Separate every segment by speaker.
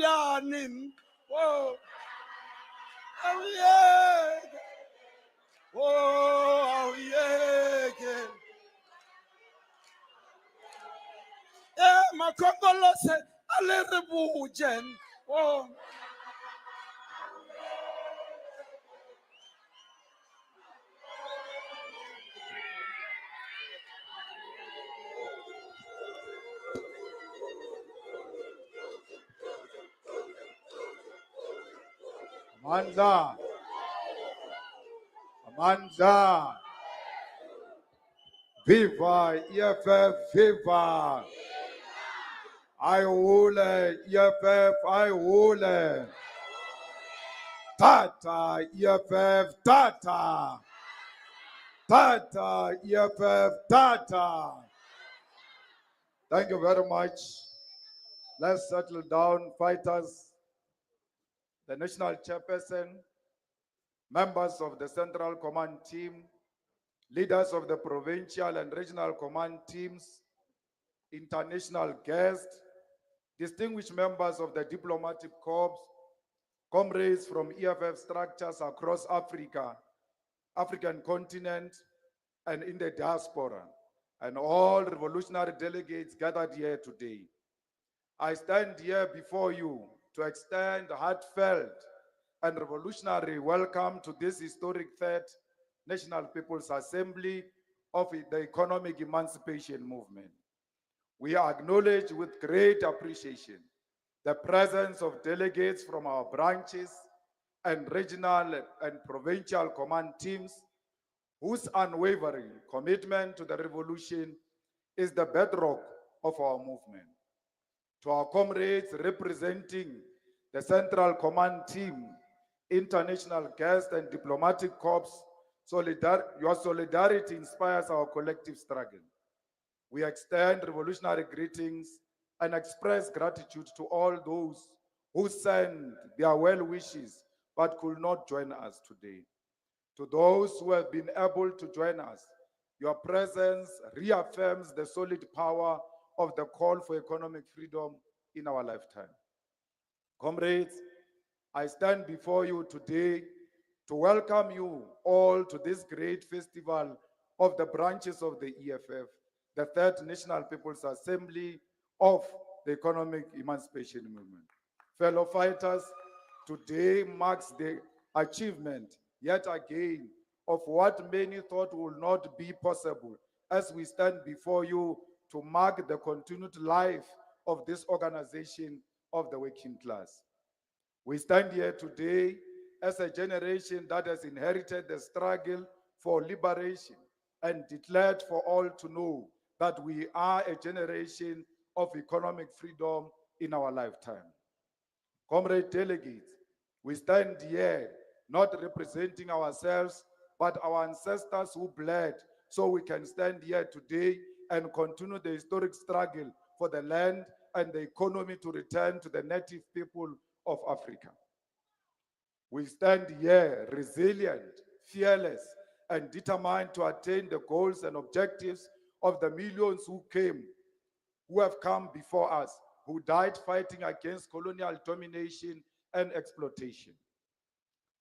Speaker 1: yanin. Whoa. Oh yeah. Oh yeah. Yeah, my Congolo said, a little bujen. Oh.
Speaker 2: Amandla. Amandla. Viva EFF, viva. I wole EFF, I wole. Tata EFF, tata. Tata EFF, tata. Thank you very much. Let's settle down, fighters. The national chairperson, members of the Central Command team, leaders of the provincial and regional command teams, international guests, distinguished members of the diplomatic corps, comrades from EFF structures across Africa, African continent, and in the diaspora, and all revolutionary delegates gathered here today. I stand here before you to extend heartfelt and revolutionary welcome to this historic third National People's Assembly of the Economic Emancipation Movement. We acknowledge with great appreciation the presence of delegates from our branches and regional and provincial command teams whose unwavering commitment to the revolution is the bedrock of our movement. To our comrades representing the Central Command team, international guests and diplomatic corps, your solidarity inspires our collective struggle. We extend revolutionary greetings and express gratitude to all those who sent their well wishes but could not join us today. To those who have been able to join us, your presence reaffirms the solid power of the call for economic freedom in our lifetime. Comrades, I stand before you today to welcome you all to this great festival of the branches of the EFF, the Third National People's Assembly of the Economic Emancipation Movement. Fellow fighters, today marks the achievement, yet again, of what many thought would not be possible as we stand before you to mark the continued life of this organization of the working class. We stand here today as a generation that has inherited the struggle for liberation and declared for all to know that we are a generation of economic freedom in our lifetime. Comrade delegates, we stand here not representing ourselves, but our ancestors who bled so we can stand here today and continue the historic struggle for the land and the economy to return to the native people of Africa. We stand here resilient, fearless, and determined to attain the goals and objectives of the millions who have come before us, who died fighting against colonial domination and exploitation.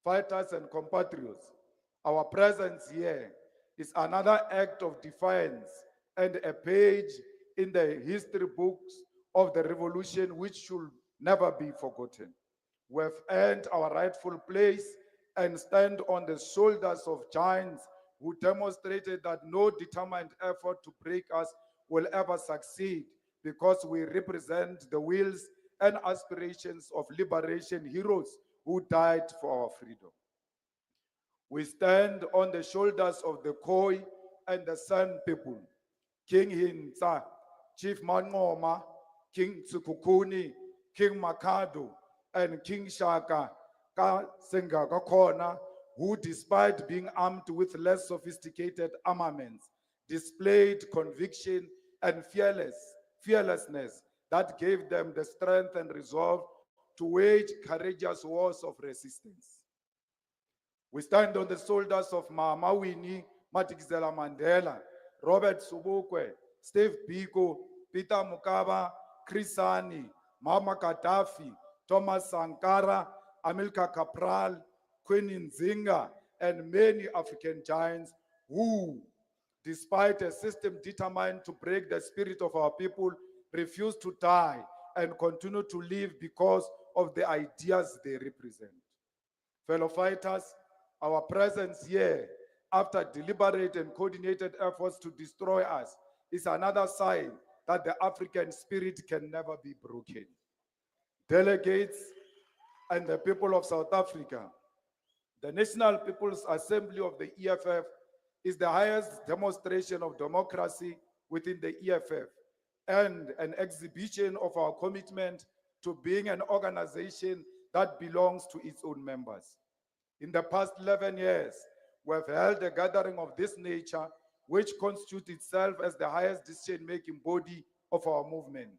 Speaker 2: Fighters and compatriots, our presence here is another act of defiance and a page in the history books of the revolution which should never be forgotten. We have earned our rightful place and stand on the shoulders of giants who demonstrated that no determined effort to break us will ever succeed, because we represent the wills and aspirations of liberation heroes who died for our freedom. We stand on the shoulders of the Khoi and the San people, King Hintsa, Chief Manoma, King Tsukukuni, King Makado, and King Shaka Kakona, who, despite being armed with less sophisticated armaments, displayed conviction and fearlessness that gave them the strength and resolve to wage courageous wars of resistance. We stand on the shoulders of Mama Winnie Madikizela Mandela, Robert Sobukwe, Steve Biko, Peter Mokaba, Chris Hani, Mama Gaddafi, Thomas Sankara, Amilcar Cabral, Queen Nzinga, and many African giants who, despite a system determined to break the spirit of our people, refuse to die and continue to live because of the ideas they represent. Fellow fighters, our presence here, after deliberate and coordinated efforts to destroy us, is another sign that the African spirit can never be broken. Delegates and the people of South Africa, the National People's Assembly of the EFF is the highest demonstration of democracy within the EFF and an exhibition of our commitment to being an organization that belongs to its own members. In the past 11 years, we have held a gathering of this nature, which constitutes itself as the highest decision-making body of our movement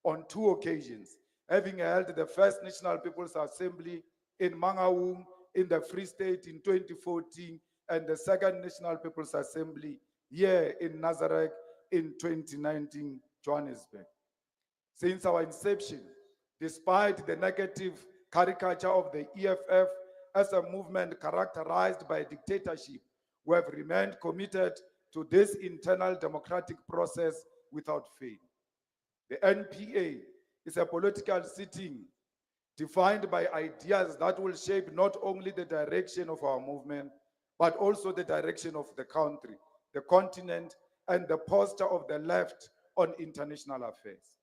Speaker 2: on 2 occasions, having held the first National People's Assembly in Mangaung in the Free State in 2014 and the second National People's Assembly here in Nazareth in 2019, Johannesburg. Since our inception, despite the negative caricature of the EFF as a movement characterized by dictatorship, we have remained committed to this internal democratic process without fail. The NPA is a political sitting defined by ideas that will shape not only the direction of our movement, but also the direction of the country, the continent, and the posture of the left on international affairs.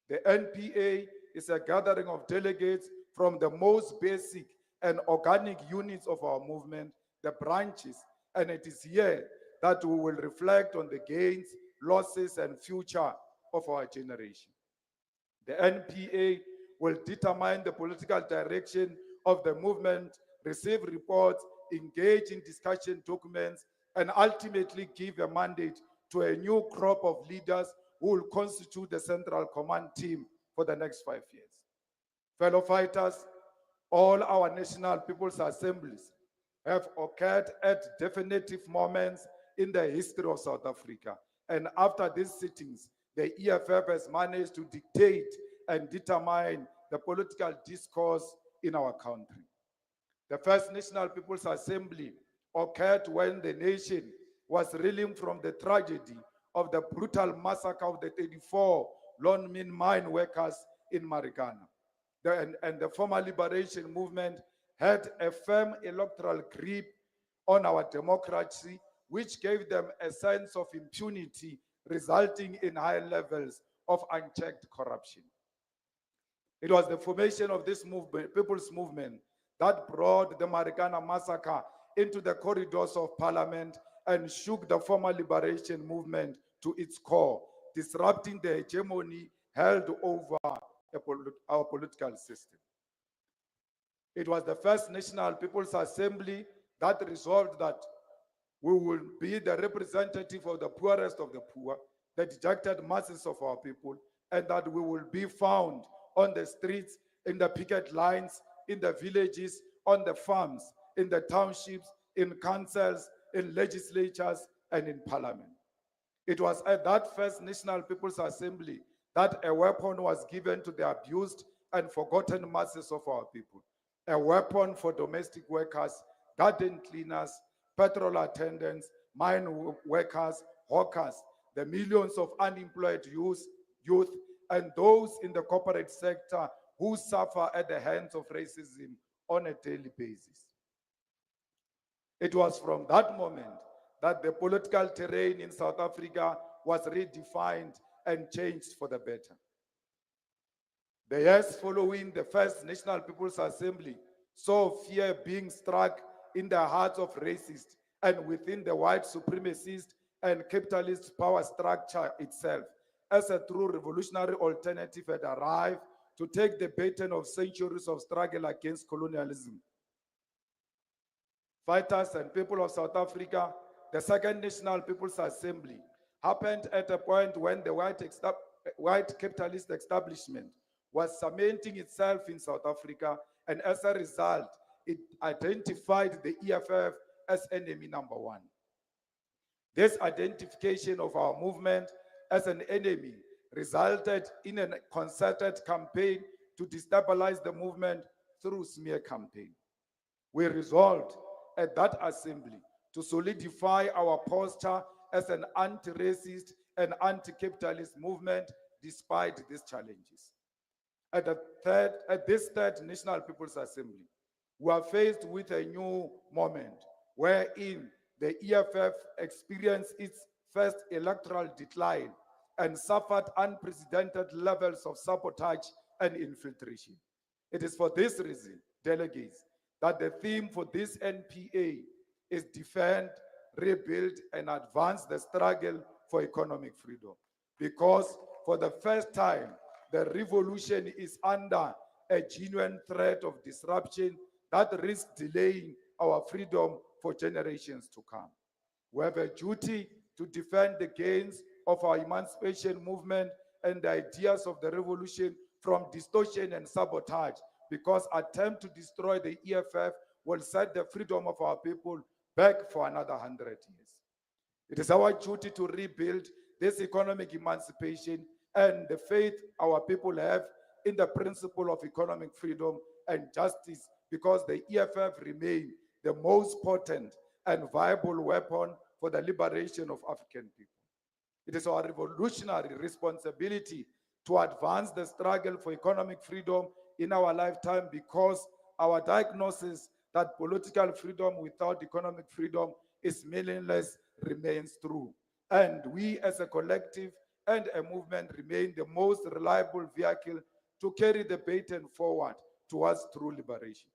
Speaker 2: The NPA is a gathering of delegates from the most basic and organic units of our movement, the branches, and it is here that we will reflect on the gains, losses, and future of our generation. The NPA will determine the political direction of the movement, receive reports, engage in discussion documents, and ultimately give a mandate to a new crop of leaders who will constitute the central command team for the next 5 years. Fellow fighters, all our National People's Assemblies have occurred at definitive moments in the history of South Africa. And after these sittings, the EFF has managed to dictate and determine the political discourse in our country. The first National People's Assembly occurred when the nation was reeling from the tragedy of the brutal massacre of the 34 lone mine workers in Marikana. And the former liberation movement had a firm electoral grip on our democracy, which gave them a sense of impunity, resulting in high levels of unchecked corruption. It was the formation of this movement, people's movement, that brought the Marikana massacre into the corridors of Parliament and shook the former liberation movement to its core, disrupting the hegemony held over our political system. It was the first National People's Assembly that resolved that we will be the representative of the poorest of the poor, the dejected masses of our people, and that we will be found on the streets, in the picket lines, in the villages, on the farms, in the townships, in councils, in legislatures, and in parliament. It was at that first National People's Assembly that a weapon was given to the abused and forgotten masses of our people. A weapon for domestic workers, garden cleaners, petrol attendants, mine workers, hawkers, the millions of unemployed youth, and those in the corporate sector who suffer at the hands of racism on a daily basis. It was from that moment that the political terrain in South Africa was redefined and changed for the better. The years following the first National People's Assembly saw fear being struck in the hearts of racists and within the white supremacist and capitalist power structure itself, as a true revolutionary alternative had arrived to take the baton of centuries of struggle against colonialism. Fighters and people of South Africa, the Second National People's Assembly happened at a point when the white capitalist establishment was cementing itself in South Africa, and as a result, it identified the EFF as enemy number one. This identification of our movement as an enemy resulted in a concerted campaign to destabilize the movement through smear campaign. We resolved at that assembly to solidify our posture as an anti-racist and anti-capitalist movement despite these challenges. At this third National People's Assembly, we are faced with a new moment wherein the EFF experienced its first electoral decline and suffered unprecedented levels of sabotage and infiltration. It is for this reason, delegates, that the theme for this NPA is defend, rebuild, and advance the struggle for economic freedom. Because for the first time, the revolution is under a genuine threat of disruption that risks delaying our freedom for generations to come. We have a duty to defend the gains of our emancipation movement and the ideas of the revolution from distortion and sabotage, because attempt to destroy the EFF will set the freedom of our people back for another 100 years. It is our duty to rebuild this economic emancipation and the faith our people have in the principle of economic freedom and justice, because the EFF remain the most potent and viable weapon for the liberation of African people. It is our revolutionary responsibility to advance the struggle for economic freedom in our lifetime, because our diagnosis that political freedom without economic freedom is meaningless remains true. And we as a collective and a movement remain the most reliable vehicle to carry the baton forward towards true liberation.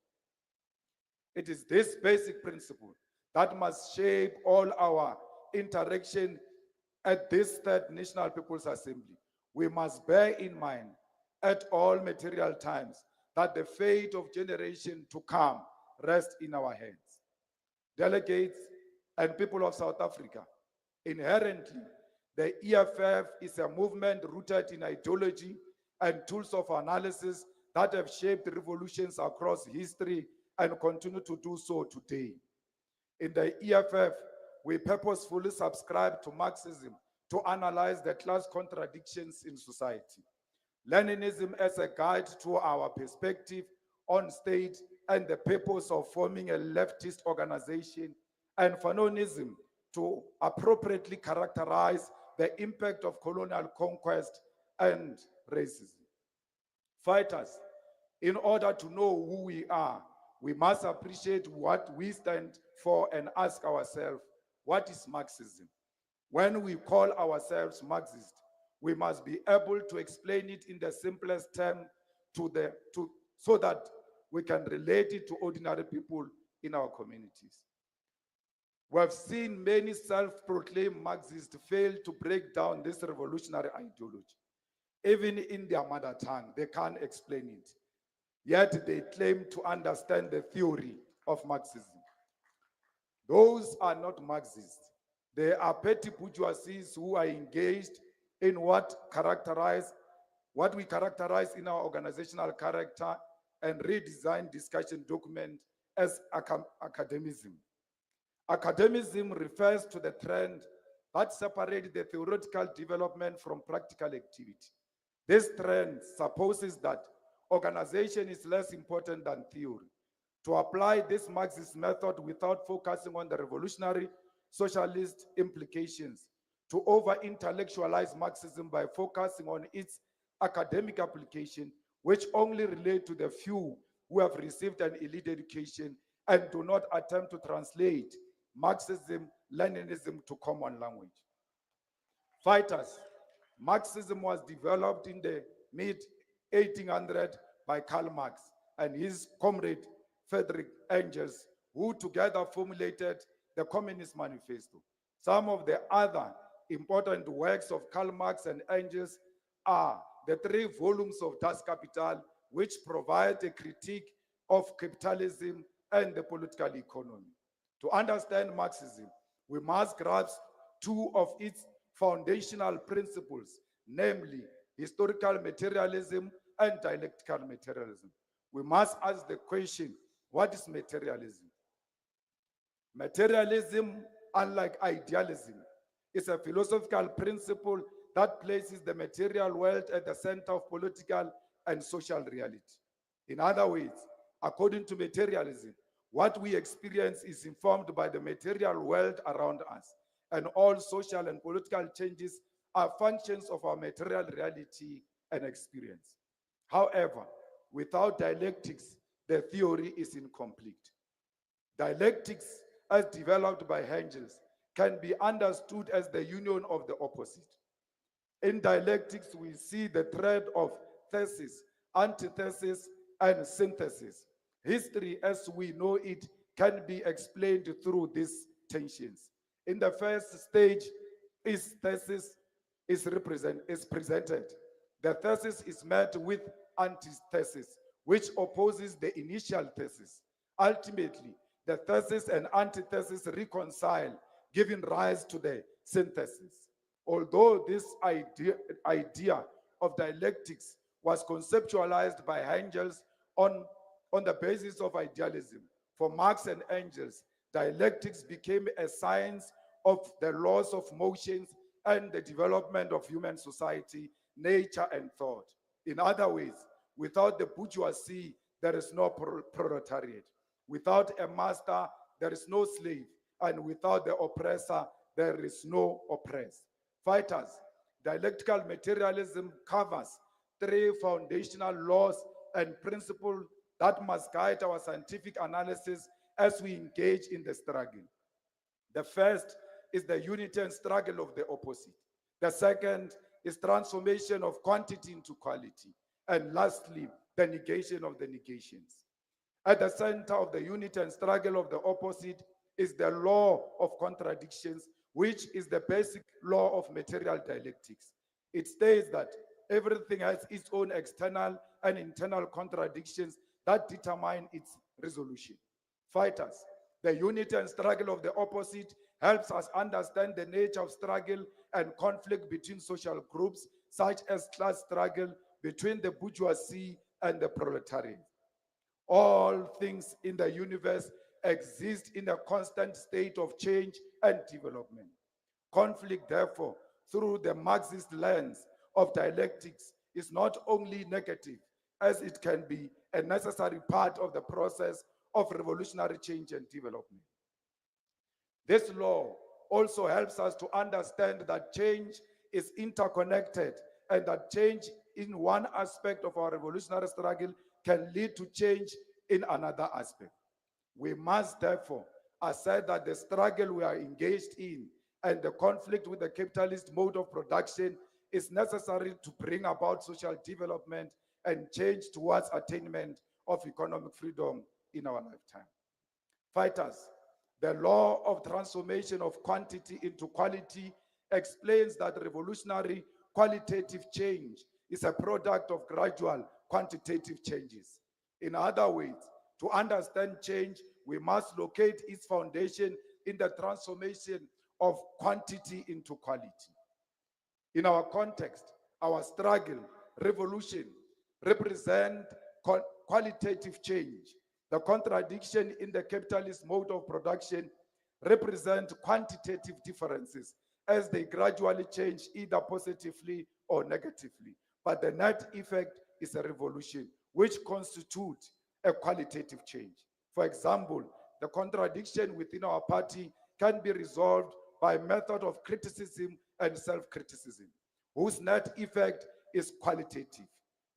Speaker 2: It is this basic principle that must shape all our interaction at this third National People's Assembly. We must bear in mind at all material times that the fate of generation to come rests in our hands. Delegates and people of South Africa, inherently, the EFF is a movement rooted in ideology and tools of analysis that have shaped revolutions across history and continue to do so today. In the EFF, we purposefully subscribe to Marxism to analyze the class contradictions in society. Leninism as a guide to our perspective on state and the purpose of forming a leftist organization, and Fanonianism to appropriately characterize the impact of colonial conquest and racism. Fighters, in order to know who we are, we must appreciate what we stand for and ask ourselves, what is Marxism? When we call ourselves Marxist, we must be able to explain it in the simplest term so that we can relate it to ordinary people in our communities. We have seen many self-proclaimed Marxists fail to break down this revolutionary ideology. Even in their mother tongue, they can't explain it. Yet they claim to understand the theory of Marxism. Those are not Marxists. They are petty bourgeoisies who are engaged in what we characterize in our organizational character and redesign discussion document as academicism. Academicism refers to the trend that separates the theoretical development from practical activity. This trend supposes that organization is less important than theory. To apply this Marxist method without focusing on the revolutionary socialist implications, to over-intellectualize Marxism by focusing on its academic application, which only relate to the few who have received an elite education and do not attempt to translate Marxism, Leninism to common language. Fighters, Marxism was developed in the mid-1800s by Karl Marx and his comrade Friedrich Engels, who together formulated the Communist Manifesto. Some of the other important works of Karl Marx and Engels are the 3 volumes of Das Kapital, which provide a critique of capitalism and the political economy. To understand Marxism, we must grasp 2 of its foundational principles, namely historical materialism and dialectical materialism. We must ask the question, what is materialism? Materialism, unlike idealism, is a philosophical principle that places the material world at the center of political and social reality. In other words, according to materialism, what we experience is informed by the material world around us, and all social and political changes are functions of our material reality and experience. However, without dialectics, the theory is incomplete. Dialectics, as developed by Engels, can be understood as the union of the opposite. In dialectics, we see the thread of thesis, antithesis, and synthesis. History, as we know it, can be explained through these tensions. In the first stage, is thesis is presented. The thesis is met with antithesis, which opposes the initial thesis. Ultimately, the thesis and antithesis reconcile, giving rise to the synthesis. Although this idea of dialectics was conceptualized by Engels on the basis of idealism, for Marx and Engels, dialectics became a science of the laws of motions and the development of human society, nature, and thought. In other words, without the bourgeoisie, there is no proletariat. Without a master, there is no slave. And without the oppressor, there is no oppressed. Fighters, dialectical materialism covers three foundational laws and principles that must guide our scientific analysis as we engage in the struggle. The first is the unity and struggle of the opposite. The second is transformation of quantity into quality. And lastly, the negation of the negations. At the center of the unity and struggle of the opposite is the law of contradictions, which is the basic law of material dialectics. It states that everything has its own external and internal contradictions that determine its resolution. Fighters, the unity and struggle of the opposite helps us understand the nature of struggle and conflict between social groups, such as class struggle between the bourgeoisie and the proletariat. All things in the universe exist in a constant state of change and development. Conflict, therefore, through the Marxist lens of dialectics, is not only negative, as it can be a necessary part of the process of revolutionary change and development. This law also helps us to understand that change is interconnected and that change in one aspect of our revolutionary struggle can lead to change in another aspect. We must therefore assert that the struggle we are engaged in and the conflict with the capitalist mode of production is necessary to bring about social development and change towards attainment of economic freedom in our lifetime. Fighters, the law of transformation of quantity into quality explains that revolutionary qualitative change is a product of gradual quantitative changes. In other words, to understand change, we must locate its foundation in the transformation of quantity into quality. In our context, our struggle, revolution, represent qualitative change. The contradiction in the capitalist mode of production represent quantitative differences as they gradually change either positively or negatively. But the net effect is a revolution, which constitutes a qualitative change. For example, the contradiction within our party can be resolved by method of criticism and self-criticism, whose net effect is qualitative.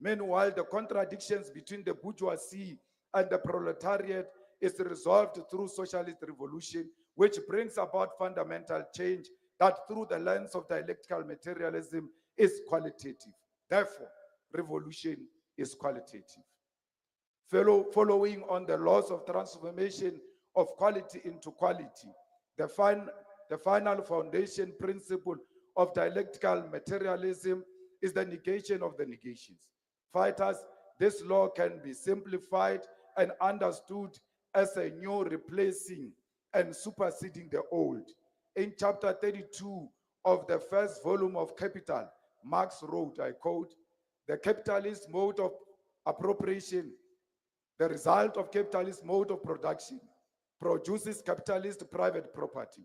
Speaker 2: Meanwhile, the contradictions between the bourgeoisie and the proletariat is resolved through socialist revolution, which brings about fundamental change that through the lens of dialectical materialism is qualitative. Therefore, revolution is qualitative. Following on the laws of transformation of quality into quality, the final foundation principle of dialectical materialism is the negation of the negations. Fighters, this law can be simplified and understood as a new replacing and superseding the old. In chapter 32 of the first volume of Capital, Marx wrote, I quote, "The capitalist mode of appropriation, the result of capitalist mode of production, produces capitalist private property.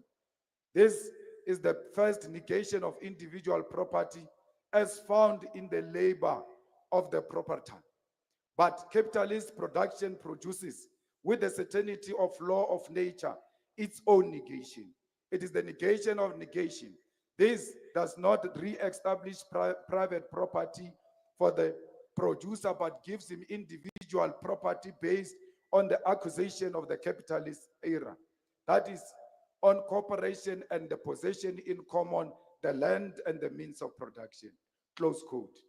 Speaker 2: This is the first negation of individual property as found in the labor of the proprietor. But capitalist production produces, with the certainty of law of nature, its own negation. It is the negation of negation. This does not re-establish private property for the producer, but gives him individual property based on the acquisition of the capitalist era. That is, on cooperation and the possession in common, the land and the means of production. Close quote.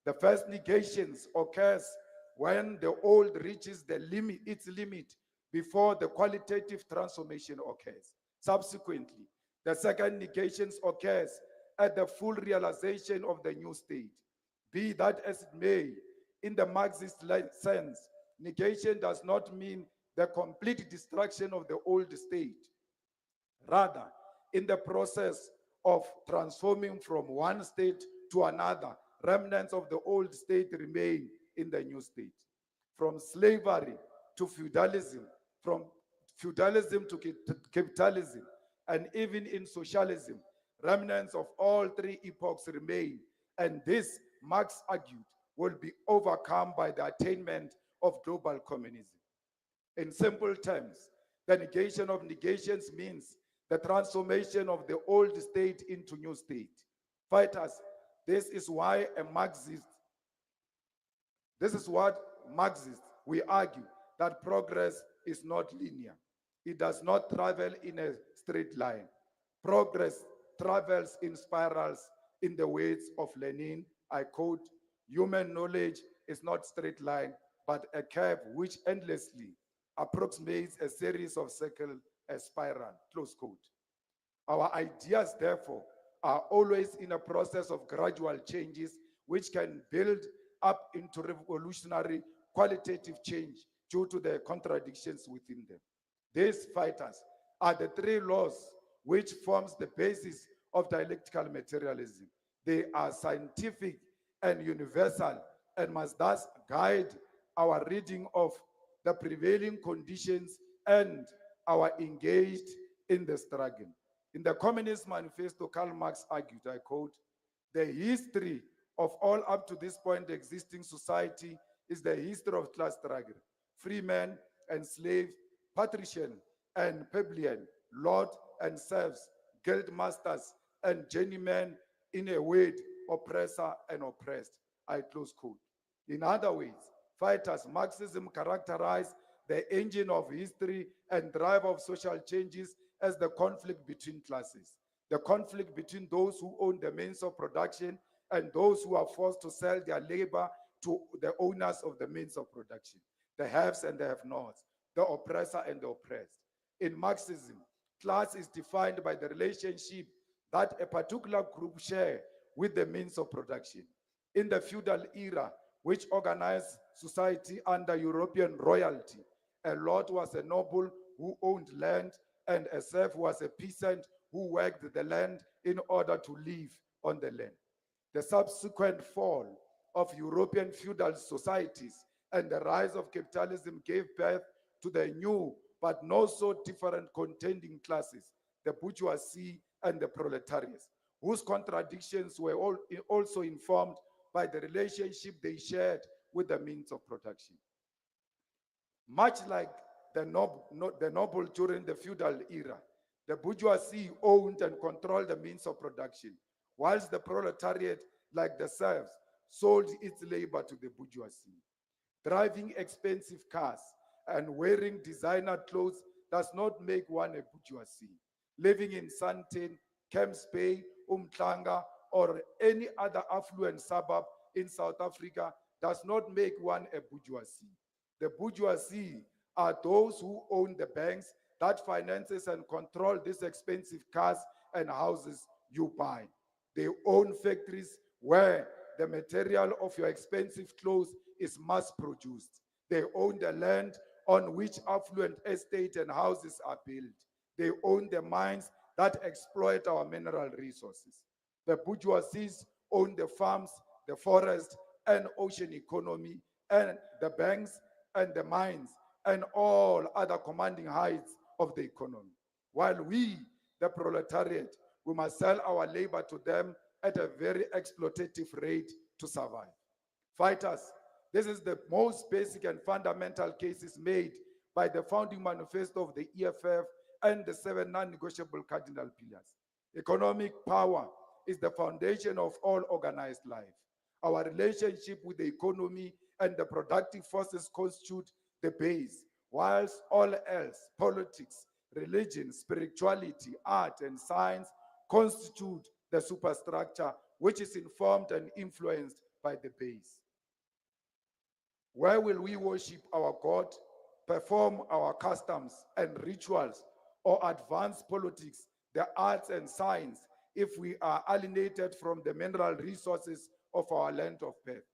Speaker 2: The first negations occurs when the old reaches its limit before the qualitative transformation occurs. Subsequently, the second negations occurs at the full realization of the new state. Be that as it may, in the Marxist sense, negation does not mean the complete destruction of the old state. Rather, in the process of transforming from one state to another, remnants of the old state remain in the new state. From slavery to feudalism, from feudalism to capitalism, and even in socialism, remnants of all three epochs remain, and this, Marx argued, will be overcome by the attainment of global communism. In simple terms, the negation of negations means the transformation of the old state into new state. Fighters, this is what Marxists, we argue that progress is not linear. It does not travel in a straight line. Progress travels in spirals. In the words of Lenin, I quote, human knowledge is not straight line, but a curve which endlessly approximates a series of circles, a spiral, close quote. Our ideas, therefore, are always in a process of gradual changes which can build up into revolutionary qualitative change due to the contradictions within them. These fighters are the three laws which forms the basis of dialectical materialism. They are scientific and universal and must thus guide our reading of the prevailing conditions and our engaged in the struggle. In the Communist Manifesto, Karl Marx argued, I quote, the history of all up to this point existing society is the history of class struggle. Free men and slave, patrician and plebeian, lord and serfs, guild masters and journeymen, in a word, oppressor and oppressed. I close quote. In other words, fighters, Marxism characterize the engine of history and drive of social changes as the conflict between classes. The conflict between those who own the means of production and those who are forced to sell their labor to the owners of the means of production, the haves and the have-nots, the oppressor and the oppressed. In Marxism, class is defined by the relationship that a particular group share with the means of production. In the feudal era, which organized society under European royalty, a lord was a noble who owned land, and a serf was a peasant who worked the land in order to live on the land. The subsequent fall of European feudal societies and the rise of capitalism gave birth to the new but not so different contending classes, the bourgeoisie and the proletariat, whose contradictions were also informed by the relationship they shared with the means of production. Much like the noble during the feudal era, the bourgeoisie owned and controlled the means of production, whilst the proletariat, like the serfs, sold its labor to the bourgeoisie. Driving expensive cars and wearing designer clothes does not make one a bourgeoisie. Living in Sandton, Camps Bay, Umhlanga, or any other affluent suburb in South Africa does not make one a bourgeoisie. The bourgeoisie are those who own the banks that finances and control these expensive cars and houses you buy. They own factories where the material of your expensive clothes is mass produced. They own the land on which affluent estate and houses are built. They own the mines that exploit our mineral resources. The bourgeoisies own the farms, the forest, and ocean economy, and the banks and the mines, and all other commanding heights of the economy. While we, the proletariat, we must sell our labor to them at a very exploitative rate to survive. Fighters, this is the most basic and fundamental cases made by the founding manifesto of the EFF and the 7 non-negotiable cardinal pillars. Economic power is the foundation of all organized life. Our relationship with the economy and the productive forces constitute the base, whilst all else, politics, religion, spirituality, art, and science constitute the superstructure which is informed and influenced by the base. Where will we worship our God, perform our customs and rituals, or advance politics, the arts and science if we are alienated from the mineral resources of our land of birth?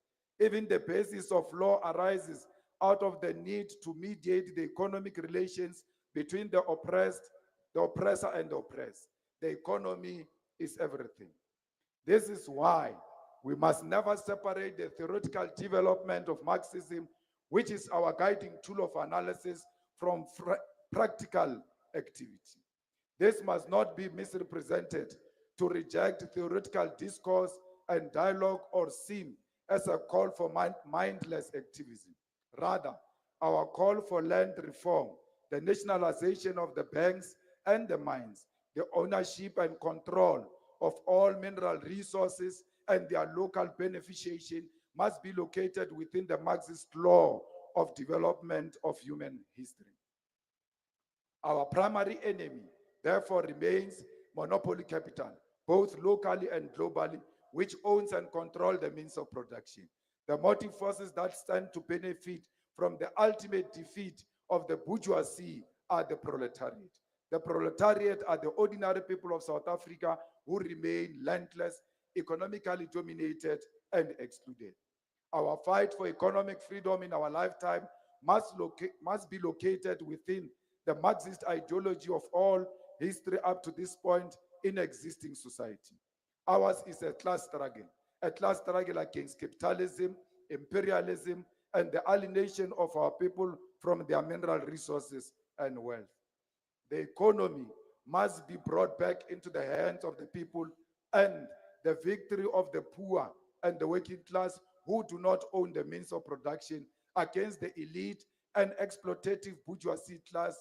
Speaker 2: Even the basis of law arises out of the need to mediate the economic relations between the oppressed, the oppressor, and the oppressed. The economy is everything. This is why we must never separate the theoretical development of Marxism, which is our guiding tool of analysis, from practical activity. This must not be misrepresented to reject theoretical discourse and dialogue or seem as a call for mindless activism. Rather, our call for land reform, the nationalization of the banks and the mines, the ownership and control of all mineral resources and their local beneficiation must be located within the Marxist law of development of human history. Our primary enemy, therefore, remains monopoly capital, both locally and globally, which owns and controls the means of production. The motive forces that stand to benefit from the ultimate defeat of the bourgeoisie are the proletariat. The proletariat are the ordinary people of South Africa who remain landless, economically dominated, and excluded. Our fight for economic freedom in our lifetime must be located within the Marxist ideology of all history up to this point in existing society. Ours is a class struggle against capitalism, imperialism, and the alienation of our people from their mineral resources and wealth. The economy must be brought back into the hands of the people, and the victory of the poor and the working class who do not own the means of production against the elite and exploitative bourgeoisie class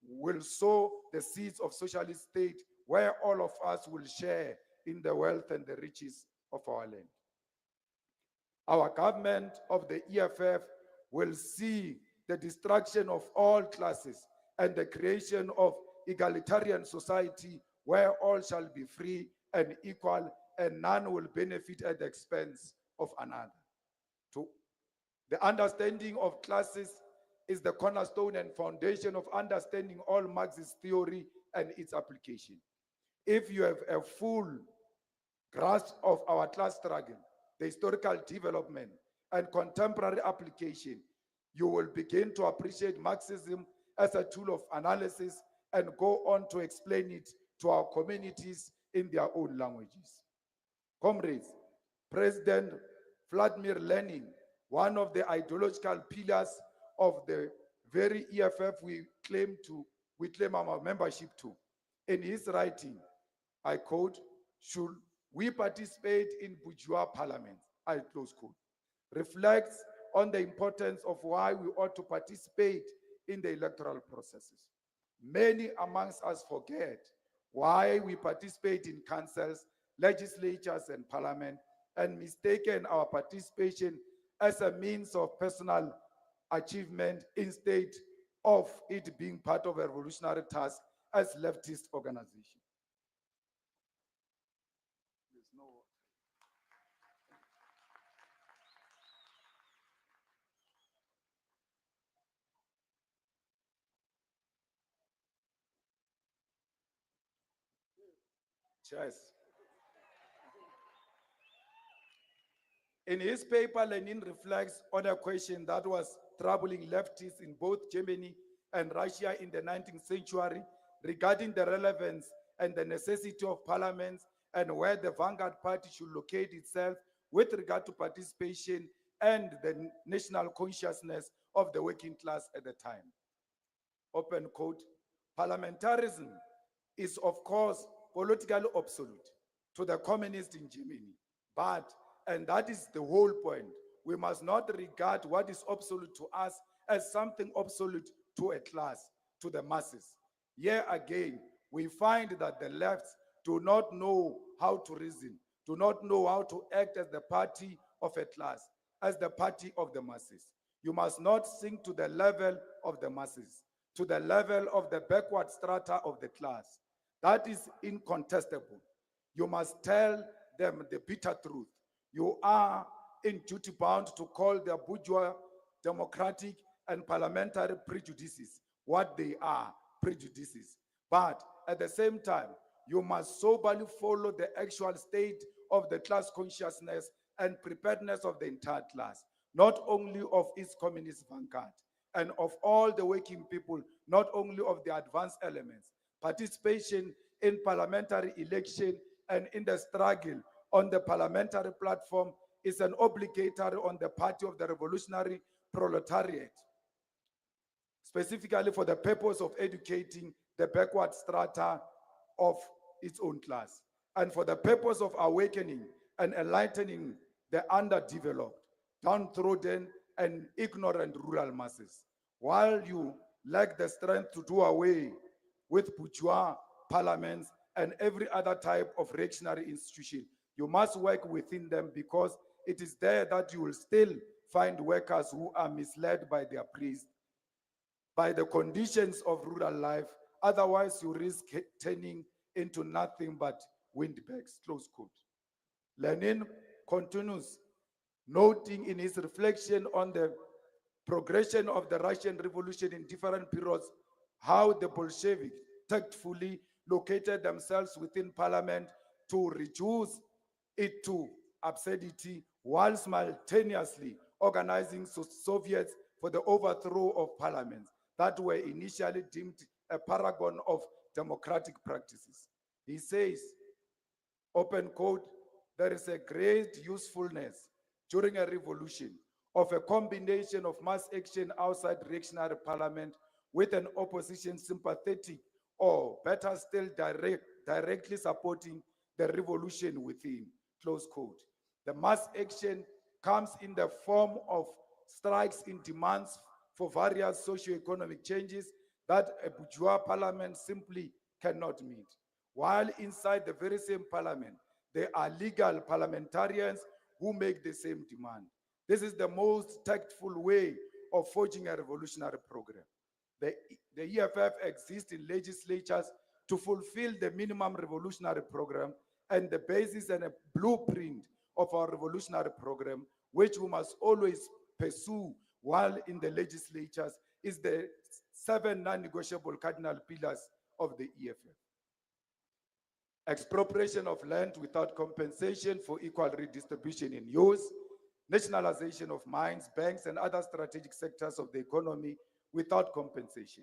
Speaker 2: will sow the seeds of socialist state where all of us will share in the wealth and the riches of our land. Our government of the EFF will see the destruction of all classes and the creation of egalitarian society where all shall be free and equal and none will benefit at the expense of another. Two, the understanding of classes is the cornerstone and foundation of understanding all Marxist theory and its application. If you have a full grasp of our class struggle, the historical development, and contemporary application, you will begin to appreciate Marxism as a tool of analysis and go on to explain it to our communities in their own languages. Comrades, President Vladimir Lenin, one of the ideological pillars of the very EFF we claim our membership to, in his writing, I quote, "Should we participate in bourgeois parliaments?" I close quote. Reflects on the importance of why we ought to participate in the electoral processes. Many amongst us forget why we participate in councils, legislatures, and parliament, and mistaken our participation as a means of personal achievement instead of it being part of a revolutionary task as leftist organization. Cheers. In his paper, Lenin reflects on a question that was troubling leftists in both Germany and Russia in the 19th century regarding the relevance and the necessity of parliaments and where the vanguard party should locate itself with regard to participation and the national consciousness of the working class at the time. Open quote, "Parliamentarism is of course politically obsolete to the communists in Germany, but, and that is the whole point, we must not regard what is absolute to us as something absolute to a class, to the masses. Here again, we find that the left do not know how to reason, do not know how to act as the party of a class, as the party of the masses. You must not sink to the level of the masses, to the level of the backward strata of the class. That is incontestable. You must tell them the bitter truth. You are in duty bound to call their bourgeois democratic and parliamentary prejudices what they are, prejudices. But at the same time, you must soberly follow the actual state of the class consciousness and preparedness of the entire class, not only of its communist vanguard, and of all the working people, not only of the advanced elements. Participation in parliamentary election and in the struggle on the parliamentary platform is an obligatory on the party of the revolutionary proletariat, specifically for the purpose of educating the backward strata of its own class, and for the purpose of awakening and enlightening the underdeveloped, downtrodden, and ignorant rural masses. While you lack the strength to do away with bourgeois parliaments and every other type of reactionary institution, you must work within them, because it is there that you will still find workers who are misled by their priests, by the conditions of rural life. Otherwise, you risk turning into nothing but windbags, close quote. Lenin continues, noting in his reflection on the progression of the Russian Revolution in different periods, how the Bolsheviks tactfully located themselves within parliament to reduce it to absurdity, while simultaneously organizing Soviets for the overthrow of parliaments that were initially deemed a paragon of democratic practices. He says, open quote, there is a great usefulness during a revolution of a combination of mass action outside reactionary parliament with an opposition sympathetic, or better still, directly supporting the revolution within, close quote. The mass action comes in the form of strikes in demands for various socio-economic changes that a bourgeois parliament simply cannot meet. While inside the very same parliament, there are legal parliamentarians who make the same demand. This is the most tactful way of forging a revolutionary program. The EFF exists in legislatures to fulfill the minimum revolutionary program, and the basis and a blueprint of our revolutionary program, which we must always pursue while in the legislatures, is the 7 non-negotiable cardinal pillars of the EFF. Expropriation of land without compensation for equal redistribution in use, nationalization of mines, banks, and other strategic sectors of the economy without compensation,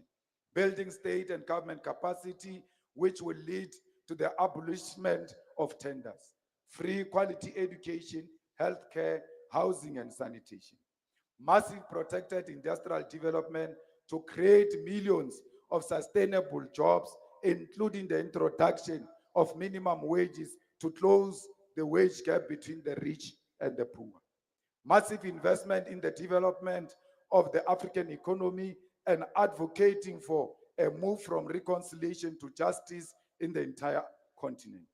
Speaker 2: building state and government capacity, which will lead to the abolishment of tenders, free quality education, healthcare, housing, and sanitation, massive protected industrial development to create millions of sustainable jobs, including the introduction of minimum wages to close the wage gap between the rich and the poor. Massive investment in the development of the African economy and advocating for a move from reconciliation to justice in the entire continent.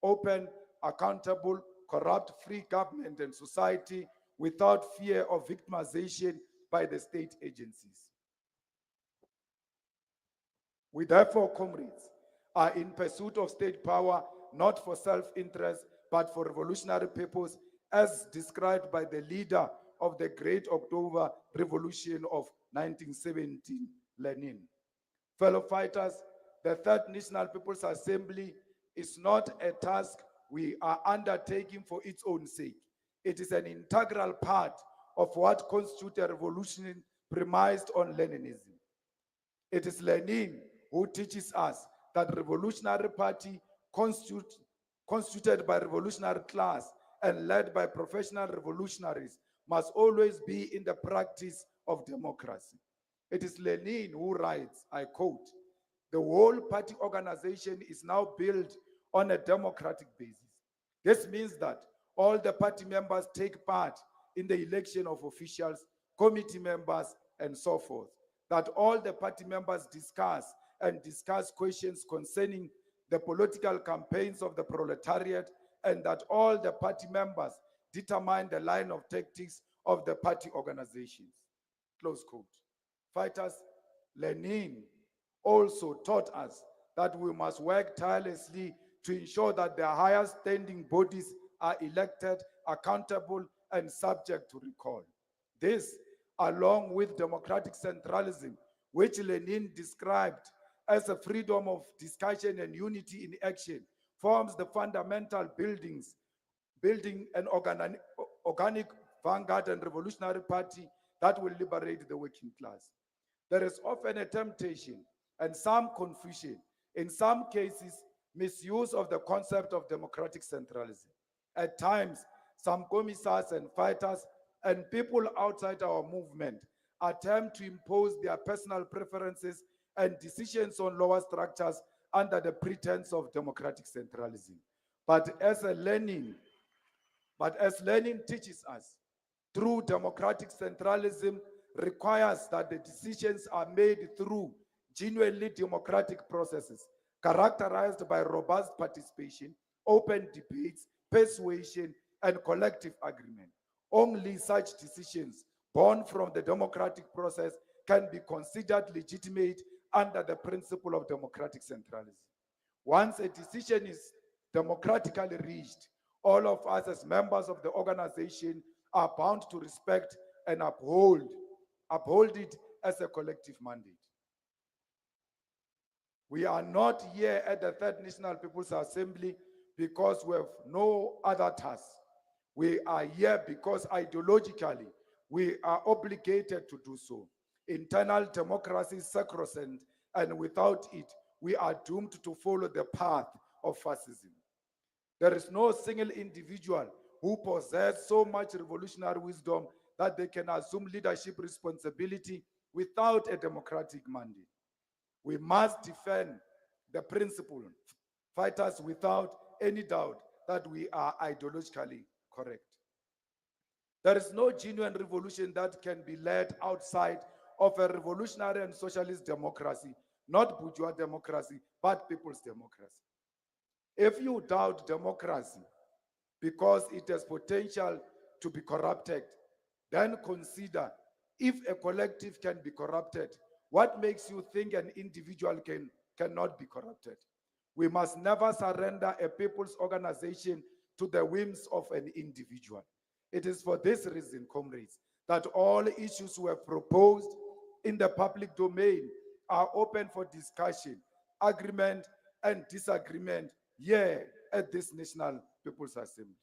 Speaker 2: Open, accountable, corrupt-free government and society without fear of victimization by the state agencies. We therefore, comrades, are in pursuit of state power, not for self-interest, but for revolutionary purpose, as described by the leader of the Great October Revolution of 1917, Lenin. Fellow fighters, the Third National People's Assembly is not a task we are undertaking for its own sake. It is an integral part of what constitutes a revolution premised on Leninism. It is Lenin who teaches us that revolutionary party constituted by revolutionary class and led by professional revolutionaries must always be in the practice of democracy. It is Lenin who writes, I quote, the whole party organization is now built on a democratic basis. This means that all the party members take part in the election of officials, committee members, and so forth. That all the party members discuss questions concerning the political campaigns of the proletariat, and that all the party members determine the line of tactics of the party organizations. Close quote. Fighters, Lenin also taught us that we must work tirelessly to ensure that the highest standing bodies are elected, accountable, and subject to recall. This, along with democratic centralism, which Lenin described as a freedom of discussion and unity in action, forms the fundamental building an organic vanguard and revolutionary party that will liberate the working class. There is often a temptation and some confusion, in some cases, misuse of the concept of democratic centralism. At times, some commissars and fighters and people outside our movement attempt to impose their personal preferences and decisions on lower structures under the pretense of democratic centralism. But as Lenin teaches us, true democratic centralism requires that the decisions are made through genuinely democratic processes characterized by robust participation, open debates, persuasion, and collective agreement. Only such decisions born from the democratic process can be considered legitimate under the principle of democratic centralism. Once a decision is democratically reached, all of us as members of the organization are bound to respect and uphold it as a collective mandate. We are not here at the Third National People's Assembly because we have no other task. We are here because ideologically we are obligated to do so. Internal democracy is sacrosanct, and without it, we are doomed to follow the path of fascism. There is no single individual who possesses so much revolutionary wisdom that they can assume leadership responsibility without a democratic mandate. We must defend the principle, fighters, without any doubt that we are ideologically correct. There is no genuine revolution that can be led outside of a revolutionary and socialist democracy, not bourgeois democracy, but people's democracy. If you doubt democracy because it has potential to be corrupted, then consider if a collective can be corrupted, what makes you think an individual cannot be corrupted? We must never surrender a people's organization to the whims of an individual. It is for this reason, comrades, that all issues we have proposed in the public domain are open for discussion, agreement, and disagreement here at this National People's Assembly.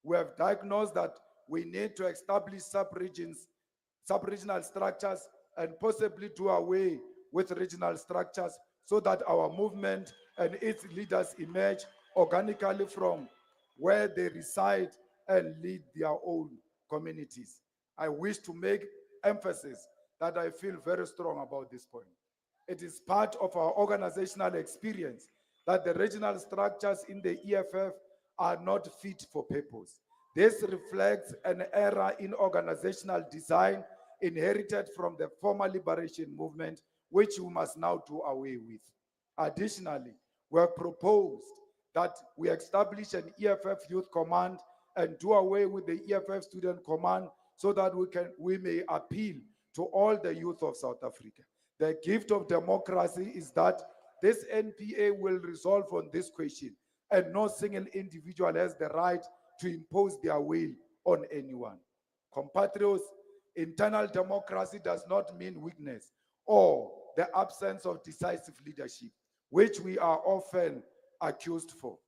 Speaker 2: We have diagnosed that we need to establish sub-regional structures, and possibly do away with regional structures so that our movement and its leaders emerge organically from where they reside and lead their own communities. I wish to make emphasis that I feel very strong about this point. It is part of our organizational experience that the regional structures in the EFF are not fit for purpose. This reflects an error in organizational design inherited from the former liberation movement, which we must now do away with. Additionally, we have proposed that we establish an EFF Youth Command and do away with the EFF Student Command so that we may appeal to all the youth of South Africa. The gift of democracy is that this NPA will resolve on this question, and no single individual has the right to impose their will on anyone. Compatriots, internal democracy does not mean weakness or the absence of decisive leadership, which we are often accused for.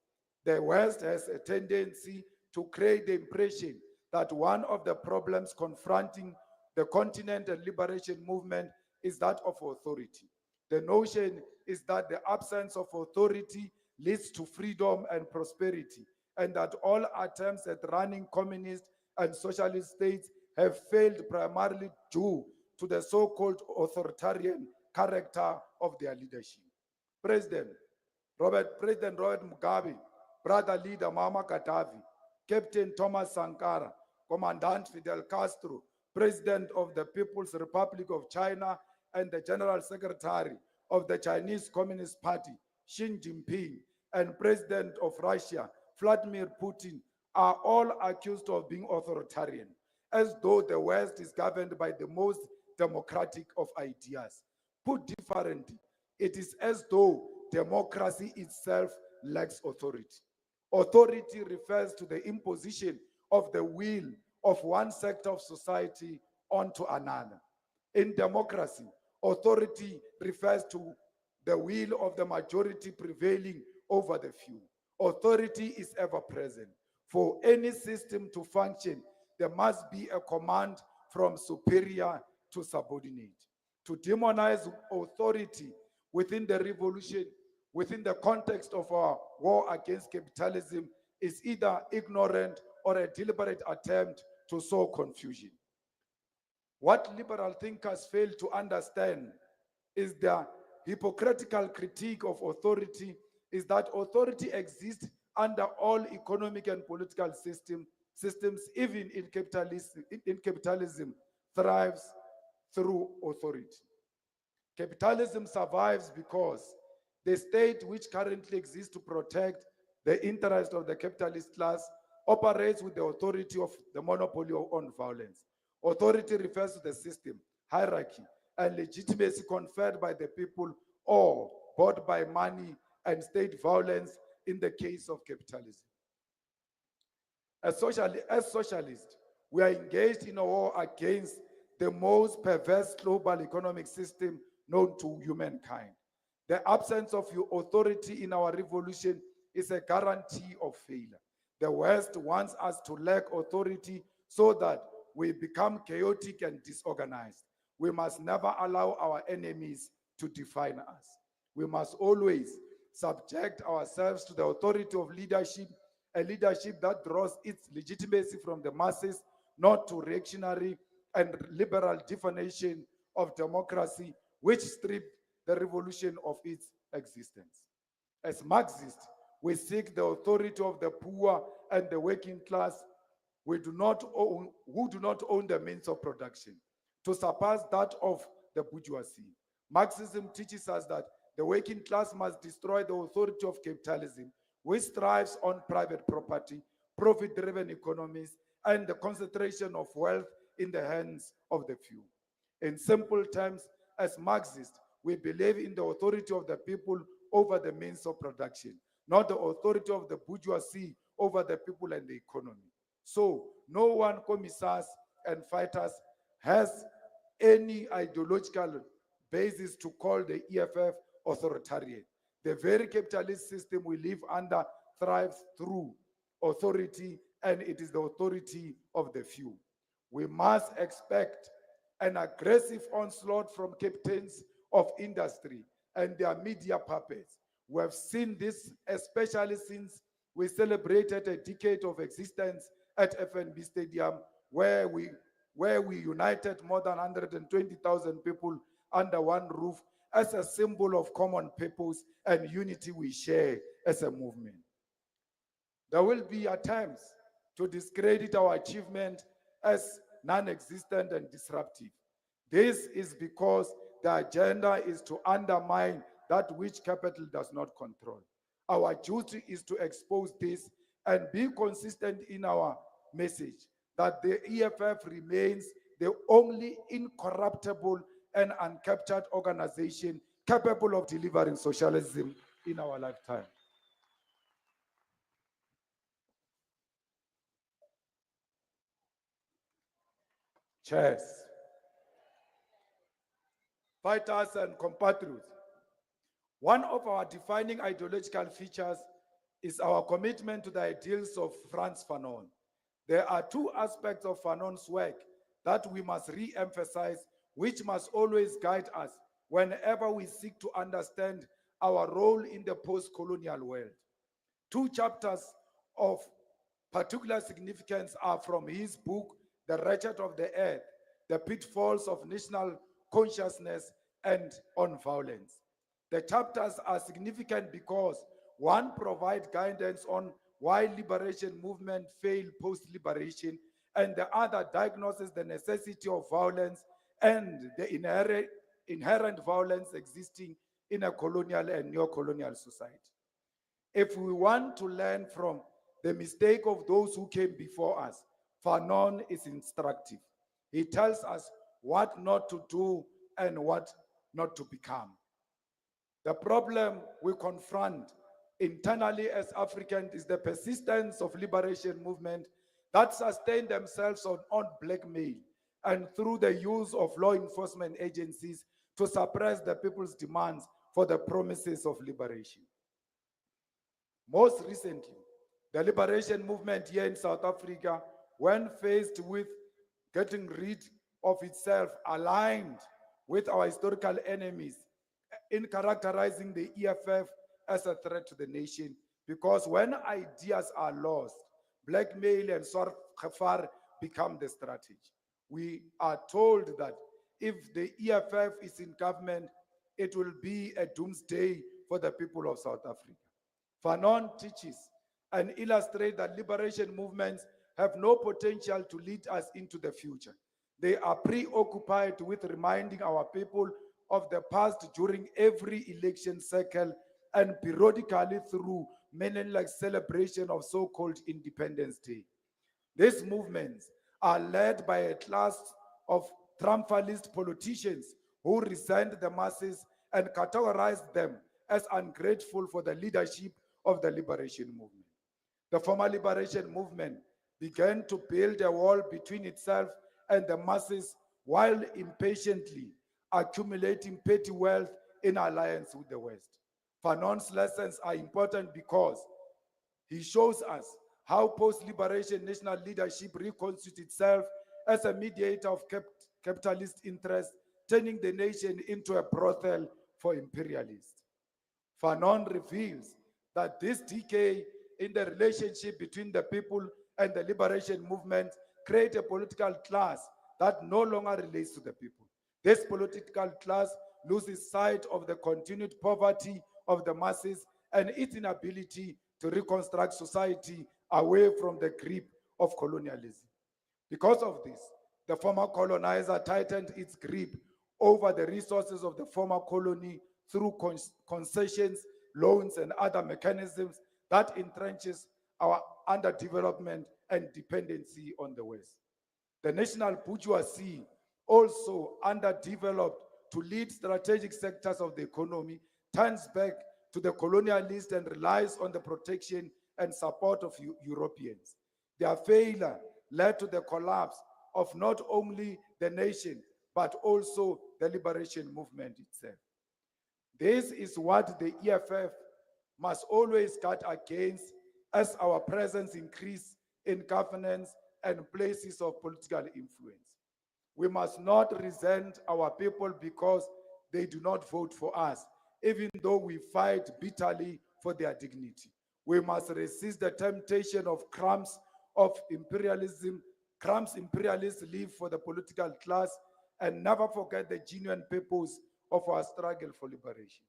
Speaker 2: The West has a tendency to create the impression that one of the problems confronting the continent and liberation movement is that of authority. The notion is that the absence of authority leads to freedom and prosperity, and that all attempts at running communist and socialist states have failed primarily due to the so-called authoritarian character of their leadership. President Robert Mugabe, brother leader Muammar Gaddafi, Captain Thomas Sankara, Commandant Fidel Castro, President of the People's Republic of China, and the General Secretary of the Chinese Communist Party, Xi Jinping, and President of Russia, Vladimir Putin, are all accused of being authoritarian, as though the West is governed by the most democratic of ideas. Put differently, it is as though democracy itself lacks authority. Authority refers to the imposition of the will of one sector of society onto another. In democracy, authority refers to the will of the majority prevailing over the few. Authority is ever present. For any system to function, there must be a command from superior to subordinate. To demonize authority within the revolution, within the context of our war against capitalism, is either ignorant or a deliberate attempt to sow confusion. What liberal thinkers fail to understand is the hypocritical critique of authority is that authority exists under all economic and political systems, even in capitalism thrives through authority. Capitalism survives because the state which currently exists to protect the interest of the capitalist class operates with the authority of the monopoly on violence. Authority refers to the system, hierarchy, and legitimacy conferred by the people or bought by money and state violence in the case of capitalism. As socialists, we are engaged in a war against the most perverse global economic system known to humankind. The absence of authority in our revolution is a guarantee of failure. The West wants us to lack authority so that we become chaotic and disorganized. We must never allow our enemies to define us. We must always subject ourselves to the authority of leadership, a leadership that draws its legitimacy from the masses, not to reactionary and liberal definition of democracy, which stripped the revolution of its existence. As Marxists, we seek the authority of the poor and the working class who do not own the means of production, to surpass that of the bourgeoisie. Marxism teaches us that the working class must destroy the authority of capitalism, which thrives on private property, profit-driven economies, and the concentration of wealth in the hands of the few. In simple terms, as Marxists, we believe in the authority of the people over the means of production, not the authority of the bourgeoisie over the people and the economy. So, no one commissars and fighters has any ideological basis to call the EFF authoritarian. The very capitalist system we live under thrives through authority, and it is the authority of the few. We must expect an aggressive onslaught from captains of industry and their media puppets. We have seen this especially since we celebrated a decade of existence at FNB Stadium, where we united more than 120,000 people under one roof as a symbol of common purpose and unity we share as a movement. There will be attempts to discredit our achievement as non-existent and disruptive. This is because the agenda is to undermine that which capital does not control. Our duty is to expose this and be consistent in our message that the EFF remains the only incorruptible and uncaptured organization capable of delivering socialism in our lifetime. Chairs, fighters, and compatriots, one of our defining ideological features is our commitment to the ideals of Frantz Fanon. There are two aspects of Fanon's work that we must re-emphasize, which must always guide us whenever we seek to understand our role in the post-colonial world. Two chapters of particular significance are from his book, The Wretched of the Earth, The Pitfalls of National Consciousness and on Violence. The chapters are significant because one provides guidance on why liberation movement fail post-liberation, and the other diagnoses the necessity of violence and the inherent violence existing in a colonial and neo-colonial society. If we want to learn from the mistake of those who came before us, Fanon is instructive. He tells us what not to do and what not to become. The problem we confront internally as Africans is the persistence of liberation movement that sustain themselves on blackmail and through the use of law enforcement agencies to suppress the people's demands for the promises of liberation. Most recently, the liberation movement here in South Africa, when faced with getting rid of itself, aligned with our historical enemies, in characterizing the EFF as a threat to the nation. Because when ideas are lost, blackmail and Sorghefar become the strategy. We are told that if the EFF is in government, it will be a doomsday for the people of South Africa. Fanon teaches and illustrates that liberation movements have no potential to lead us into the future. They are preoccupied with reminding our people of the past during every election cycle and periodically through meaningless celebration of so-called Independence Day. These movements are led by a class of triumphalist politicians who resent the masses and categorize them as ungrateful for the leadership of the liberation movement. The former liberation movement began to build a wall between itself and the masses while impatiently accumulating petty wealth in alliance with the West. Fanon's lessons are important because he shows us how post-liberation national leadership reconstitutes itself as a mediator of capitalist interests, turning the nation into a brothel for imperialists. Fanon reveals that this decay in the relationship between the people and the liberation movement create a political class that no longer relates to the people. This political class loses sight of the continued poverty of the masses and its inability to reconstruct society away from the grip of colonialism. Because of this, the former colonizer tightened its grip over the resources of the former colony through concessions, loans, and other mechanisms that entrenches our underdevelopment and dependency on the West. The national bourgeoisie, also underdeveloped to lead strategic sectors of the economy, turns back to the colonialists and relies on the protection and support of Europeans. Their failure led to the collapse of not only the nation, but also the liberation movement itself. This is what the EFF must always guard against as our presence increases in governance and places of political influence. We must not resent our people because they do not vote for us, even though we fight bitterly for their dignity. We must resist the temptation of crumbs of imperialism, crumbs imperialists leave for the political class, and never forget the genuine purpose of our struggle for liberation.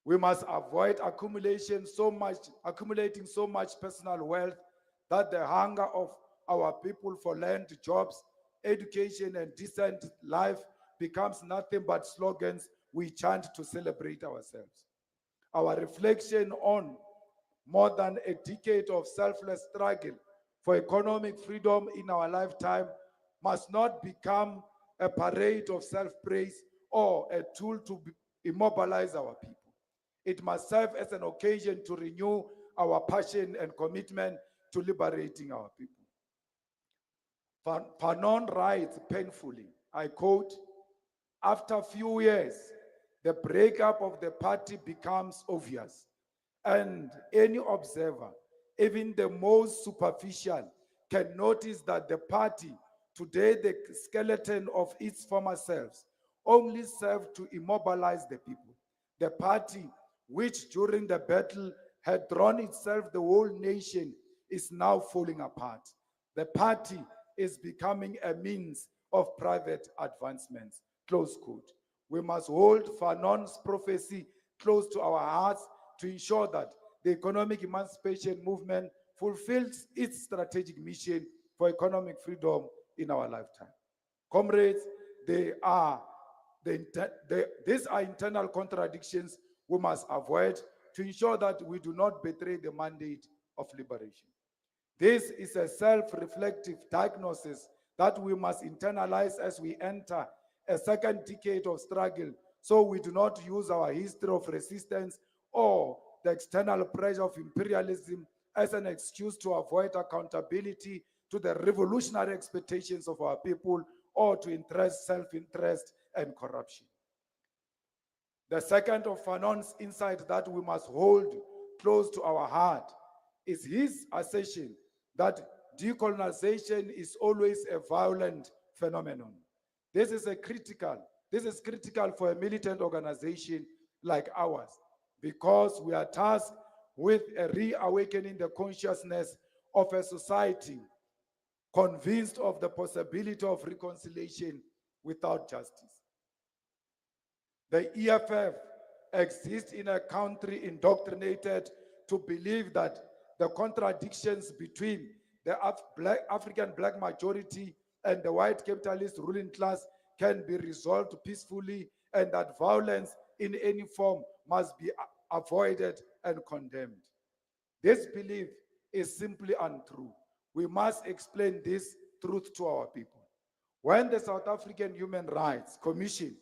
Speaker 2: We must avoid accumulating so much personal wealth that the hunger of our people for land, jobs, education, and decent life becomes nothing but slogans we chant to celebrate ourselves. Our reflection on more than a decade of selfless struggle for economic freedom in our lifetime must not become a parade of self-praise or a tool to immobilize our people. It must serve as an occasion to renew our passion and commitment to liberating our people. Fanon writes painfully, I quote, after a few years, the breakup of the party becomes obvious, and any observer, even the most superficial, can notice that the party, today the skeleton of its former selves, only served to immobilize the people. The party, which during the battle had drawn itself the whole nation, is now falling apart. The party is becoming a means of private advancements. Close quote. We must hold Fanon's prophecy close to our hearts to ensure that the economic emancipation movement fulfills its strategic mission for economic freedom in our lifetime. Comrades, these are internal contradictions we must avoid to ensure that we do not betray the mandate of liberation. This is a self-reflective diagnosis that we must internalize as we enter a second decade of struggle, so we do not use our history of resistance or the external pressure of imperialism as an excuse to avoid accountability to the revolutionary expectations of our people or to interest self-interest and corruption. The second of Fanon's insight that we must hold close to our heart is his assertion that decolonization is always a violent phenomenon. This is critical for a militant organization like ours, because we are tasked with reawakening the consciousness of a society convinced of the possibility of reconciliation without justice. The EFF exists in a country indoctrinated to believe that the contradictions between the African black majority and the white capitalist ruling class can be resolved peacefully, and that violence in any form must be avoided and condemned. This belief is simply untrue. We must explain this truth to our people. When the South African Human Rights Commission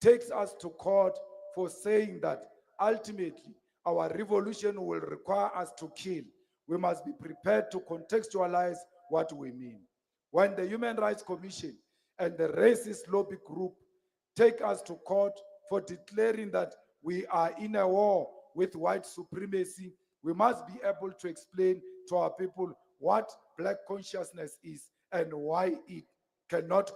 Speaker 2: takes us to court for saying that ultimately our revolution will require us to kill, we must be prepared to contextualize what we mean. When the Human Rights Commission and the racist lobby group take us to court for declaring that we are in a war with white supremacy, we must be able to explain to our people what black consciousness is and why it cannot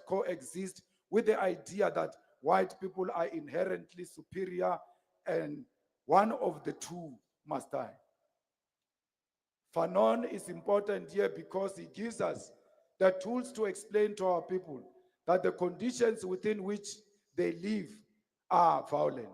Speaker 2: coexist with the idea that white people are inherently superior and one of the two must die. Fanon is important here because he gives us the tools to explain to our people that the conditions within which they live are violent.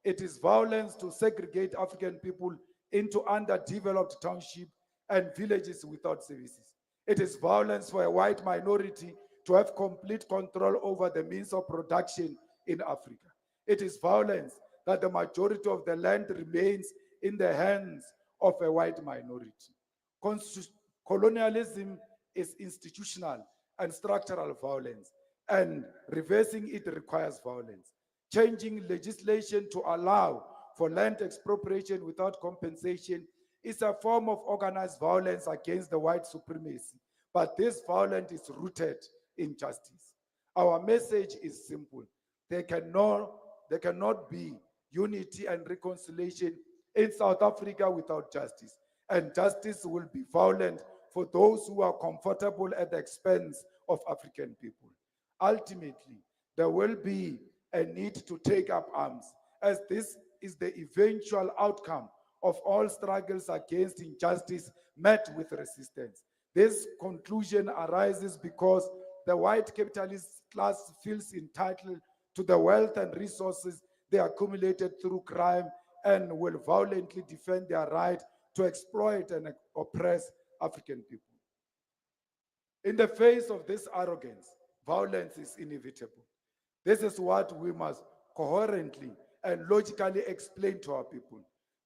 Speaker 2: It is violence to segregate African people into underdeveloped townships and villages without services. It is violence for a white minority to have complete control over the means of production in Africa. It is violence that the majority of the land remains in the hands of a white minority. Colonialism is institutional and structural violence, and reversing it requires violence. Changing legislation to allow for land expropriation without compensation is a form of organized violence against the white supremacy, but this violence is rooted in justice. Our message is simple. There cannot be unity and reconciliation in South Africa without justice, and justice will be violent for those who are comfortable at the expense of African people. Ultimately, there will be a need to take up arms, as this is the eventual outcome of all struggles against injustice met with resistance. This conclusion arises because the white capitalist class feels entitled to the wealth and resources they accumulated through crime and will violently defend their right to exploit and oppress African people. In the face of this arrogance, violence is inevitable. This is what we must coherently and logically explain to our people.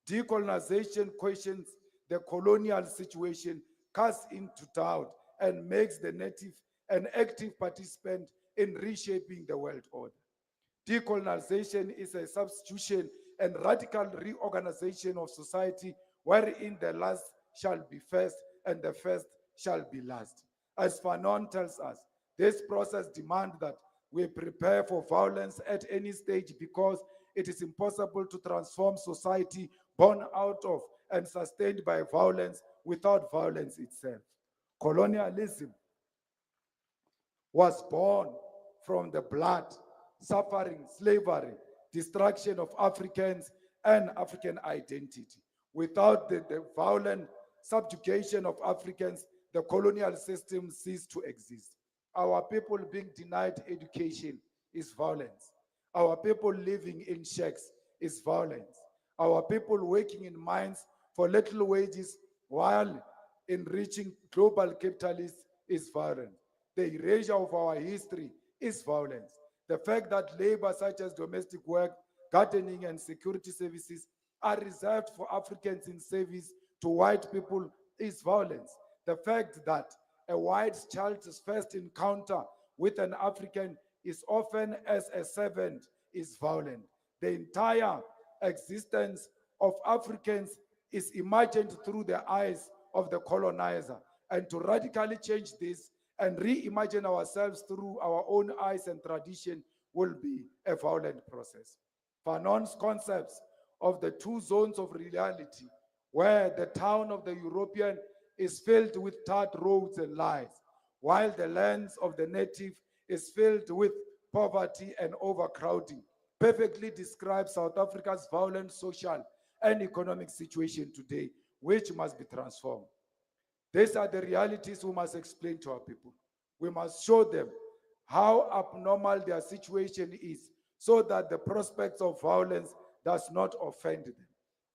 Speaker 2: Decolonization questions the colonial situation, casts into doubt, and makes the native an active participant in reshaping the world order. Decolonization is a substitution and radical reorganization of society wherein the last shall be first and the first shall be last. As Fanon tells us, this process demands that we prepare for violence at any stage because it is impossible to transform society born out of and sustained by violence without violence itself. Colonialism was born from the blood, suffering, slavery, destruction of Africans and African identity. Without the violent subjugation of Africans, the colonial system ceased to exist. Our people being denied education is violence. Our people living in shacks is violence. Our people working in mines for little wages while enriching global capitalists is violence. The erasure of our history is violence. The fact that labor such as domestic work, gardening, and security services are reserved for Africans in service to white people is violence. The fact that a white child's first encounter with an African is often as a servant is violent. The entire existence of Africans is imagined through the eyes of the colonizer. And to radically change this and reimagine ourselves through our own eyes and tradition will be a violent process. Fanon's concepts of the two zones of reality, where the town of the European is filled with tarred roads and lies, while the lands of the native is filled with poverty and overcrowding, perfectly describes South Africa's violent social and economic situation today, which must be transformed. These are the realities we must explain to our people. We must show them how abnormal their situation is so that the prospects of violence does not offend them.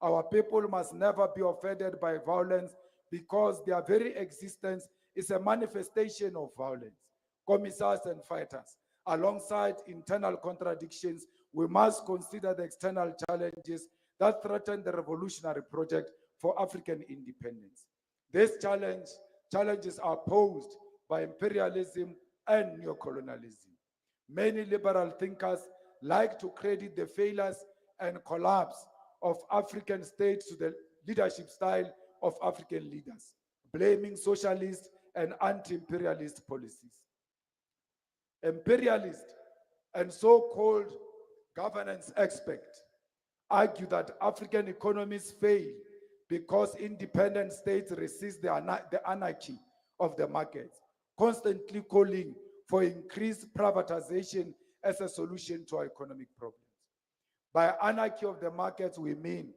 Speaker 2: Our people must never be offended by violence because their very existence is a manifestation of violence. Commissars and fighters, alongside internal contradictions, we must consider the external challenges that threaten the revolutionary project for African independence. These challenges are posed by imperialism and neocolonialism. Many liberal thinkers like to credit the failures and collapse of African states to the leadership style of African leaders, blaming socialist and anti-imperialist policies. Imperialist and so-called governance experts argue that African economies fail because independent states resist the anarchy of the markets, constantly calling for increased privatization as a solution to our economic problems. By anarchy of the markets, we mean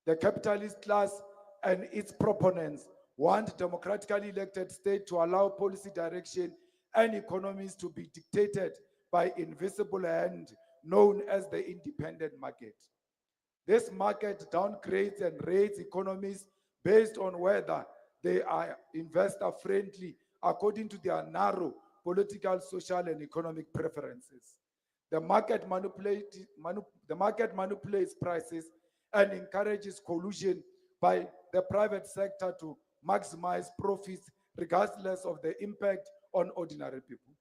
Speaker 2: the capitalist class and its proponents want democratically elected states to allow policy direction and economies to be dictated by invisible hand known as the independent market. This market downgrades and rates economies based on whether they are investor friendly according to their narrow political, social, and economic preferences. The market manipulates prices and encourages collusion by the private sector to maximize profits regardless of the impact on ordinary people.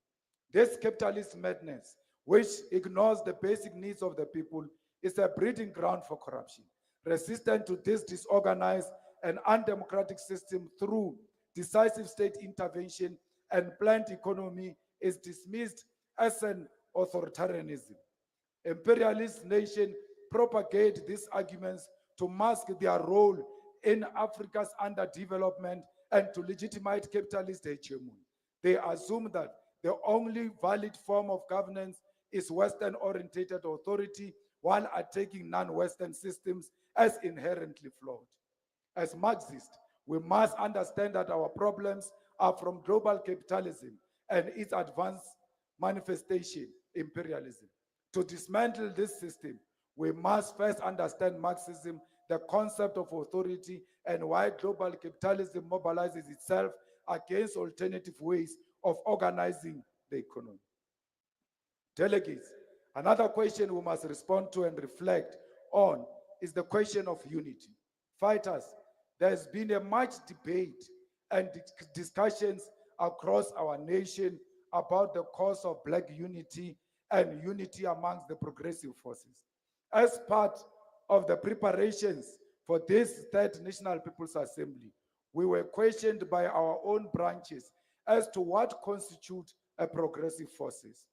Speaker 2: This capitalist madness, which ignores the basic needs of the people, is a breeding ground for corruption. Resistant to this disorganized and undemocratic system through decisive state intervention and planned economy is dismissed as an authoritarianism. Imperialist nations propagate these arguments to mask their role in Africa's underdevelopment and to legitimize capitalist hegemony. They assume that the only valid form of governance is Western-oriented authority while attacking non-Western systems as inherently flawed. As Marxists, we must understand that our problems are from global capitalism and its advanced manifestation, imperialism. To dismantle this system, we must first understand Marxism, the concept of authority, and why global capitalism mobilizes itself against alternative ways of organizing the economy. Delegates, another question we must respond to and reflect on is the question of unity. Fighters, there's been a much debate and discussions across our nation about the cause of Black unity and unity amongst the progressive forces. As part of the preparations for this Third National People's Assembly, we were questioned by our own branches as to what constitutes a progressive forces.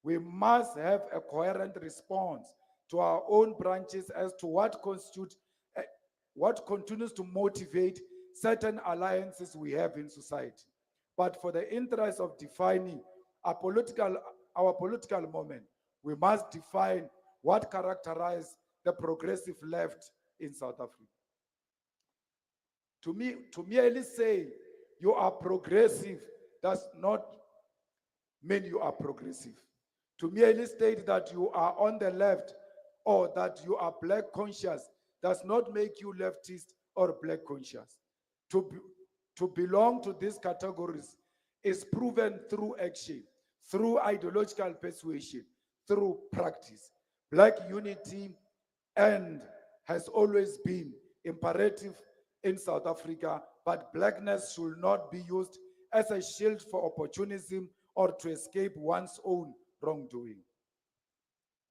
Speaker 2: We must have a coherent response to our own branches as to what constitutes, what continues to motivate certain alliances we have in society. But for the interest of defining our political moment, we must define what characterizes the progressive left in South Africa. To merely say you are progressive does not mean you are progressive. To merely state that you are on the left or that you are Black conscious does not make you leftist or Black conscious. To to belong to these categories is proven through action, through ideological persuasion, through practice. Black unity and has always been imperative in South Africa, but blackness should not be used as a shield for opportunism or to escape one's own wrongdoing.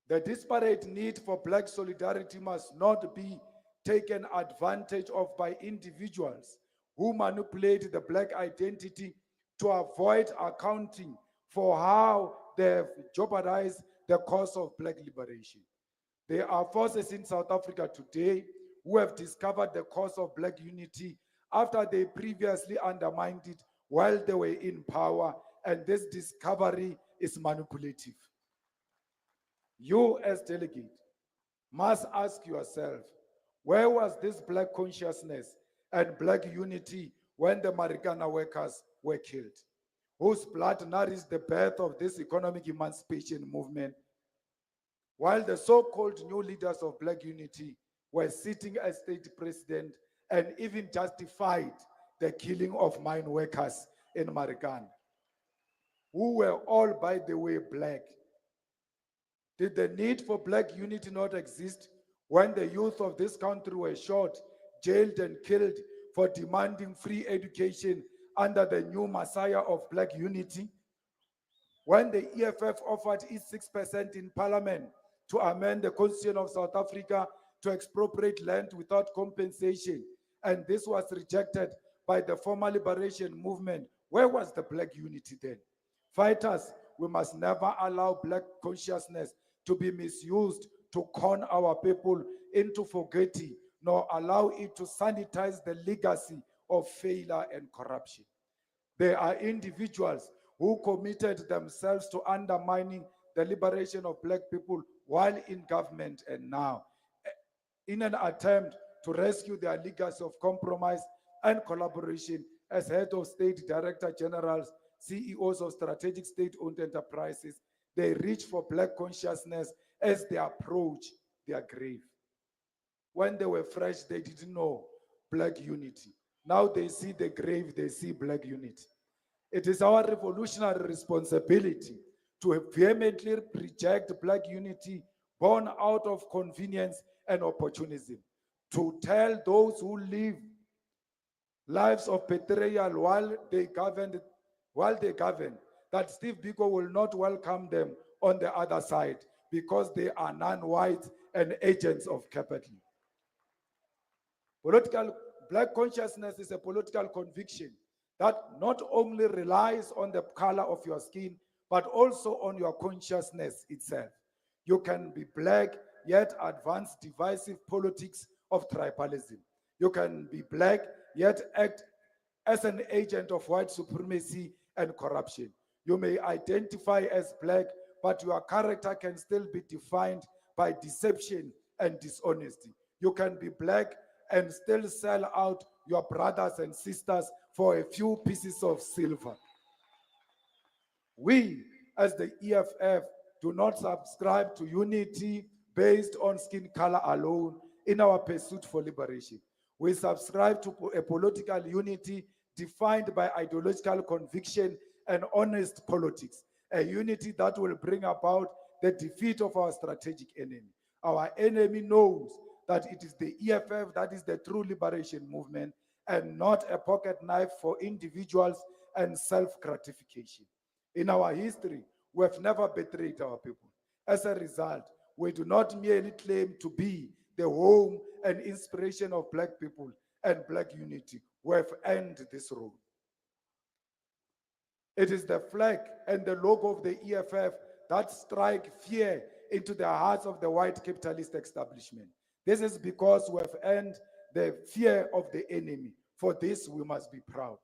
Speaker 2: The disparate need for black solidarity must not be taken advantage of by individuals who manipulate the black identity to avoid accounting for how they have jeopardized the cause of black liberation. There are forces in South Africa today who have discovered the cause of black unity after they previously undermined it while they were in power, and this discovery is manipulative. You, as delegate, must ask yourself, where was this black consciousness and black unity when the Marikana workers were killed? Whose blood nourished the birth of this economic emancipation movement, while the so-called new leaders of black unity were sitting as state president and even justified the killing of mine workers in Marikana, who were all, by the way, black. Did the need for black unity not exist when the youth of this country were shot, jailed, and killed for demanding free education under the new messiah of black unity? When the EFF offered its 6% in parliament to amend the Constitution of South Africa to expropriate land without compensation, and this was rejected by the former liberation movement, where was the black unity then? Fighters, we must never allow black consciousness to be misused to con our people into forgetting, nor allow it to sanitize the legacy of failure and corruption. There are individuals who committed themselves to undermining the liberation of black people while in government and now, in an attempt to rescue their legacy of compromise and collaboration as head of state, director generals, CEOs of strategic state-owned enterprises. They reach for black consciousness as they approach their grave. When they were fresh, they didn't know black unity. Now they see the grave, they see black unity. It is our revolutionary responsibility to vehemently reject black unity born out of convenience and opportunism, to tell those who live lives of betrayal while they govern, that Steve Biko will not welcome them on the other side because they are non-white and agents of capital. Black consciousness is a political conviction that not only relies on the color of your skin, but also on your consciousness itself. You can be black, yet advance divisive politics of tribalism. You can be black, yet act as an agent of white supremacy and corruption. You may identify as black, but your character can still be defined by deception and dishonesty. You can be black and still sell out your brothers and sisters for a few pieces of silver. We, as the EFF, do not subscribe to unity based on skin color alone in our pursuit for liberation. We subscribe to a political unity defined by ideological conviction and honest politics, a unity that will bring about the defeat of our strategic enemy. Our enemy knows that it is the EFF that is the true liberation movement and not a pocket knife for individuals and self-gratification. In our history, we have never betrayed our people. As a result, we do not merely claim to be the home and inspiration of black people and black unity. We have earned this role. It is the flag and the logo of the EFF that strike fear into the hearts of the white capitalist establishment. This is because we have earned the fear of the enemy. For this, we must be proud.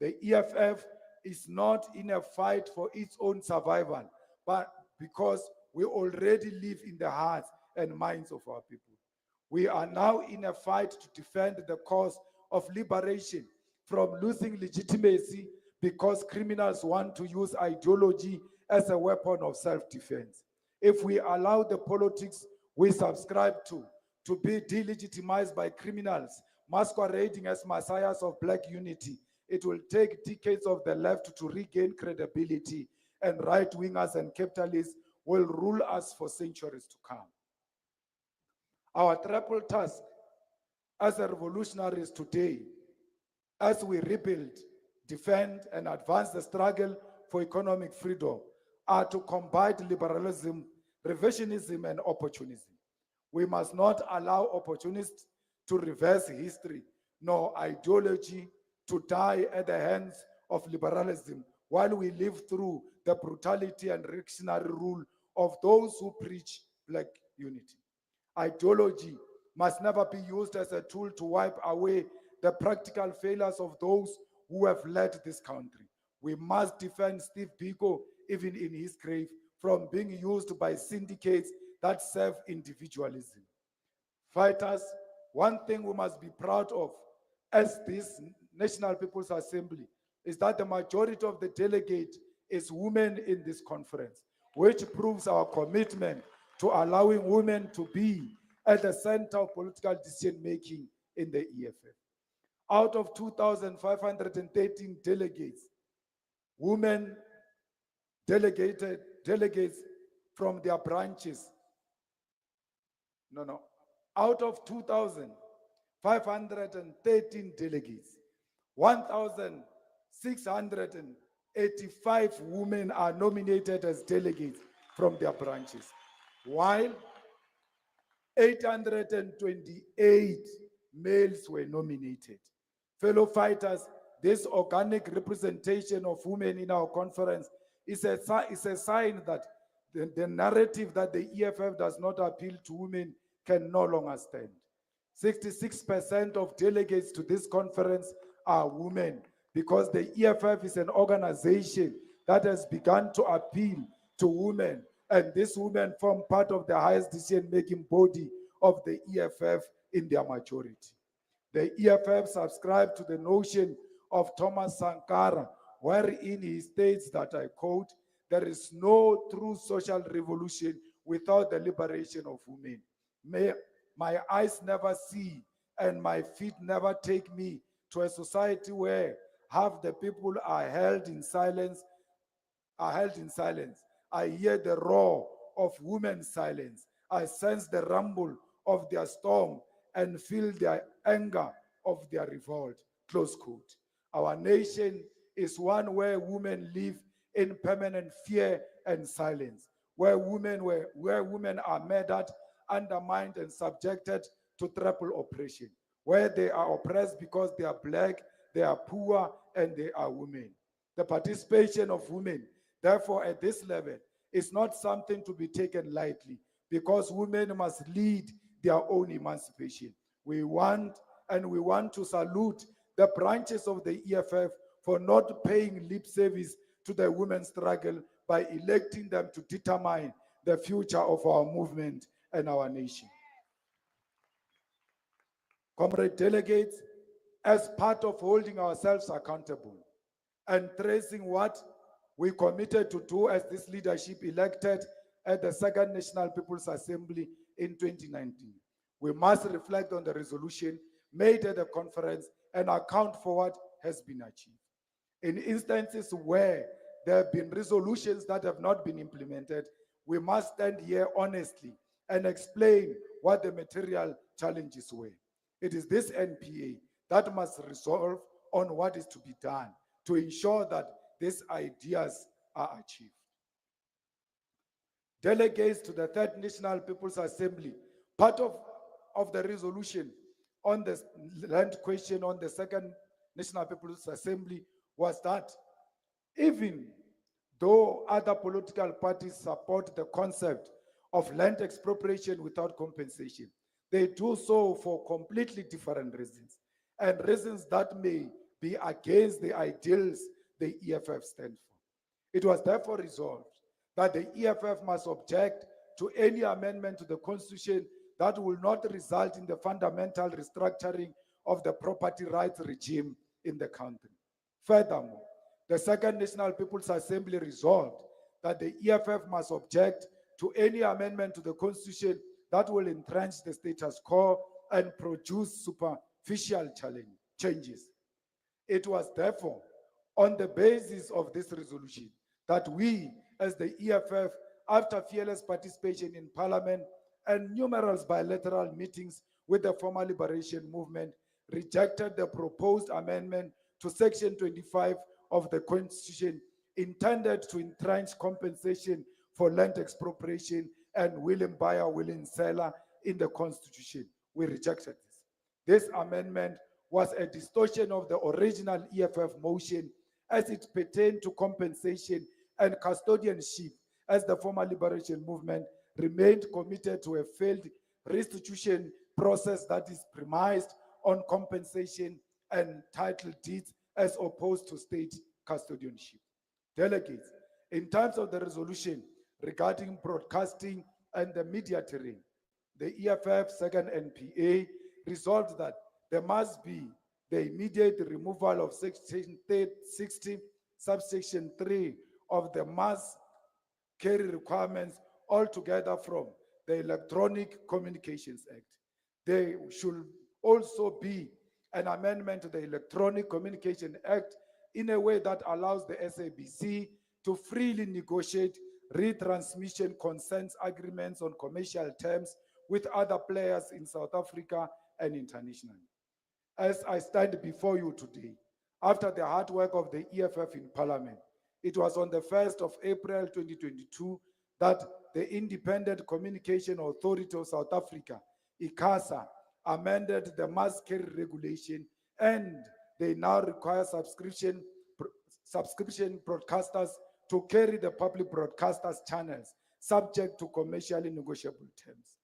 Speaker 2: The EFF is not in a fight for its own survival, but because we already live in the hearts and minds of our people. We are now in a fight to defend the cause of liberation from losing legitimacy because criminals want to use ideology as a weapon of self-defense. If we allow the politics we subscribe to be delegitimized by criminals masquerading as messiahs of black unity, it will take decades of the left to regain credibility, and right-wingers and capitalists will rule us for centuries to come. Our triple task as a revolutionaries today, as we rebuild, defend, and advance the struggle for economic freedom, are to combat liberalism, revisionism, and opportunism. We must not allow opportunists to reverse history, nor ideology to die at the hands of liberalism while we live through the brutality and reactionary rule of those who preach black unity. Ideology must never be used as a tool to wipe away the practical failures of those who have led this country. We must defend Steve Biko, even in his grave, from being used by syndicates that serve individualism. Fighters, one thing we must be proud of as this National People's Assembly is that the majority of the delegate is women in this conference, which proves our commitment to allowing women to be at the center of political decision-making in the EFF. Out of 2,513 delegates, women delegates from their branches. Out of 2,513 delegates, 1,685 women are nominated as delegates from their branches, while 828 males were nominated. Fellow fighters, this organic representation of women in our conference is a sign that the narrative that the EFF does not appeal to women can no longer stand. 66% of delegates to this conference are women because the EFF is an organization that has begun to appeal to women, and these women form part of the highest decision-making body of the EFF in their majority. The EFF subscribed to the notion of Thomas Sankara, wherein he states that, I quote, "There is no true social revolution without the liberation of women. May my eyes never see and my feet never take me to a society where half the people are held in silence. I hear the roar of women's silence. I sense the rumble of their storm and feel the anger of their revolt." Close quote. Our nation is one where women live in permanent fear and silence, where women are murdered, undermined, and subjected to triple oppression, where they are oppressed because they are black, they are poor, and they are women. The participation of women, therefore, at this level, is not something to be taken lightly, because women must lead their own emancipation. We want to salute the branches of the EFF for not paying lip service to the women's struggle by electing them to determine the future of our movement and our nation. Comrade delegates, as part of holding ourselves accountable and tracing what we committed to do as this leadership elected at the Second National People's Assembly in 2019, we must reflect on the resolution made at the conference and account for what has been achieved. In instances where there have been resolutions that have not been implemented, we must stand here honestly and explain what the material challenges were. It is this NPA that must resolve on what is to be done to ensure that these ideas are achieved. Delegates to the Third National People's Assembly, part of the resolution on the land question on the Second National People's Assembly was that even though other political parties support the concept of land expropriation without compensation, they do so for completely different reasons, and reasons that may be against the ideals the EFF stands for. It was therefore resolved that the EFF must object to any amendment to the Constitution that will not result in the fundamental restructuring of the property rights regime in the country. Furthermore, the Second National People's Assembly resolved that the EFF must object to any amendment to the Constitution that will entrench the status quo and produce superficial changes. It was therefore on the basis of this resolution that we, as the EFF, after fearless participation in Parliament and numerous bilateral meetings with the former liberation movement, rejected the proposed amendment to Section 25 of the Constitution intended to entrench compensation for land expropriation and willing buyer, willing seller in the Constitution. We rejected this. This amendment was a distortion of the original EFF motion as it pertained to compensation and custodianship, as the former liberation movement remained committed to a failed restitution process that is premised on compensation and title deeds as opposed to state custodianship. Delegates, in terms of the resolution regarding broadcasting and the media terrain, the EFF second NPA resolved that there must be the immediate removal of Section 60, subsection 3 of the mass carry requirements altogether from the Electronic Communications Act. There should also be an amendment to the Electronic Communication Act in a way that allows the SABC to freely negotiate retransmission consent agreements on commercial terms with other players in South Africa and internationally. As I stand before you today, after the hard work of the EFF in Parliament, it was on the 1st of April 2022 that the Independent Communication Authority of South Africa, ICASA, amended the mass carry regulation, and they now require subscription broadcasters to carry the public broadcasters channels subject to commercially negotiable terms.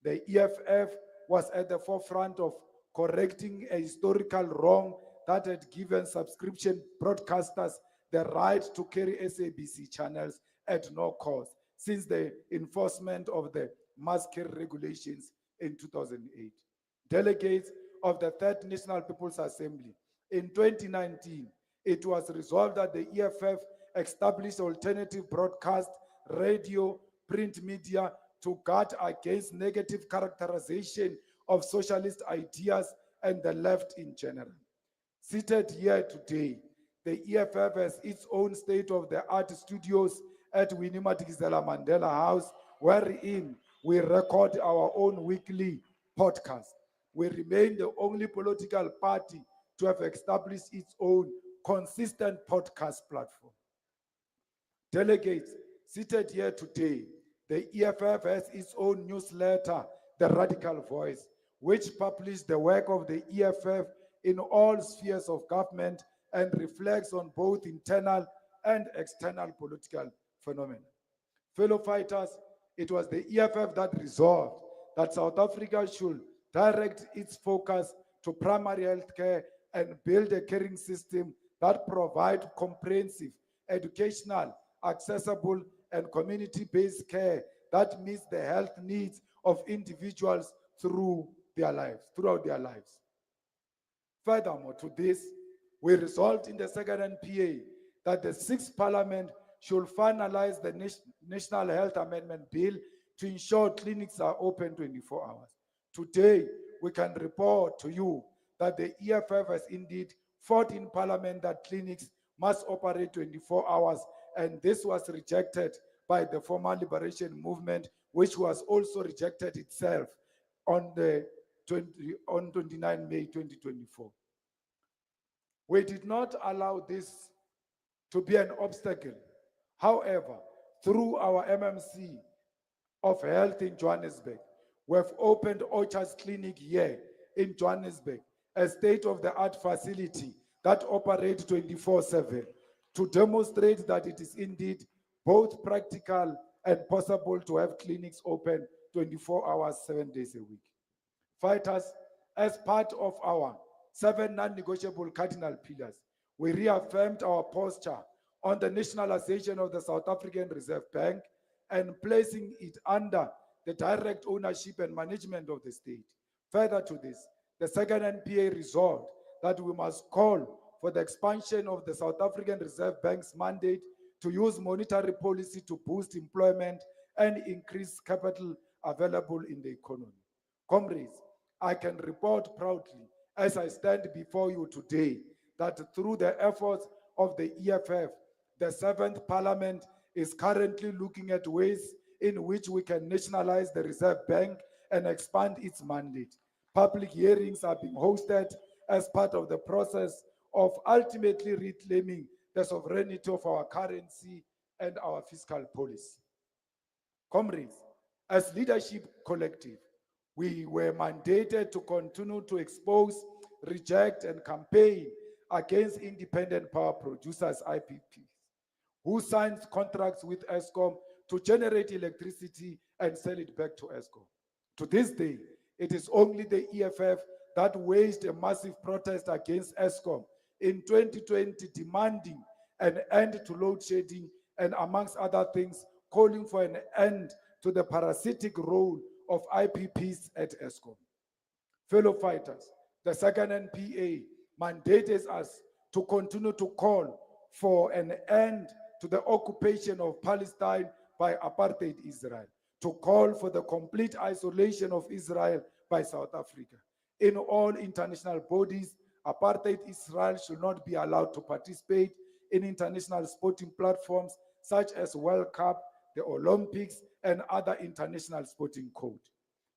Speaker 2: The EFF was at the forefront of correcting a historical wrong that had given subscription broadcasters the right to carry SABC channels at no cost since the enforcement of the mass carry regulations in 2008. Delegates of the Third National People's Assembly, in 2019, it was resolved that the EFF establish alternative broadcast, radio, print media to guard against negative characterization of socialist ideas and the left in general. Seated here today, the EFF has its own state-of-the-art studios at Winnie Madikizela Mandela House, wherein we record our own weekly podcast. We remain the only political party to have established its own consistent podcast platform. Delegates seated here today, the EFF has its own newsletter, The Radical Voice, which publishes the work of the EFF in all spheres of government and reflects on both internal and external political phenomena. Fellow fighters, it was the EFF that resolved that South Africa should direct its focus to primary health care and build a caring system that provides comprehensive, educational, accessible, and community-based care that meets the health needs of individuals throughout their lives. Furthermore, to this, we resolved in the second NPA that the sixth Parliament should finalize the National Health Amendment Bill to ensure clinics are open 24 hours. Today, we can report to you that the EFF has indeed fought in Parliament that clinics must operate 24 hours, and this was rejected by the former liberation movement, which was also rejected itself on 29 May 2024. We did not allow this to be an obstacle. However, through our MMC of Health in Johannesburg, we have opened Orchards Clinic here in Johannesburg, a state-of-the-art facility that operates 24/7 to demonstrate that it is indeed both practical and possible to have clinics open 24 hours, 7 days a week. Fighters, as part of our 7 non-negotiable cardinal pillars, we reaffirmed our posture on the nationalization of the South African Reserve Bank and placing it under the direct ownership and management of the state. Further to this, the second NPA resolved that we must call for the expansion of the South African Reserve Bank's mandate to use monetary policy to boost employment and increase capital available in the economy. Comrades, I can report proudly, as I stand before you today, that through the efforts of the EFF, the 7th Parliament is currently looking at ways in which we can nationalize the Reserve Bank and expand its mandate. Public hearings are being hosted as part of the process of ultimately reclaiming the sovereignty of our currency and our fiscal policy. Comrades, as leadership collective, we were mandated to continue to expose, reject, and campaign against independent power producers, IPPs, who signed contracts with ESCOM to generate electricity and sell it back to ESCOM. To this day, it is only the EFF that waged a massive protest against ESCOM in 2020, demanding an end to load shedding and, amongst other things, calling for an end to the parasitic role of IPPs at ESCOM. Fellow fighters, the second NPA mandates us to continue to call for an end to the occupation of Palestine by apartheid Israel, to call for the complete isolation of Israel by South Africa. In all international bodies, apartheid Israel should not be allowed to participate in international sporting platforms such as World Cup, the Olympics, and other international sporting code.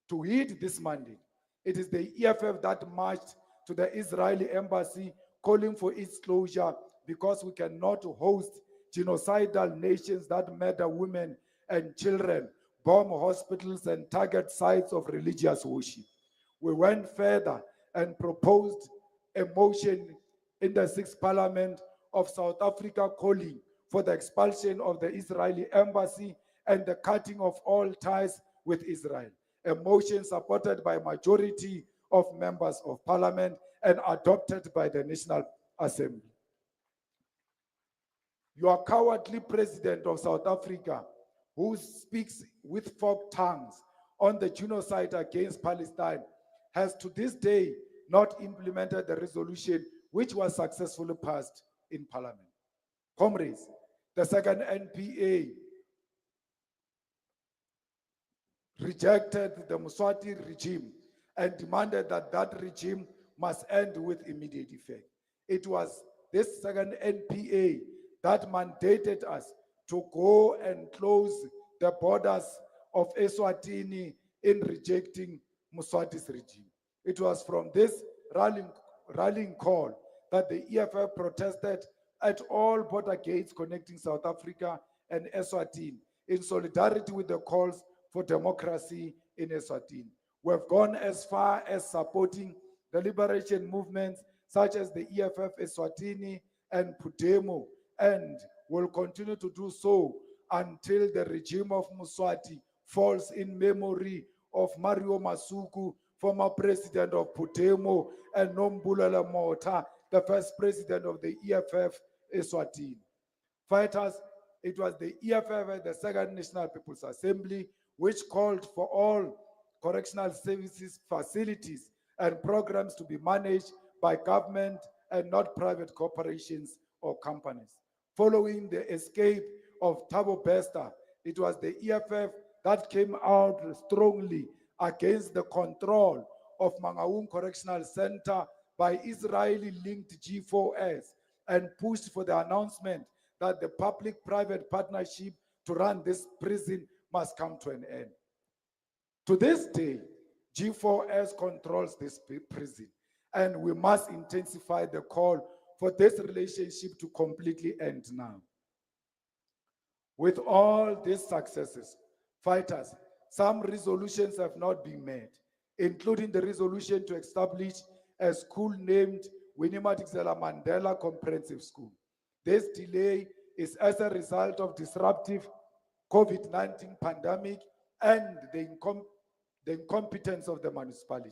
Speaker 2: To heed this mandate, it is the EFF that marched to the Israeli embassy calling for its closure because we cannot host genocidal nations that murder women and children, bomb hospitals, and target sites of religious worship. We went further and proposed a motion in the 6th Parliament of South Africa calling for the expulsion of the Israeli embassy and the cutting of all ties with Israel, a motion supported by a majority of members of parliament and adopted by the National Assembly. Your cowardly president of South Africa, who speaks with forked tongues on the genocide against Palestine, has to this day not implemented the resolution which was successfully passed in parliament. Comrades, the second NPA rejected the Mswati regime and demanded that that regime must end with immediate effect. It was this second NPA that mandated us to go and close the borders of Eswatini in rejecting Mswati's regime. It was from this rallying call that the EFF protested at all border gates connecting South Africa and Eswatini in solidarity with the calls for democracy in Eswatini. We've gone as far as supporting the liberation movements such as the EFF Eswatini and Pudemo, and will continue to do so until the regime of Mswati falls in memory of Mario Masuku, former president of Pudemo, and Nombulela Mota, the first president of the EFF Eswatini. Fighters, it was the EFF and the Second National People's Assembly which called for all correctional services facilities and programs to be managed by government and not private corporations or companies. Following the escape of Thabo Bester, it was the EFF that came out strongly against the control of Mangaung Correctional Center by Israeli-linked G4S and pushed for the announcement that the public-private partnership to run this prison must come to an end. To this day, G4S controls this prison, and we must intensify the call for this relationship to completely end now. With all these successes, fighters, some resolutions have not been made, including the resolution to establish a school named Winnie Madikizela Mandela Comprehensive School. This delay is as a result of disruptive COVID-19 pandemic and the incompetence of the municipality.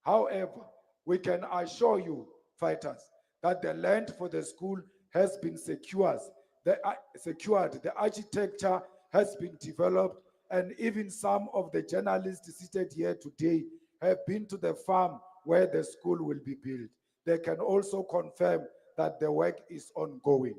Speaker 2: However, we can assure you, fighters, that the land for the school has been secured, the architecture has been developed, and even some of the journalists seated here today have been to the farm where the school will be built. They can also confirm that the work is ongoing.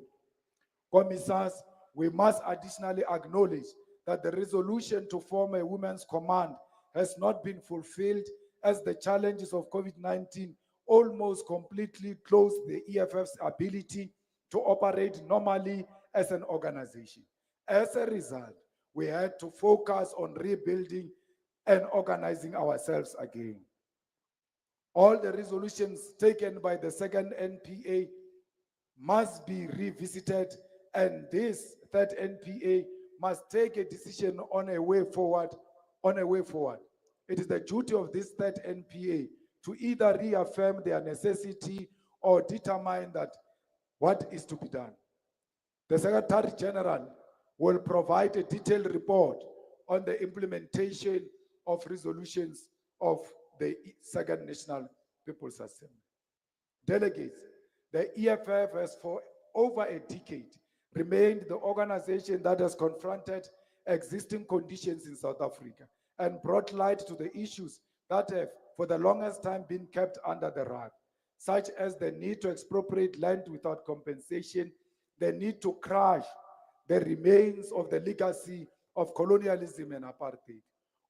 Speaker 2: Commissars, we must additionally acknowledge that the resolution to form a women's command has not been fulfilled as the challenges of COVID-19 almost completely closed the EFF's ability to operate normally as an organization. As a result, we had to focus on rebuilding and organizing ourselves again. All the resolutions taken by the second NPA must be revisited, and this third NPA must take a decision on a way forward. It is the duty of this third NPA to either reaffirm their necessity or determine that what is to be done. The Secretary General will provide a detailed report on the implementation of resolutions of the Second National People's Assembly. Delegates, the EFF has for over a decade remained the organization that has confronted existing conditions in South Africa and brought light to the issues that have for the longest time been kept under the rug, such as the need to expropriate land without compensation, the need to crush the remains of the legacy of colonialism and apartheid.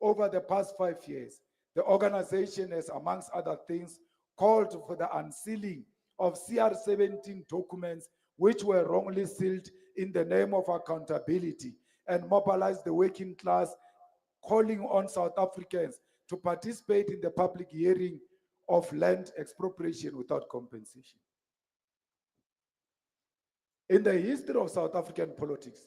Speaker 2: Over the past 5 years, the organization has, amongst other things, called for the unsealing of CR17 documents which were wrongly sealed in the name of accountability and mobilized the working class, calling on South Africans to participate in the public hearing of land expropriation without compensation. In the history of South African politics,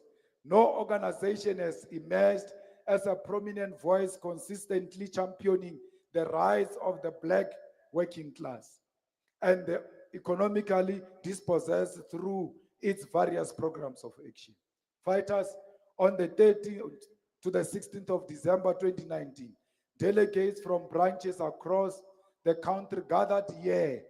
Speaker 2: no organization has emerged as a prominent voice consistently championing the rights of the black working class and the economically dispossessed through its various programs of action. Fighters on the 13th to the 16th of December 2019, delegates from branches across the country gathered here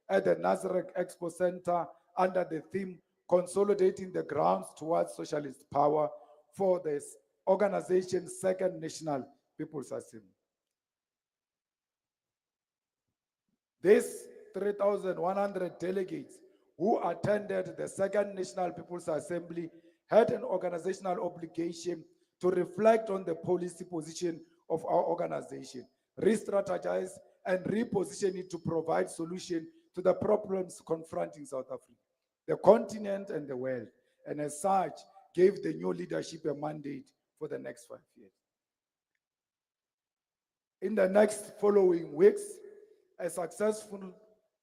Speaker 2: at the Nazareth Expo Center under the theme Consolidating the Grounds Towards Socialist Power for the organization's Second National People's Assembly. These 3,100 delegates who attended the Second National People's Assembly had an organizational obligation to reflect on the policy position of our organization, re-strategize and reposition it to provide solution to the problems confronting South Africa, the continent and the world, and as such, gave the new leadership a mandate for the next 5 years. In the next following weeks, a successful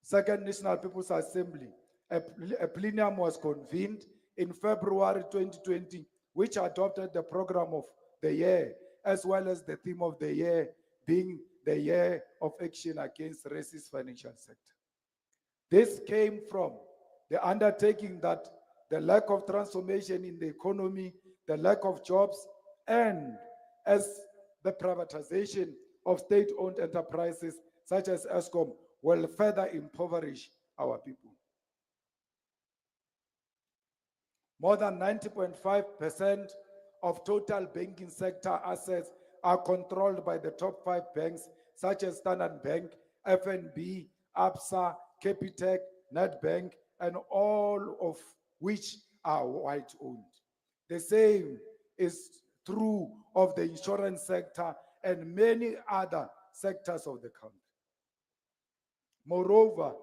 Speaker 2: Second National People's Assembly, a plenum was convened in February 2020, which adopted the program of the year, as well as the theme of the year being the year of action against racist financial sector. This came from the undertaking that the lack of transformation in the economy, the lack of jobs, and as the privatization of state-owned enterprises such as Eskom will further impoverish our people. More than 90.5% of total banking sector assets are controlled by the top 5 banks such as Standard Bank, FNB, ABSA, Capitec, Nedbank, and all of which are white-owned. The same is true of the insurance sector and many other sectors of the country. Moreover,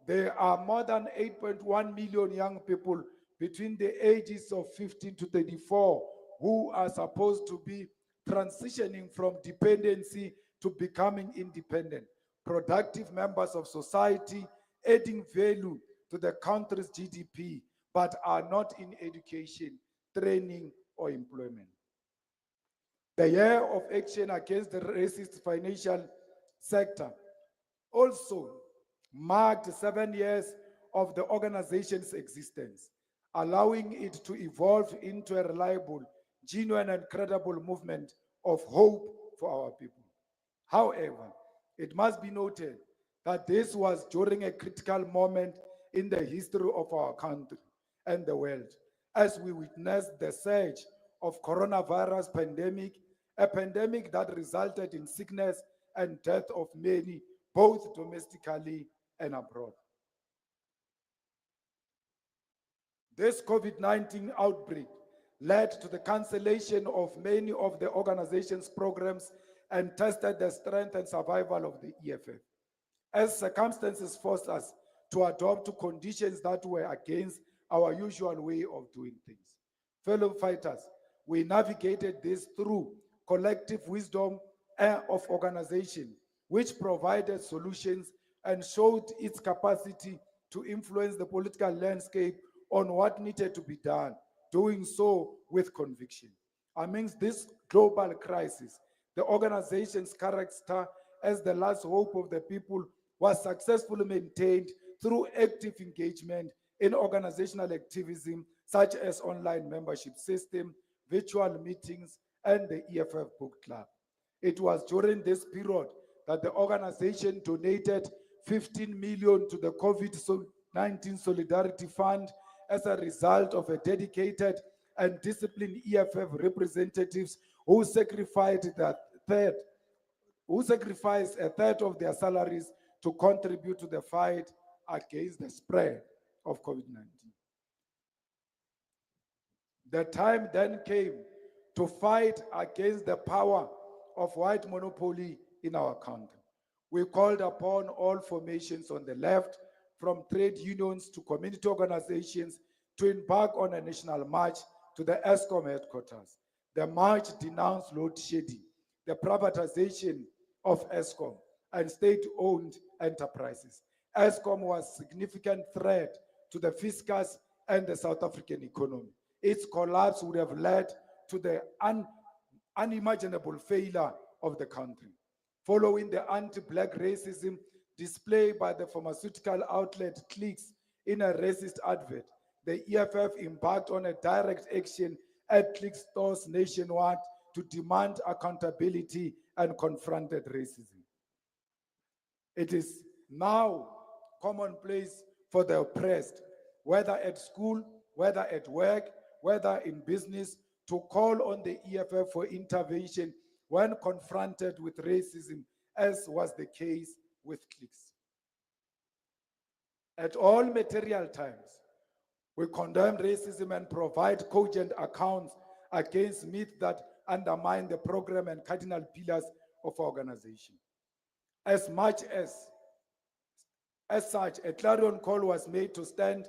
Speaker 2: there are more than 8.1 million young people between the ages of 15 to 34 who are supposed to be transitioning from dependency to becoming independent, productive members of society, adding value to the country's GDP, but are not in education, training, or employment. The year of action against the racist financial sector also marked 7 years of the organization's existence, allowing it to evolve into a reliable, genuine, and credible movement of hope for our people. However, it must be noted that this was during a critical moment in the history of our country and the world, as we witnessed the surge of coronavirus pandemic, a pandemic that resulted in sickness and death of many, both domestically and abroad. This COVID-19 outbreak led to the cancellation of many of the organization's programs and tested the strength and survival of the EFF. as circumstances forced us to adopt to conditions that were against our usual way of doing things. Fellow fighters, we navigated this through collective wisdom of organization, which provided solutions and showed its capacity to influence the political landscape on what needed to be done, doing so with conviction. Amidst this global crisis, the organization's character as the last hope of the people was successfully maintained through active engagement in organizational activism such as online membership system, virtual meetings, and the EFF book club. It was during this period that the organization donated 15 million to the COVID-19 Solidarity Fund as a result of a dedicated and disciplined EFF representatives who third, who sacrificed a third of their salaries to contribute to the fight against the spread of COVID-19. The time then came to fight against the power of white monopoly in our country. We called upon all formations on the left, from trade unions to community organizations, to embark on a national march to the ESCOM headquarters. The march denounced load shedding, the privatization of ESCOM, and state-owned enterprises. ESCOM was a significant threat to the fiscus and the South African economy. Its collapse would have led to the unimaginable failure of the country. Following the anti-black racism displayed by the pharmaceutical outlet Clicks in a racist advert, the EFF embarked on a direct action at Clicks stores nationwide to demand accountability and confronted racism. It is now commonplace for the oppressed, whether at school, whether at work, whether in business, to call on the EFF for intervention when confronted with racism, as was the case with Clicks. At all material times, we condemn racism and provide cogent accounts against myths that undermine the program and cardinal pillars of our organization. As such, a clarion call was made to stand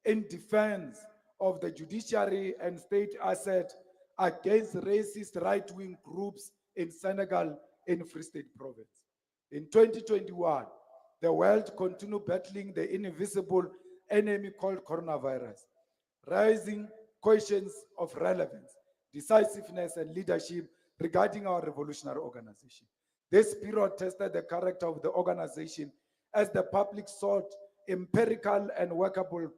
Speaker 2: in defense of the judiciary and state asset against racist right-wing groups in Senegal in Free State Province. In 2021, the world continued battling the invisible enemy called coronavirus, raising questions of relevance, decisiveness, and leadership regarding our revolutionary organization. This period tested the character of the organization as the public sought empirical and workable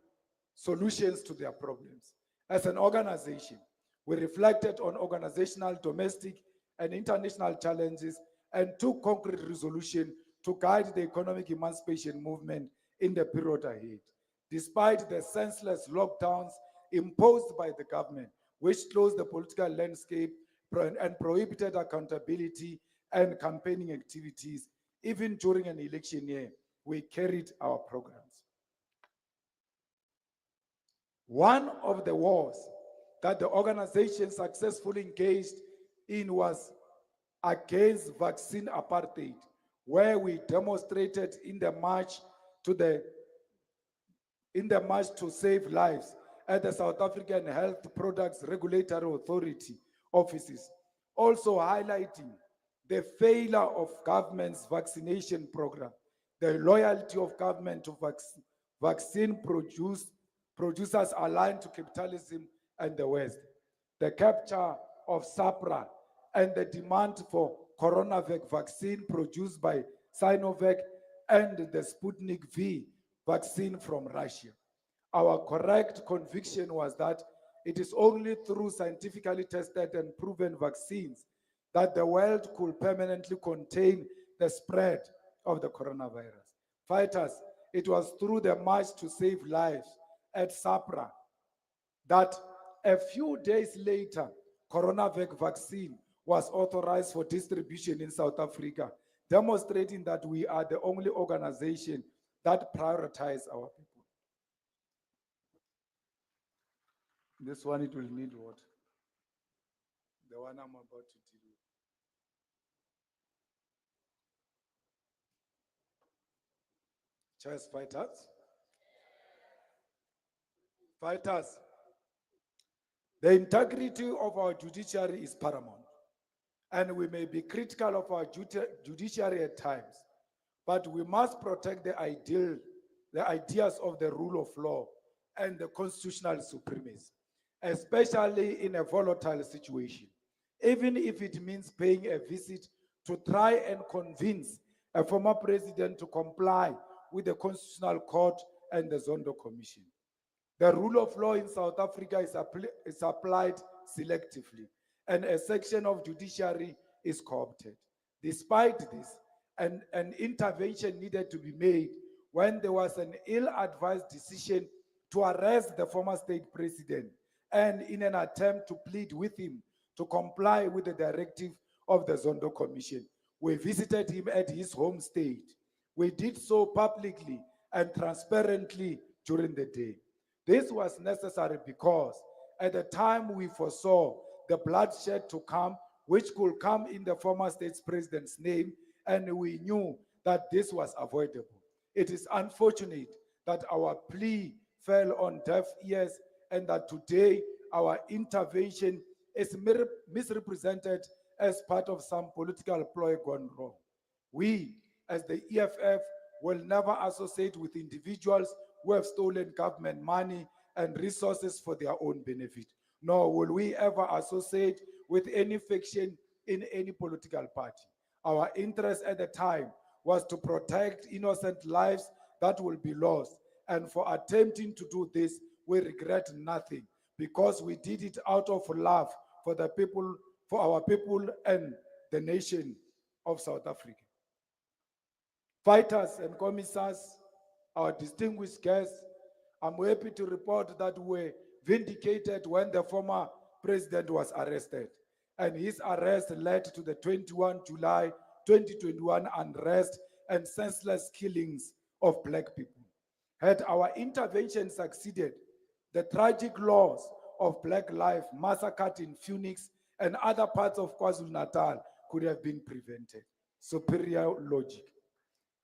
Speaker 2: solutions to their problems. As an organization, we reflected on organizational, domestic, and international challenges and took concrete resolution to guide the economic emancipation movement in the period ahead. Despite the senseless lockdowns imposed by the government, which closed the political landscape and prohibited accountability and campaigning activities, even during an election year, we carried our programs. One of the wars that the organization successfully engaged in was against vaccine apartheid, where we demonstrated in the march to save lives at the South African Health Products Regulatory Authority offices, also highlighting the failure of government's vaccination program, the loyalty of government to vaccine producers aligned to capitalism and the West, the capture of SAPRA, and the demand for CoronaVac vaccine produced by Sinovac and the Sputnik V vaccine from Russia. Our correct conviction was that it is only through scientifically tested and proven vaccines that the world could permanently contain the spread of the coronavirus. Fighters, it was through the march to save lives at SAPRA that a few days later, CoronaVac vaccine was authorized for distribution in South Africa, demonstrating that we are the only organization that prioritizes our people. This one, it will need what? The one I'm about to deal with. Chess fighters. Fighters. The integrity of our judiciary is paramount, and we may be critical of our judiciary at times, but we must protect the ideas of the rule of law and the constitutional supremacy, especially in a volatile situation, even if it means paying a visit to try and convince a former president to comply with the Constitutional Court and the Zondo Commission. The rule of law in South Africa is applied selectively, and a section of judiciary is co-opted. Despite this, an intervention needed to be made when there was an ill-advised decision to arrest the former state president, and in an attempt to plead with him to comply with the directive of the Zondo Commission, we visited him at his home state. We did so publicly and transparently during the day. This was necessary because at the time we foresaw the bloodshed to come, which could come in the former state president's name, and we knew that this was avoidable. It is unfortunate that our plea fell on deaf ears and that today our intervention is misrepresented as part of some political ploy gone wrong. We, as the EFF, will never associate with individuals who have stolen government money and resources for their own benefit, nor will we ever associate with any faction in any political party. Our interest at the time was to protect innocent lives that will be lost, and for attempting to do this, we regret nothing because we did it out of love for the people, for our people and the nation of South Africa. Fighters and commissars, our distinguished guests, I'm happy to report that we were vindicated when the former president was arrested. And his arrest led to the 21 July 2021 unrest and senseless killings of Black people. Had our intervention succeeded, the tragic loss of Black life massacred in Phoenix and other parts of KwaZulu-Natal could have been prevented. Superior logic.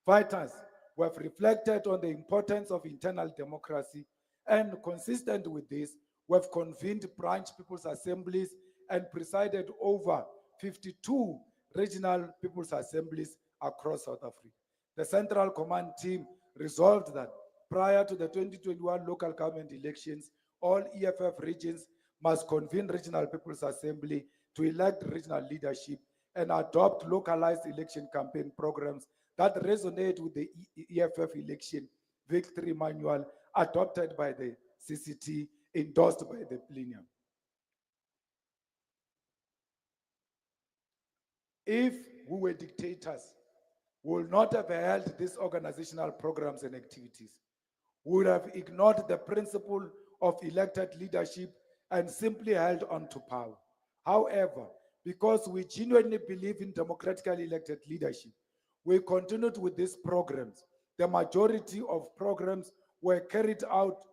Speaker 2: Fighters who have reflected on the importance of internal democracy, and consistent with this, we have convened branch people's assemblies and presided over 52 regional people's assemblies across South Africa. The Central Command team resolved that prior to the 2021 local government elections, all EFF regions must convene regional people's assembly to elect regional leadership and adopt localized election campaign programs that resonate with the EFF election victory manual adopted by the CCT, endorsed by the plenum. If we were dictators, we would not have held these organizational programs and activities. We would have ignored the principle of elected leadership and simply held on to power. However, because we genuinely believe in democratically elected leadership, we continued with these programs. The majority of programs were carried out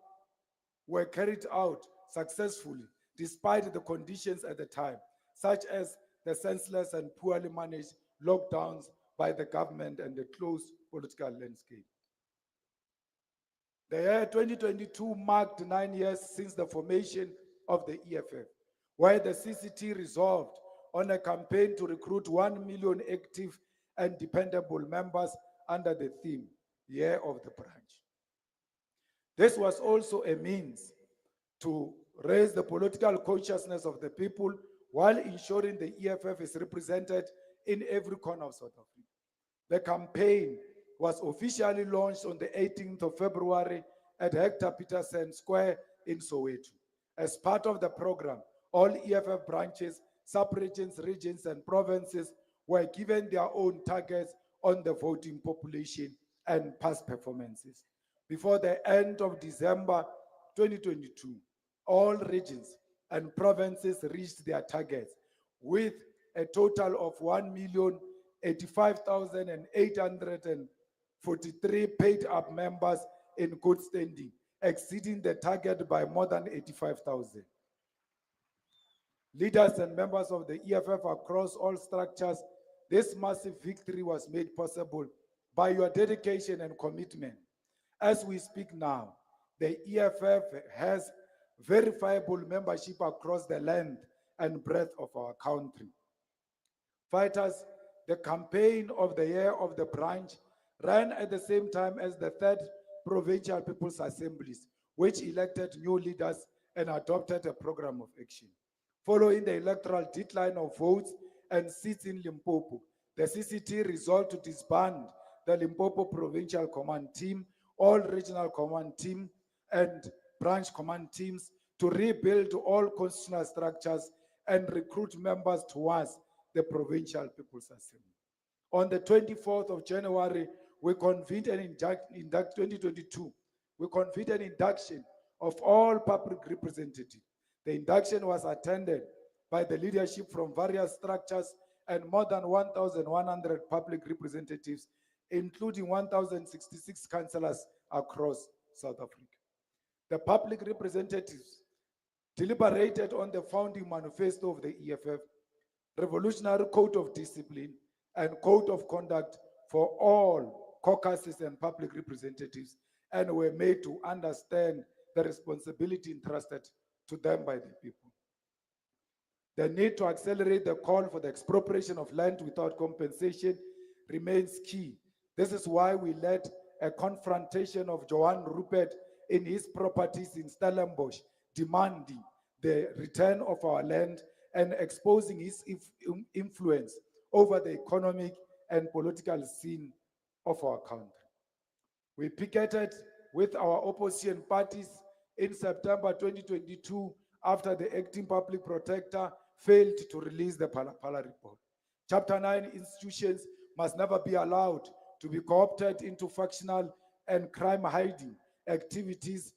Speaker 2: successfully despite the conditions at the time, such as the senseless and poorly managed lockdowns by the government and the closed political landscape. The year 2022 marked 9 years since the formation of the EFF, where the CCT resolved on a campaign to recruit 1 million active and dependable members under the theme, Year of the Branch. This was also a means to raise the political consciousness of the people while ensuring the EFF is represented in every corner of South Africa. The campaign was officially launched on the 18th of February at Hector Peterson Square in Soweto. As part of the program, all EFF branches, sub-regions, regions, and provinces were given their own targets on the voting population and past performances. Before the end of December 2022, all regions and provinces reached their targets with a total of 1,085,843 paid-up members in good standing, exceeding the target by more than 85,000. Leaders and members of the EFF across all structures, this massive victory was made possible by your dedication and commitment. As we speak now, the EFF has verifiable membership across the length and breadth of our country. Fighters, the campaign of the year of the branch ran at the same time as the third provincial people's assemblies, which elected new leaders and adopted a program of action. Following the electoral decline of votes and seats in Limpopo, the CCT resolved to disband the Limpopo Provincial Command Team, all regional command team, and branch command teams to rebuild all constitutional structures and recruit members towards the Provincial People's Assembly. On the 24th of January, we convened an 2022, we convened an induction of all public representatives. The induction was attended by the leadership from various structures and more than 1,100 public representatives, including 1,066 councillors across South Africa. The public representatives deliberated on the founding manifesto of the EFF, revolutionary code of discipline, and code of conduct for all caucuses and public representatives, and were made to understand the responsibility entrusted to them by the people. The need to accelerate the call for the expropriation of land without compensation remains key. This is why we led a confrontation of Johan Rupert in his properties in Stellenbosch, demanding the return of our land and exposing his influence over the economic and political scene of our country. We picketed with our opposition parties in September 2022 after the acting public protector failed to release the Pala report. Chapter 9 institutions must never be allowed to be co-opted into factional and crime-hiding activities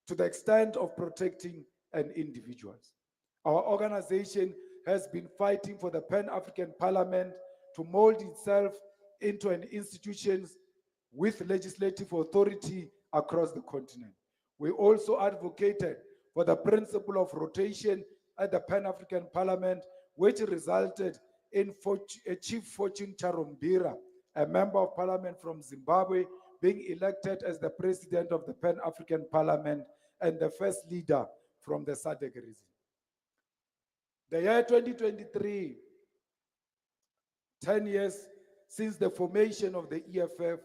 Speaker 2: to the extent of protecting an individuals. Our organization has been fighting for the Pan-African Parliament to mold itself into an institution with legislative authority across the continent. We also advocated for the principle of rotation at the Pan-African Parliament, which resulted in Chief Fortune Charumbira, a member of parliament from Zimbabwe, being elected as the president of the Pan-African Parliament and the first leader from the SADC region. The year 2023, 10 years since the formation of the EFF,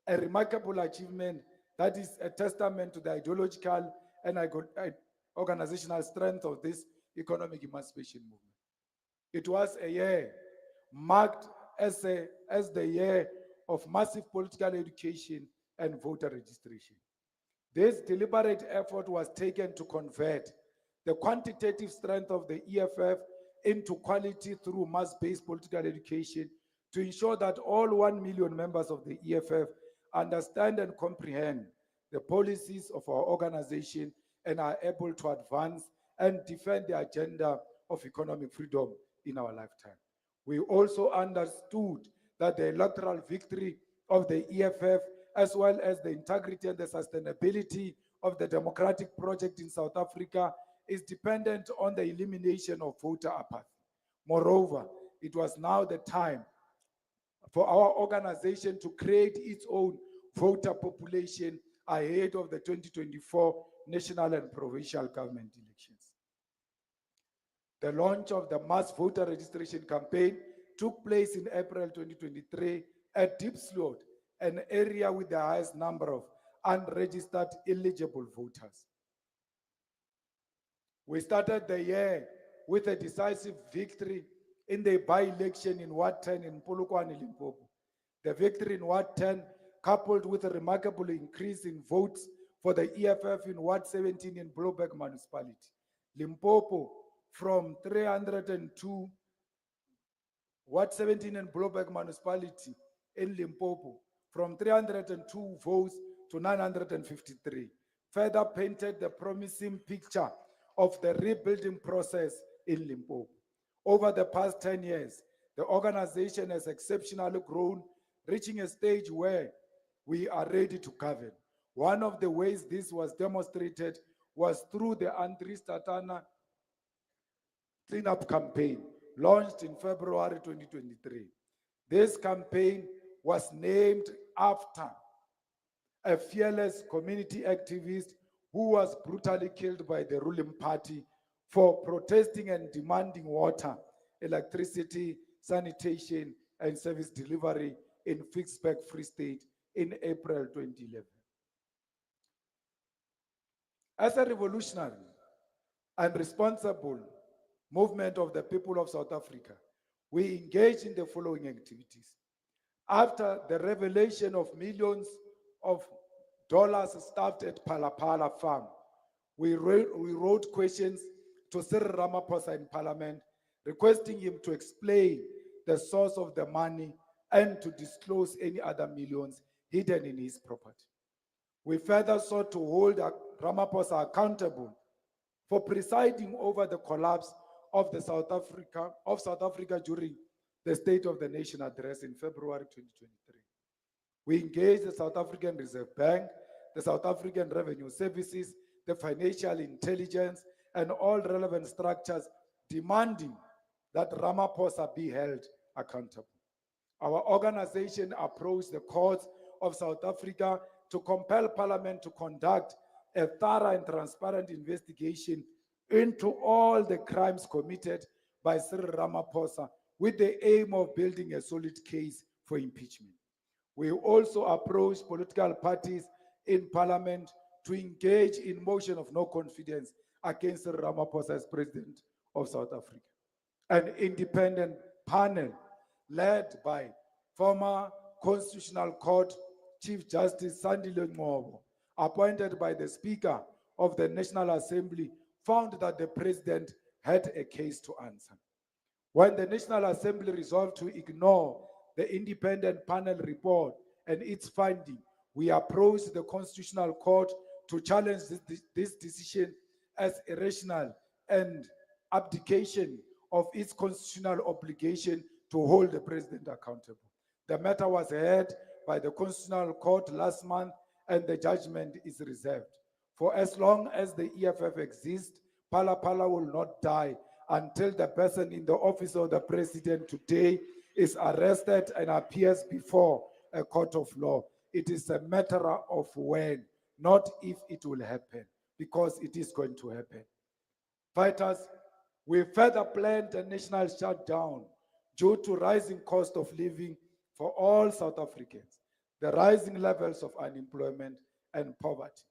Speaker 2: a remarkable achievement that is a testament to the ideological and organizational strength of this economic emancipation movement. It was a year marked as the year of massive political education and voter registration. This deliberate effort was taken to convert the quantitative strength of the EFF into quality through mass-based political education to ensure that all 1 million members of the EFF understand and comprehend the policies of our organization and are able to advance and defend the agenda of economic freedom in our lifetime. We also understood that the electoral victory of the EFF, as well as the integrity and the sustainability of the democratic project in South Africa, is dependent on the elimination of voter apathy. Moreover, it was now the time for our organization to create its own voter population ahead of the 2024 national and provincial government elections. The launch of the mass voter registration campaign took place in April 2023 at Diepsloot, an area with the highest number of unregistered eligible voters. We started the year with a decisive victory in the by-election in Ward 10 in Polokwane, Limpopo. The victory in Ward 10, coupled with a remarkable increase in votes for the EFF in Ward 17 in Blowback Municipality. Limpopo from 302, Ward 17 in Blowback Municipality in Limpopo, from 302 votes to 953, further painted the promising picture of the rebuilding process in Limpopo. Over the past 10 years, the organization has exceptionally grown, reaching a stage where we are ready to govern. One of the ways this was demonstrated was through the Andri Statana cleanup campaign, launched in February 2023. This campaign was named after a fearless community activist who was brutally killed by the ruling party for protesting and demanding water, electricity, sanitation, and service delivery in Vicksburg Free State in April 2011. As a revolutionary and responsible movement of the people of South Africa, we engaged in the following activities. After the revelation of millions of dollars stuffed at Palapala farm, we wrote questions to Cyril Ramaphosa in Parliament, requesting him to explain the source of the money and to disclose any other millions hidden in his property. We further sought to hold Ramaphosa accountable for presiding over the collapse of South Africa during the State of the Nation address in February 2023. We engaged the South African Reserve Bank, the South African Revenue Services, the financial intelligence, and all relevant structures demanding that Ramaphosa be held accountable. Our organization approached the courts of South Africa to compel Parliament to conduct a thorough and transparent investigation into all the crimes committed by Cyril Ramaphosa with the aim of building a solid case for impeachment. We also approached political parties in Parliament to engage in motion of no confidence against Cyril Ramaphosa as President of South Africa. An independent panel led by former Constitutional Court Chief Justice Sandile Ngcobo, appointed by the Speaker of the National Assembly, found that the President had a case to answer. When the National Assembly resolved to ignore the independent panel report and its finding, we approached the Constitutional Court to challenge this decision as irrational and abdication of its constitutional obligation to hold the President accountable. The matter was heard by the Constitutional Court last month, and the judgment is reserved. For as long as the EFF exists, Pala will not die until the person in the office of the President today is arrested and appears before a court of law. It is a matter of when, not if it will happen, because it is going to happen. Fighters, we further planned a national shutdown due to rising cost of living for all South Africans, the rising levels of unemployment and poverty,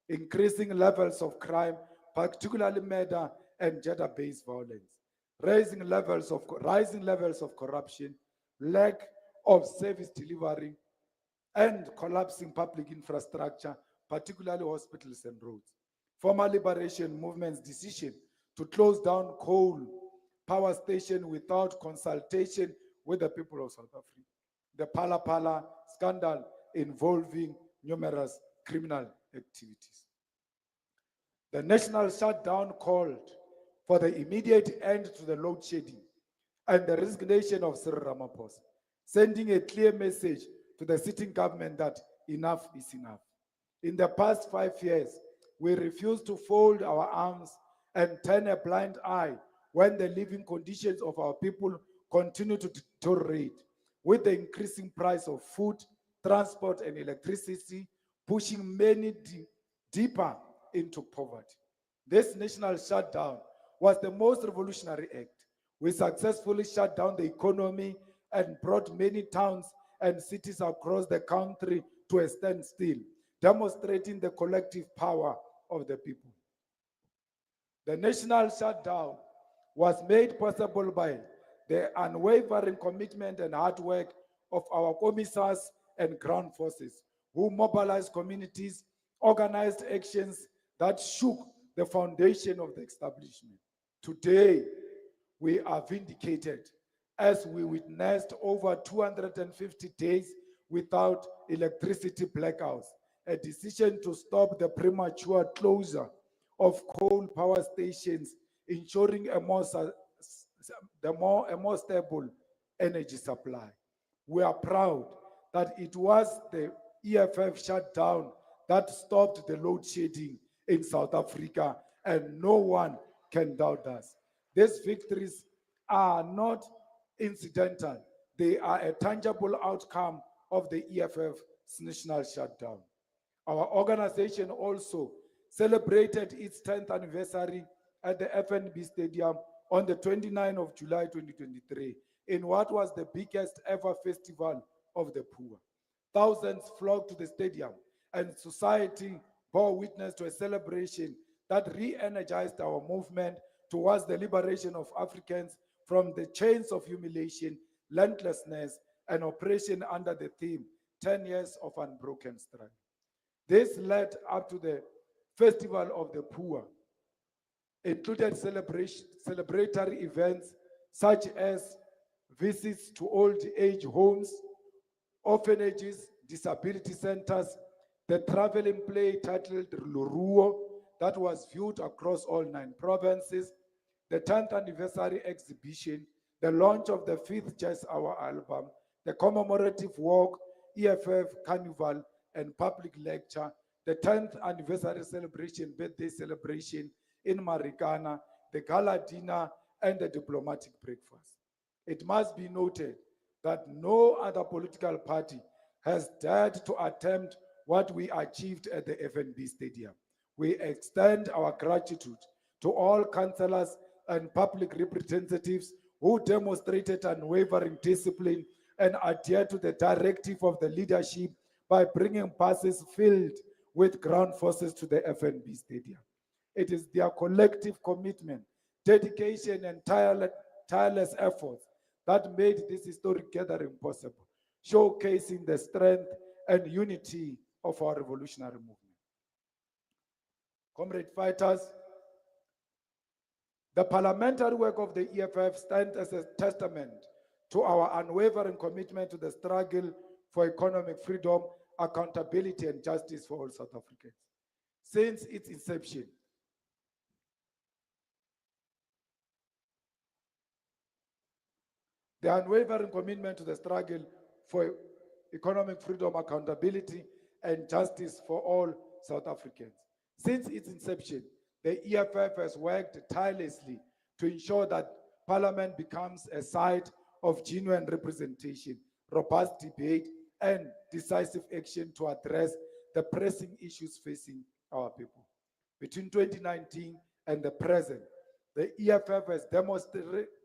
Speaker 2: increasing levels of crime, particularly murder and gender-based violence, rising levels of corruption, lack of service delivery, and collapsing public infrastructure, particularly hospitals and roads. Former liberation movement's decision to close down coal power station without consultation with the people of South Africa. The Pala scandal involving numerous criminal activities. The national shutdown called for the immediate end to the load shedding and the resignation of Cyril Ramaphosa, sending a clear message to the sitting government that enough is enough. In the past 5 years, we refused to fold our arms and turn a blind eye when the living conditions of our people continue to deteriorate, with the increasing price of food, transport, and electricity pushing many deeper into poverty. This national shutdown was the most revolutionary act. We successfully shut down the economy and brought many towns and cities across the country to a standstill, demonstrating the collective power of the people. The national shutdown was made possible by the unwavering commitment and hard work of our commissars and ground forces, who mobilized communities, organized actions that shook the foundation of the establishment. Today, we are vindicated as we witnessed over 250 days without electricity blackouts, a decision to stop the premature closure of coal power stations, ensuring a more stable energy supply. We are proud that it was the EFF shutdown that stopped the load shedding in South Africa, and no one can doubt us. These victories are not incidental. They are a tangible outcome of the EFF's national shutdown. Our organization also celebrated its 10th anniversary at the FNB Stadium on the 29th of July 2023 in what was the biggest ever festival of the poor. Thousands flocked to the stadium, and society bore witness to a celebration that re-energized our movement towards the liberation of Africans from the chains of humiliation, landlessness, and oppression under the theme 10 years of unbroken struggle. This led up to the Festival of the Poor. It included celebratory events such as visits to old age homes, orphanages, disability centers, the traveling play titled Luruo that was viewed across all 9 provinces, the 10th anniversary exhibition, the launch of the 5th Jazz Hour album, the commemorative walk, EFF Carnival, and public lecture, the 10th anniversary celebration, birthday celebration in Marikana, the gala dinner, and the diplomatic breakfast. It must be noted that no other political party has dared to attempt what we achieved at the FNB Stadium. We extend our gratitude to all councillors and public representatives who demonstrated unwavering discipline and adhered to the directive of the leadership by bringing buses filled with ground forces to the FNB Stadium. It is their collective commitment, dedication, and tireless efforts that made this historic gathering possible, showcasing the strength and unity of our revolutionary movement. Comrade fighters, the parliamentary work of the EFF stands as a testament to our unwavering commitment to the struggle for economic freedom, accountability, and justice for all South Africans. Since its inception, the unwavering commitment to the struggle for economic freedom, accountability, and justice for all South Africans. Since its inception, the EFF has worked tirelessly to ensure that Parliament becomes a site of genuine representation, robust debate, and decisive action to address the pressing issues facing our people. Between 2019 and the present, the EFF has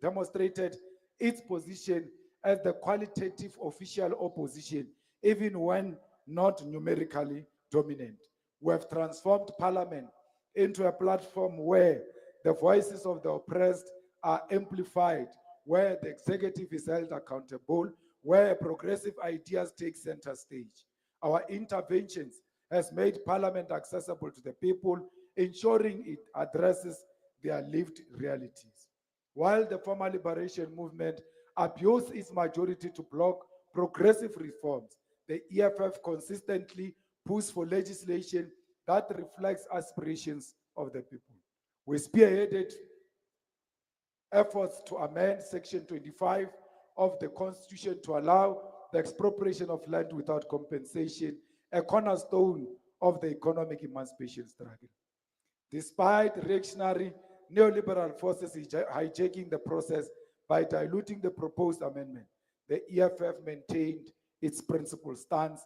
Speaker 2: demonstrated its position as the qualitative official opposition, even when not numerically dominant. We have transformed Parliament into a platform where the voices of the oppressed are amplified, where the executive is held accountable, where progressive ideas take center stage. Our interventions has made Parliament accessible to the people, ensuring it addresses their lived realities. While the former liberation movement abused its majority to block progressive reforms, the EFF consistently pushed for legislation that reflects aspirations of the people. We spearheaded efforts to amend Section 25 of the Constitution to allow the expropriation of land without compensation, a cornerstone of the economic emancipation struggle. Despite reactionary neoliberal forces hijacking the process by diluting the proposed amendment, the EFF maintained its principled stance,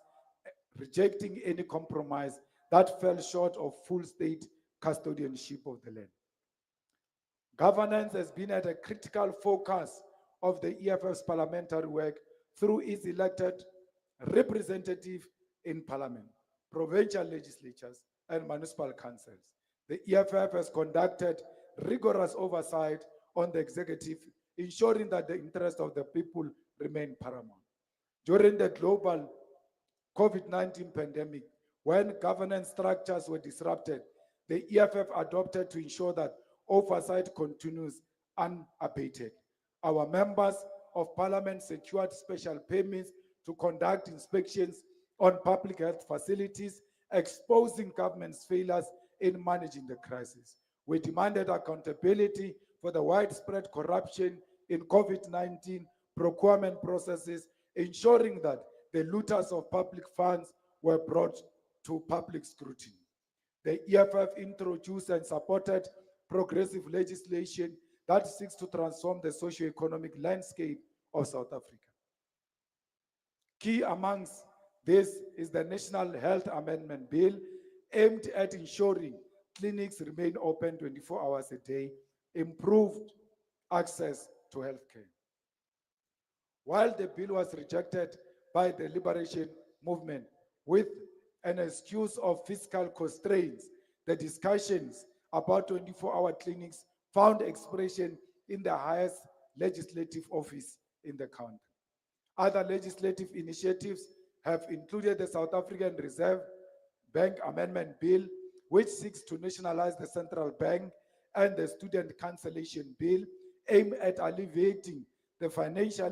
Speaker 2: rejecting any compromise that fell short of full state custodianship of the land. Governance has been at a critical focus of the EFF's parliamentary work through its elected representative in parliament, provincial legislatures, and municipal councils. The EFF has conducted rigorous oversight on the executive, ensuring that the interests of the people remain paramount. During the global COVID-19 pandemic, when governance structures were disrupted, the EFF adopted to ensure that oversight continues unabated. Our members of parliament secured special permits to conduct inspections on public health facilities, exposing government's failures in managing the crisis. We demanded accountability for the widespread corruption in COVID-19 procurement processes, ensuring that the looters of public funds were brought to public scrutiny. The EFF introduced and supported progressive legislation that seeks to transform the socio-economic landscape of South Africa. Key amongst This is the National Health Amendment Bill aimed at ensuring clinics remain open 24 hours a day, improved access to healthcare. While the bill was rejected by the liberation movement with an excuse of fiscal constraints, the discussions about 24-hour clinics found expression in the highest legislative office in the country. Other legislative initiatives have included the South African Reserve Bank Amendment Bill, which seeks to nationalize the central bank, and the Student Cancellation Bill, aimed at alleviating the financial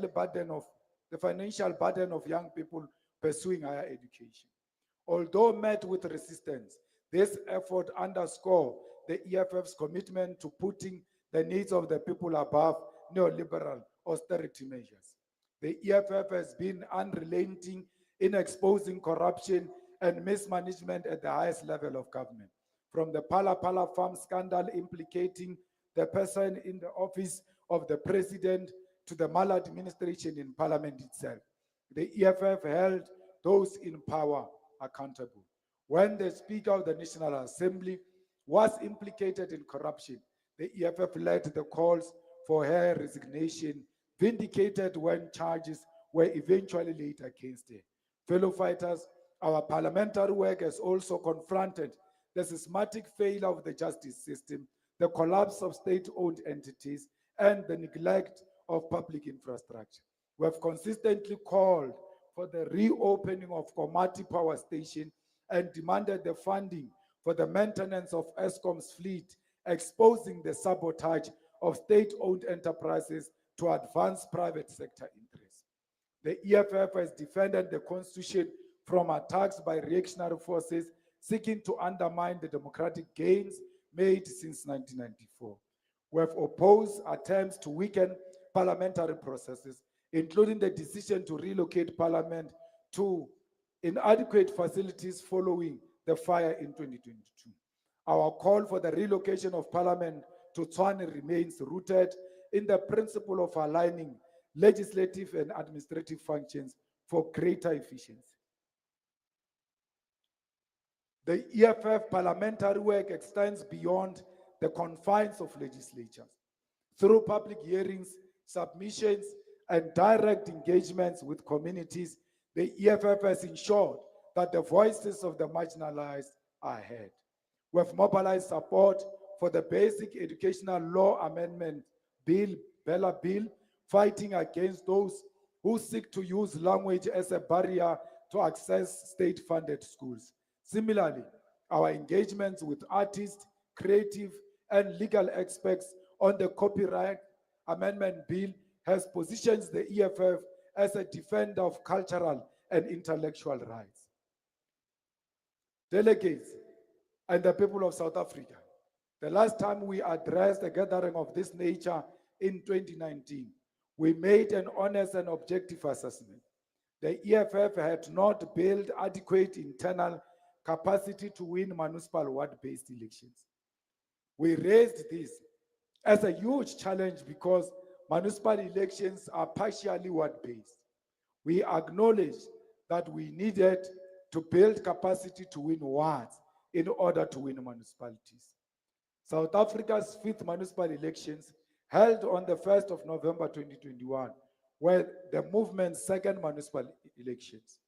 Speaker 2: burden of young people pursuing higher education. Although met with resistance, this effort underscores the EFF's commitment to putting the needs of the people above neoliberal austerity measures. The EFF has been unrelenting in exposing corruption and mismanagement at the highest level of government, from the Pala Pala farm scandal implicating the person in the office of the president to the maladministration in parliament itself. The EFF held those in power accountable. When the Speaker of the National Assembly was implicated in corruption, the EFF led the calls for her resignation, vindicated when charges were eventually laid against her. Fellow fighters, our parliamentary work has also confronted the systematic failure of the justice system, the collapse of state-owned entities, and the neglect of public infrastructure. We have consistently called for the reopening of Komati Power Station and demanded the funding for the maintenance of Eskom's fleet, exposing the sabotage of state-owned enterprises to advance private sector interests. The EFF has defended the Constitution from attacks by reactionary forces seeking to undermine the democratic gains made since 1994. We have opposed attempts to weaken parliamentary processes, including the decision to relocate parliament to inadequate facilities following the fire in 2022. Our call for the relocation of parliament to Tshwane remains rooted in the principle of aligning legislative and administrative functions for greater efficiency. The EFF parliamentary work extends beyond the confines of legislatures. Through public hearings, submissions, and direct engagements with communities, the EFF has ensured that the voices of the marginalized are heard. We have mobilized support for the Basic Educational Law Amendment Bill, Bella Bill, fighting against those who seek to use language as a barrier to access state-funded schools. Similarly, our engagements with artists, creative, and legal experts on the Copyright Amendment Bill has positioned the EFF as a defender of cultural and intellectual rights. Delegates and the people of South Africa, the last time we addressed a gathering of this nature in 2019, we made an honest and objective assessment. The EFF had not built adequate internal capacity to win municipal ward-based elections. We raised this as a huge challenge because municipal elections are partially ward-based. We acknowledge that we needed to build capacity to win wards in order to win municipalities. South Africa's fifth municipal elections, held on the 1st of November 2021, were the movement's second municipal elections.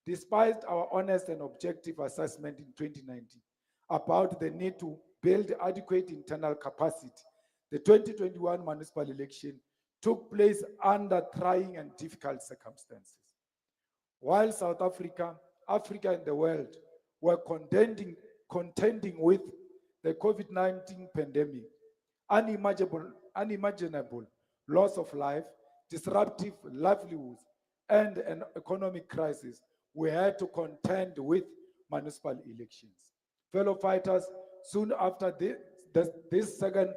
Speaker 2: Despite our honest and objective assessment in 2019 about the need to build adequate internal capacity, the 2021 municipal election took place under trying and difficult circumstances. While South Africa, Africa and the world were contending with the COVID-19 pandemic, unimaginable loss of life, disruptive livelihoods, and an economic crisis, we had to contend with municipal elections. Fellow fighters, soon after this second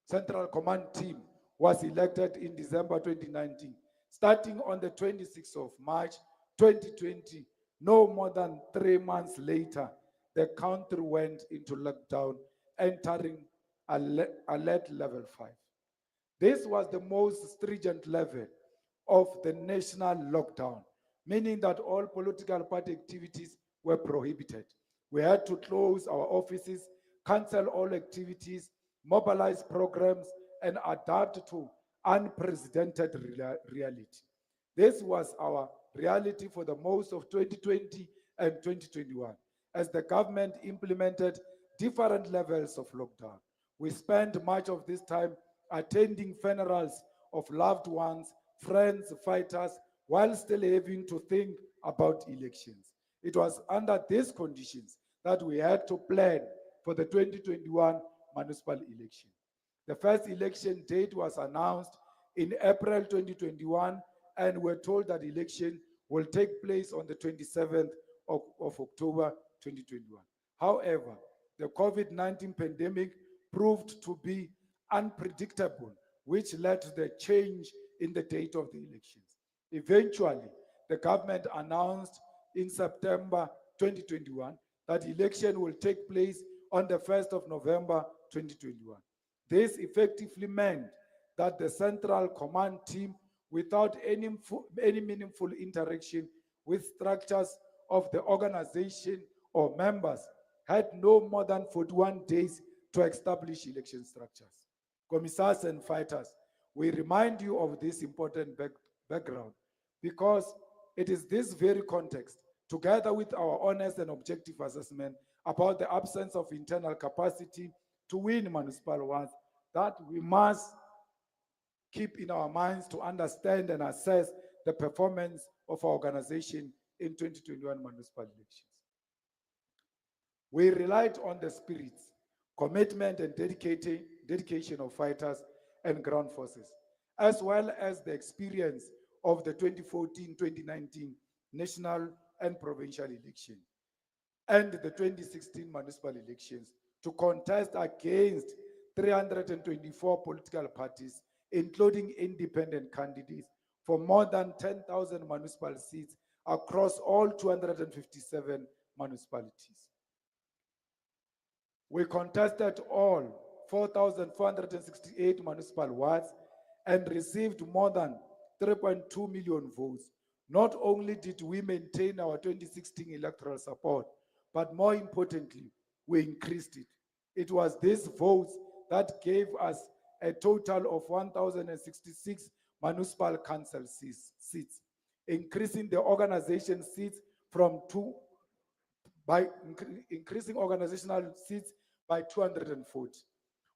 Speaker 2: Central Command team was elected in December 2019, starting on the 26th of March 2020, no more than 3 months later, the country went into lockdown, entering alert level 5. This was the most stringent level of the national lockdown, meaning that all political party activities were prohibited. We had to close our offices, cancel all activities, mobilize programs, and adapt to unprecedented reality. This was our reality for the most of 2020 and 2021, as the government implemented different levels of lockdown. We spent much of this time attending funerals of loved ones, friends, fighters, while still having to think about elections. It was under these conditions that we had to plan for the 2021 municipal election. The first election date was announced in April 2021, and we're told that election will take place on the 27th of October 2021. However, the COVID-19 pandemic proved to be unpredictable, which led to the change in the date of the elections. Eventually, the government announced in September 2021 that election will take place on the 1st of November 2021. This effectively meant that the central command team, without any meaningful interaction with structures of the organization or members, had no more than 41 days to establish election structures. Commissars and fighters, we remind you of this important background because it is this very context, together with our honest and objective assessment about the absence of internal capacity to win municipal ones, that we must keep in our minds to understand and assess the performance of our organization in 2021 municipal elections. We relied on the spirit, commitment, and dedication of fighters and ground forces, as well as the experience of the 2014-2019 national and provincial election and the 2016 municipal elections to contest against 324 political parties, including independent candidates, for more than 10,000 municipal seats across all 257 municipalities. We contested all 4,468 municipal wards and received more than 3.2 million votes. Not only did we maintain our 2016 electoral support, but more importantly, we increased it. It was these votes that gave us a total of 1,066 municipal council seats, increasing the organization seats from increasing organizational seats by 240.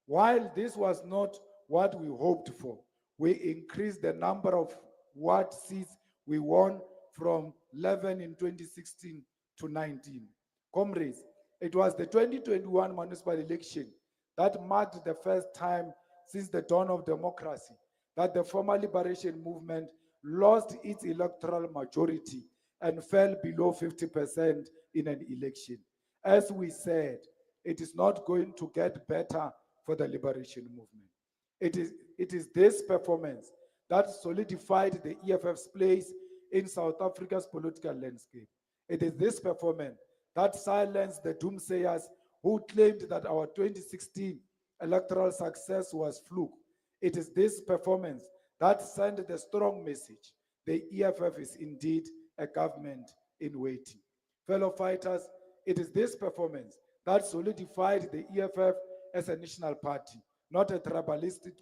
Speaker 2: While this was not what we hoped for, we increased the number of ward seats we won from 11 in 2016 to 19. Comrades, it was the 2021 municipal election that marked the first time since the dawn of democracy that the former liberation movement lost its electoral majority and fell below 50% in an election. As we said, it is not going to get better for the liberation movement. It is this performance that solidified the EFF's place in South Africa's political landscape. It is this performance that silenced the doomsayers who claimed that our 2016 electoral success was fluke. It is this performance that sent the strong message: the EFF is indeed a government in waiting. Fellow fighters, it is this performance that solidified the EFF as a national party, not a tribalistic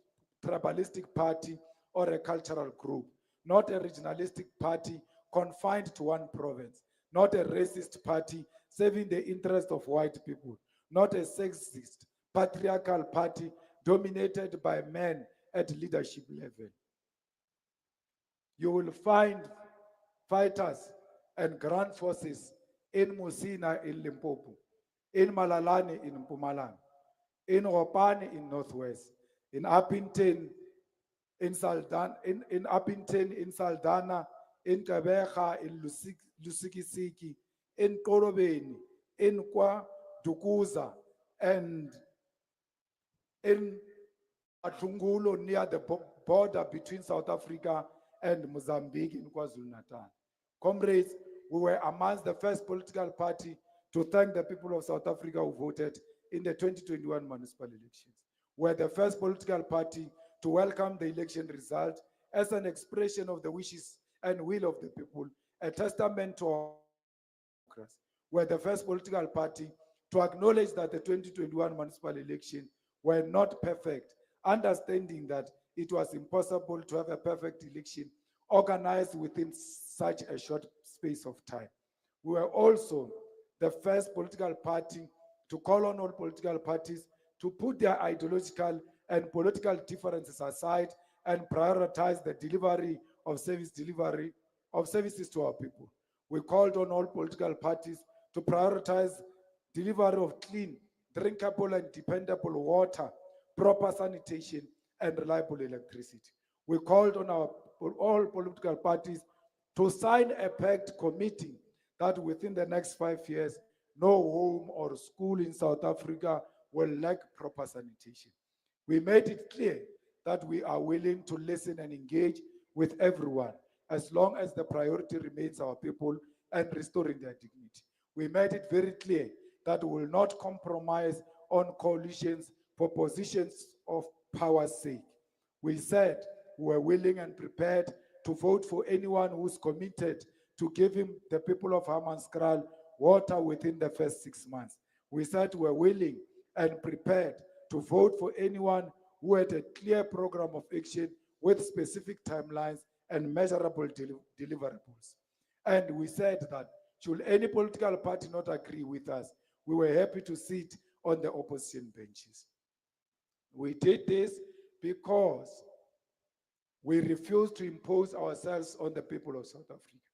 Speaker 2: party or a cultural group, not a regionalistic party confined to one province, not a racist party serving the interest of white people, not a sexist, patriarchal party dominated by men at leadership level. You will find fighters and ground forces in Musina in Limpopo, in Malalane in Mpumalanga, in Ropane in Northwest, in Appington in Saldanha, in Appington in Saldanha, in Kabeja in Lusikisiki, in Korobeni, in Kwa Dukuza, and in Atungulo near the border between South Africa and Mozambique in KwaZulu-Natal. Comrades, we were amongst the first political party to thank the people of South Africa who voted in the 2021 municipal elections. We were the first political party to welcome the election result as an expression of the wishes and will of the people a testament to our democracy. We're the first political party to acknowledge that the 2021 municipal election were not perfect, understanding that it was impossible to have a perfect election organized within such a short space of time. We were also the first political party to call on all political parties to put their ideological and political differences aside and prioritize the delivery of services to our people. We called on all political parties to prioritize delivery of clean, drinkable and dependable water, proper sanitation, and reliable electricity. We called on all political parties to sign a pact committing that within the next 5 years, no home or school in South Africa will lack proper sanitation. We made it clear that we are willing to listen and engage with everyone as long as the priority remains our people and restoring their dignity. We made it very clear that we will not compromise on coalitions for positions of power's sake. We said we were willing and prepared to vote for anyone who's committed to giving the people of Hammanskraal water within the first 6 months. We said we're willing and prepared to vote for anyone who had a clear program of action with specific timelines and measurable deliverables. And we said that should any political party not agree with us, we were happy to sit on the opposition benches. We did this because we refused to impose ourselves on the people of South Africa.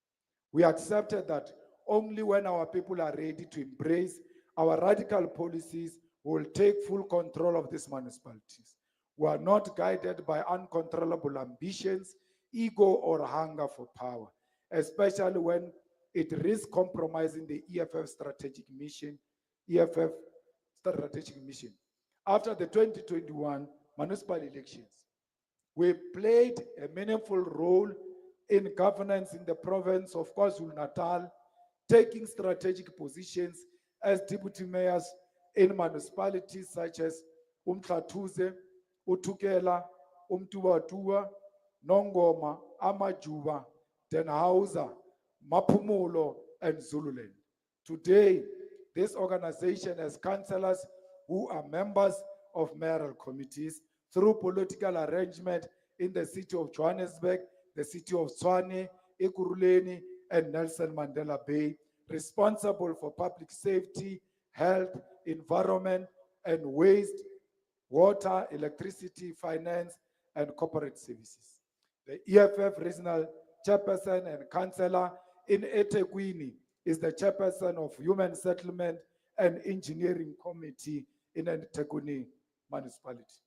Speaker 2: We accepted that only when our people are ready to embrace our radical policies, we will take full control of these municipalities. We are not guided by uncontrollable ambitions, ego, or hunger for power, especially when it risks compromising the EFF strategic mission. After the 2021 municipal elections, we played a meaningful role in governance in the province of KwaZulu-Natal, taking strategic positions as deputy mayors in municipalities such as Umhlathuze, Uthukela, Umtubatua, Nongoma, Amajuba, Denhauser, Maphumulo, and Zululand. Today, this organization has councillors who are members of mayoral committees through political arrangement in the city of Johannesburg, the city of Tshwane, Ekurhuleni, and Nelson Mandela Bay, responsible for public safety, health, environment, and waste, water, electricity, finance, and corporate services. The EFF regional chairperson and councillor in eThekwini is the chairperson of Human Settlement and Engineering Committee in eThekwini municipality.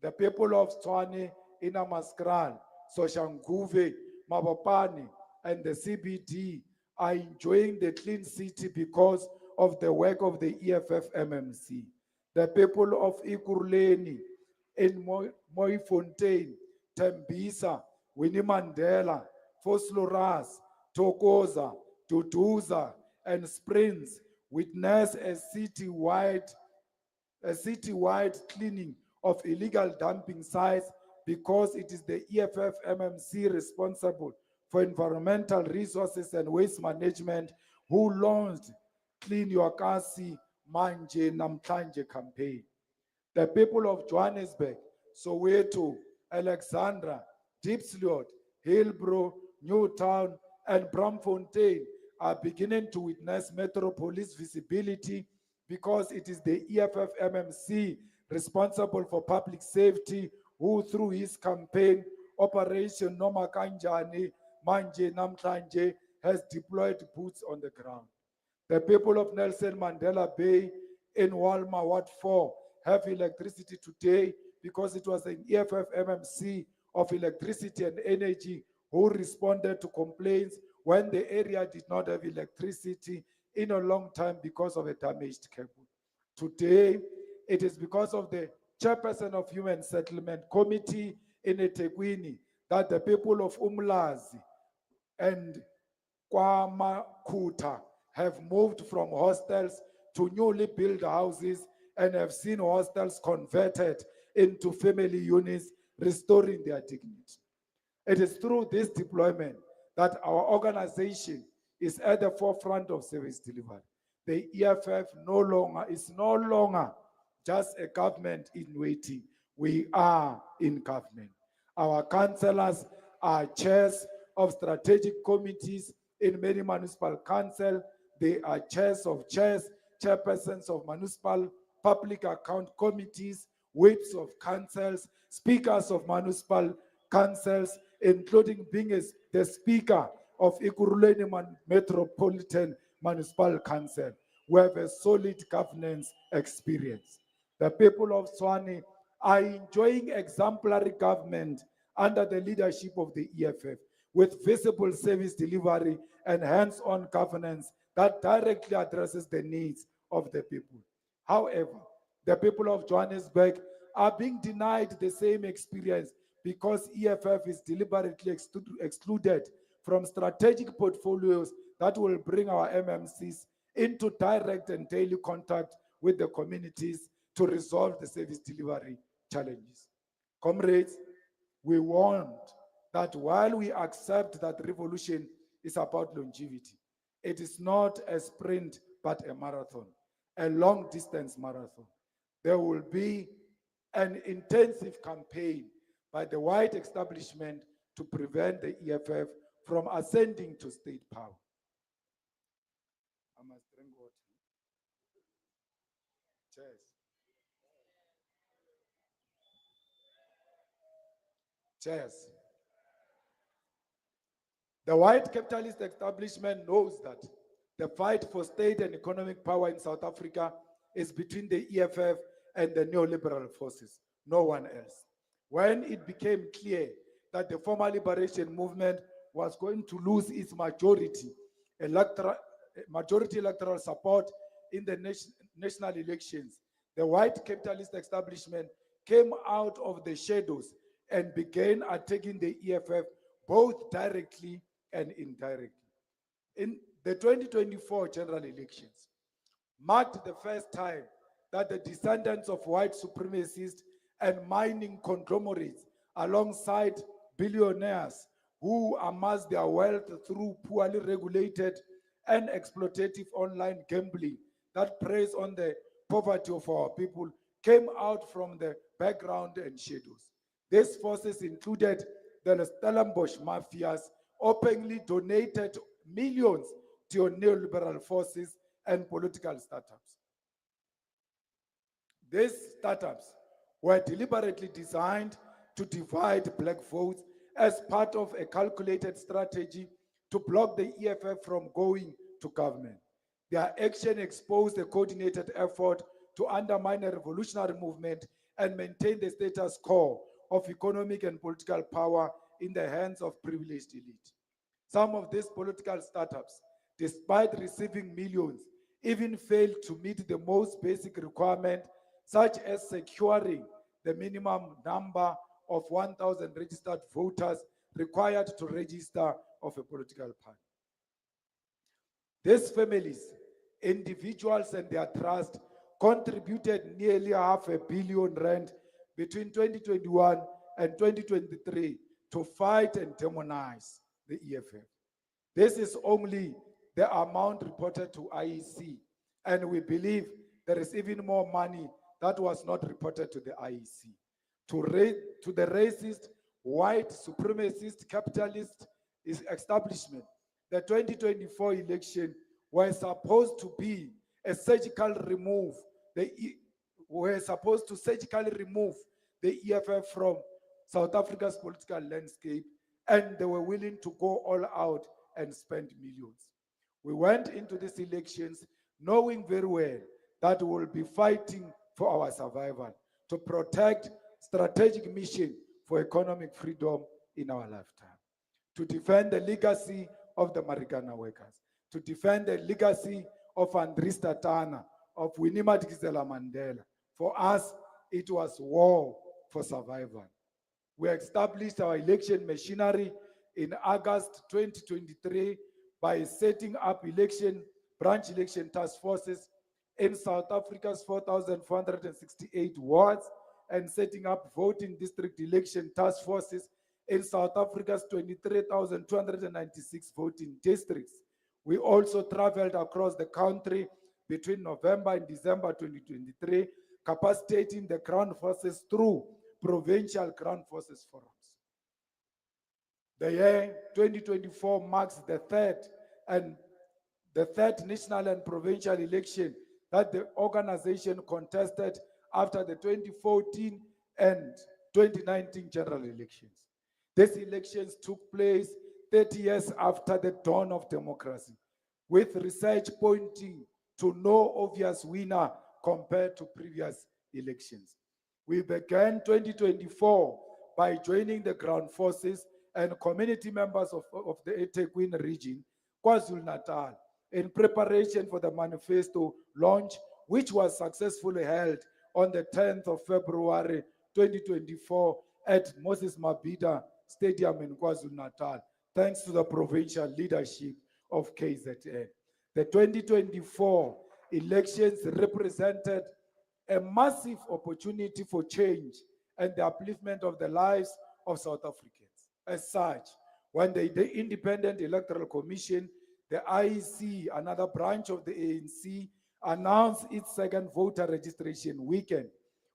Speaker 2: The people of Tshwane, in Hammanskraal, Soshanguve, Mabopane, and the CBD are enjoying the clean city because of the work of the EFF MMC. The people of Ekurhuleni, in Mooifontein, Tembisa, Winnie Mandela, Vosloorus, Thokoza, Duduza, and Springs witness a citywide cleaning of illegal dumping sites because it is the EFF MMC responsible for environmental resources and waste management who launched Clean Your Kasi Manje Namhlanje campaign. The people of Johannesburg, Soweto, Alexandra, Diepsloot, Hillbrow, Newtown, and Braamfontein are beginning to witness metropolis visibility because it is the EFF MMC responsible for public safety who, through his campaign, Operation Noma Kanjani Manje Namhlanje, has deployed boots on the ground. The people of Nelson Mandela Bay in Walma Ward 4 have electricity today because it was an EFF MMC of electricity and energy who responded to complaints when the area did not have electricity in a long time because of a damaged cable. Today, it is because of the chairperson of Human Settlement Committee in eThekwini that the people of Umlazi and KwaMakhuta have moved from hostels to newly built houses and have seen hostels converted into family units, restoring their dignity. It is through this deployment that our organization is at the forefront of service delivery. The EFF is no longer just a government in waiting. We are in government. Our councillors are chairs of strategic committees in many municipal council. They are chairs, chairpersons of municipal public account committees, whips of councils, speakers of municipal councils, including being the speaker of Ekurhuleni Metropolitan Municipal Council. We have a solid governance experience. The people of Tshwane are enjoying exemplary government under the leadership of the EFF, with visible service delivery and hands-on governance that directly addresses the needs of the people. However, the people of Johannesburg are being denied the same experience because EFF is deliberately excluded from strategic portfolios that will bring our MMCs into direct and daily contact with the communities to resolve the service delivery challenges. Comrades, we want that while we accept that revolution is about longevity, it is not a sprint but a marathon, a long distance marathon. There will be an intensive campaign by the white establishment to prevent the EFF from ascending to state power. I must drink water. Cheers. Cheers. The white capitalist establishment knows that the fight for state and economic power in South Africa is between the EFF and the neoliberal forces, no one else. When it became clear that the former liberation movement was going to lose its majority electoral support in the national elections, the white capitalist establishment came out of the shadows and began attacking the EFF both directly and indirectly. In the 2024 general elections marked the first time that the descendants of white supremacists and mining conglomerates, alongside billionaires who amass their wealth through poorly regulated and exploitative online gambling that preys on the poverty of our people, came out from the background and shadows. These forces included the Stellenbosch mafias, openly donated millions to neoliberal forces and political startups. These startups were deliberately designed to divide black votes as part of a calculated strategy to block the EFF from going to government. Their action exposed a coordinated effort to undermine a revolutionary movement and maintain the status quo of economic and political power in the hands of privileged elite. Some of these political startups, despite receiving millions, even failed to meet the most basic requirement, such as securing the minimum number of 1,000 registered voters required to register of a political party. These families, individuals and their trust contributed nearly R500 billion between 2021 and 2023 to fight and demonize the EFF. This is only the amount reported to IEC, and we believe there is even more money that was not reported to the IEC. To the racist, white, supremacist, capitalist establishment, the 2024 election was supposed to be a surgical remove. Were supposed to surgically remove the EFF from South Africa's political landscape, and they were willing to go all out and spend millions. We went into these elections knowing very well that we will be fighting for our survival, to protect strategic mission for economic freedom in our lifetime, to defend the legacy of the Marikana workers, to defend the legacy of Andries Tatana, of Winnie Madikizela Mandela. For us, it was war for survival. We established our election machinery in August 2023 by setting up branch election task forces in South Africa's 4,468 wards and setting up voting district election task forces in South Africa's 23,296 voting districts. We also traveled across the country between November and December 2023, capacitating the ground forces through provincial ground forces forums. The year 2024 marks the third national and provincial election that the organization contested after the 2014 and 2019 general elections. These elections took place 30 years after the dawn of democracy, with research pointing to no obvious winner compared to previous elections. We began 2024 by joining the ground forces and community members of the eThekwini region, KwaZulu-Natal, in preparation for the manifesto launch, which was successfully held on the 10th of February 2024 at Moses Mabhida Stadium in KwaZulu-Natal, thanks to the provincial leadership of KZN. The 2024 elections represented a massive opportunity for change and the upliftment of the lives of South Africans. As such, when the Independent Electoral Commission, the IEC, another branch of the ANC, announced its second voter registration weekend,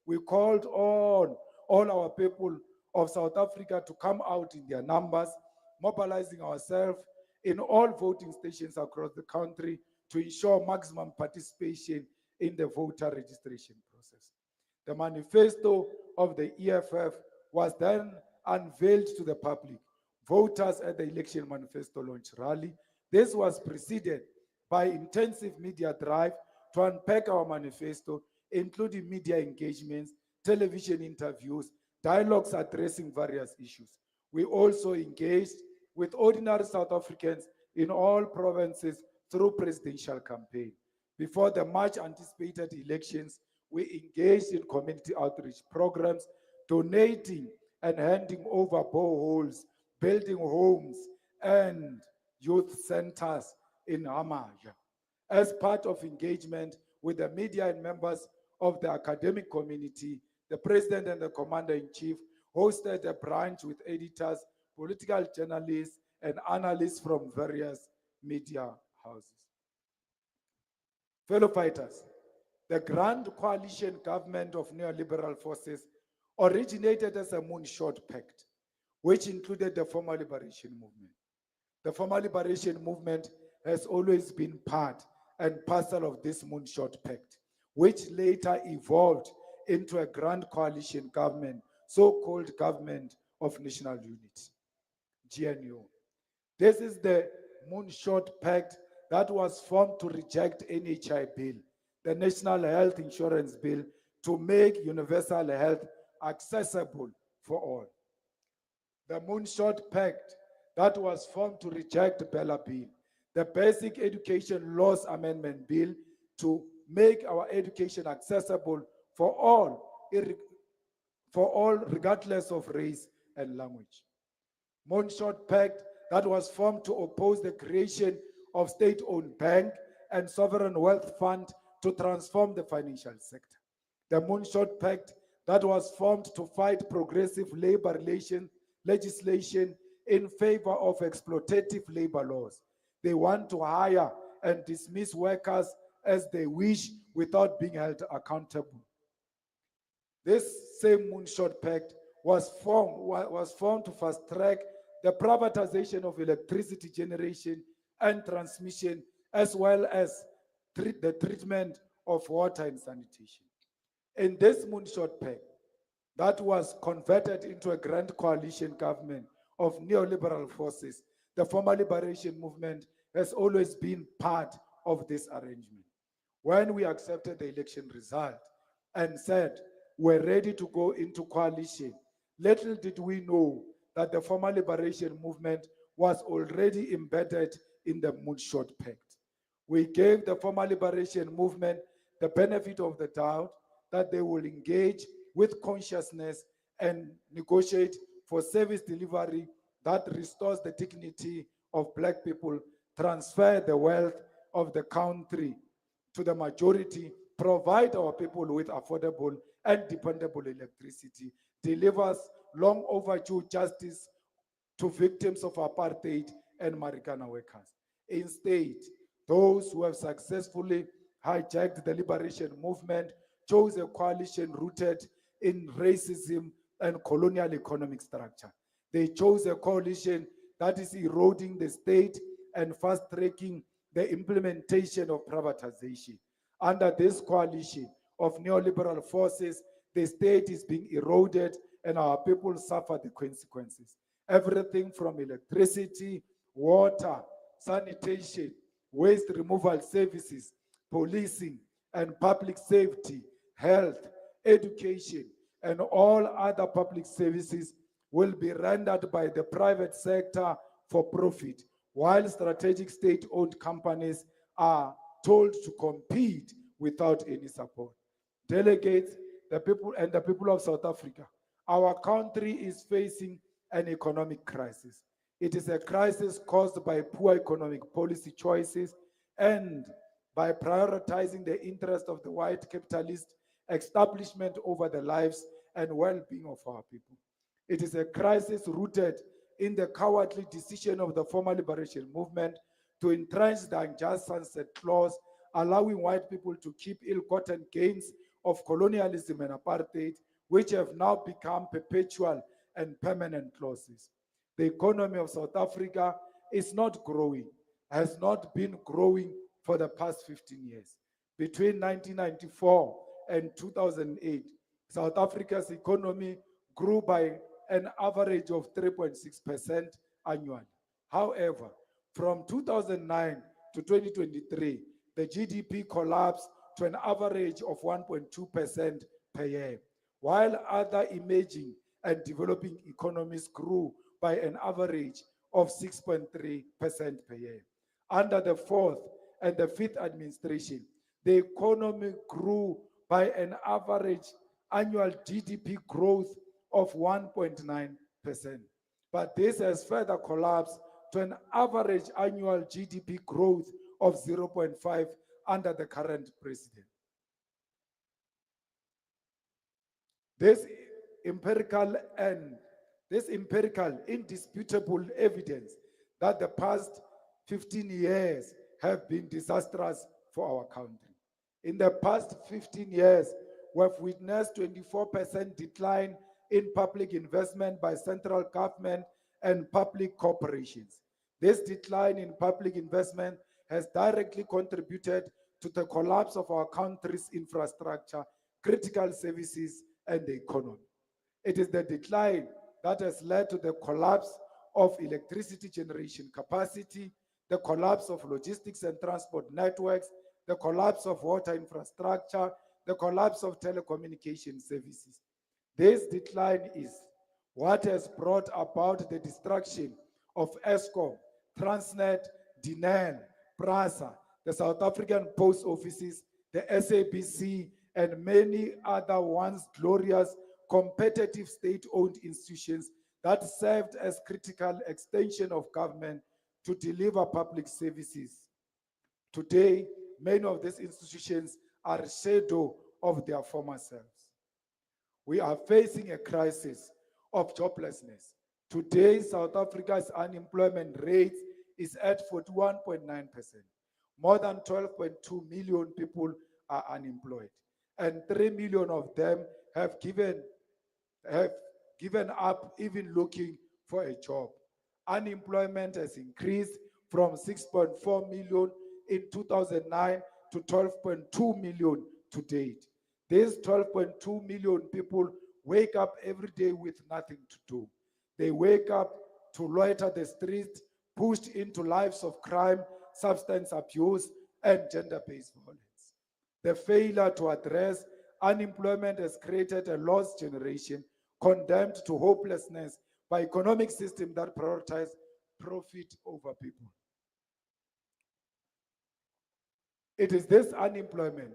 Speaker 2: we called on all our people of South Africa to come out in their numbers, mobilizing ourselves in all voting stations across the country to ensure maximum participation in the voter registration process. The manifesto of the EFF was then unveiled to the public. Voters at the election manifesto launch rally. This was preceded by intensive media drive to unpack our manifesto, including media engagements, television interviews, dialogues addressing various issues. We also engaged with ordinary South Africans in all provinces through presidential campaign. Before the much anticipated elections, we engaged in community outreach programs, donating and handing over boreholes, building homes and youth centers in Amaja. As part of engagement with the media and members of the academic community, the president and the commander-in-chief hosted a brunch with editors, political journalists, and analysts from various media houses. Fellow fighters, the Grand Coalition government of neoliberal forces originated as a moonshot pact, which included the former liberation movement. The former liberation movement has always been part and parcel of this moonshot pact, which later evolved into a grand coalition government, so-called Government of National Unity, GNU. This is the moonshot pact that was formed to reject NHI bill, the National Health Insurance Bill, to make universal health accessible for all. The moonshot pact that was formed to reject Bella Bill, the Basic Education Laws Amendment Bill, to make our education accessible for all regardless of race and language. Moonshot pact that was formed to oppose the creation of state-owned bank and sovereign wealth fund to transform the financial sector. The moonshot pact that was formed to fight progressive labor legislation in favor of exploitative labor laws. They want to hire and dismiss workers as they wish without being held accountable. This same moonshot pact was formed to fast-track the privatization of electricity generation and transmission, as well as the treatment of water and sanitation. In this moonshot pact, that was converted into a grand coalition government of neoliberal forces, the former liberation movement has always been part of this arrangement. When we accepted the election result and said we're ready to go into coalition, little did we know that the former liberation movement was already embedded in the moonshot pact. We gave the former liberation movement the benefit of the doubt that they will engage with consciousness and negotiate for service delivery that restores the dignity of Black people, transfer the wealth of the country to the majority, provide our people with affordable and dependable electricity, delivers long overdue justice to victims of apartheid and Marikana workers. Instead, those who have successfully hijacked the liberation movement chose a coalition rooted in racism and colonial economic structure. They chose a coalition that is eroding the state and fast-tracking the implementation of privatization. Under this coalition of neoliberal forces, the state is being eroded and our people suffer the consequences. Everything from electricity, water, sanitation, waste removal services, policing, and public safety, health, education, and all other public services will be rendered by the private sector for profit, while strategic state-owned companies are told to compete without any support. Delegates, the people of South Africa, our country is facing an economic crisis. It is a crisis caused by poor economic policy choices and by prioritizing the interest of the white capitalist establishment over the lives and well-being of our people. It is a crisis rooted in the cowardly decision of the former liberation movement to entrench the unjust sunset clause, allowing white people to keep ill-gotten gains of colonialism and apartheid, which have now become perpetual and permanent clauses. The economy of South Africa is not growing, has not been growing for the past 15 years. Between 1994 and 2008, South Africa's economy grew by an average of 3.6% annually. However, from 2009 to 2023, the GDP collapsed to an average of 1.2% per year, while other emerging and developing economies grew by an average of 6.3% per year. Under the fourth and the fifth administration, the economy grew by an average annual GDP growth of 1.9%. But this has further collapsed to an average annual GDP growth of 0.5 under the current president. This empirical indisputable evidence that the past 15 years have been disastrous for our country. In the past 15 years, we've witnessed 24% decline in public investment by central government and public corporations. This decline in public investment has directly contributed to the collapse of our country's infrastructure, critical services, and the economy. It is the decline that has led to the collapse of electricity generation capacity, the collapse of logistics and transport networks, the collapse of water infrastructure, the collapse of telecommunication services. This decline is what has brought about the destruction of Eskom, Transnet, Denel, PRASA, the South African Post Offices, the SABC, and many other once glorious competitive state-owned institutions that served as critical extension of government to deliver public services. Today, many of these institutions are a shadow of their former selves. We are facing a crisis of joblessness. Today, South Africa's unemployment rate is at 41.9%. More than 12.2 million people are unemployed, and 3 million of them have given up even looking for a job. Unemployment has increased from 6.4 million in 2009 to 12.2 million to date. These 12.2 million people wake up every day with nothing to do. They wake up to loiter the streets, pushed into lives of crime, substance abuse, and gender-based violence. The failure to address unemployment has created a lost generation condemned to hopelessness by economic systems that prioritize profit over people. It is this unemployment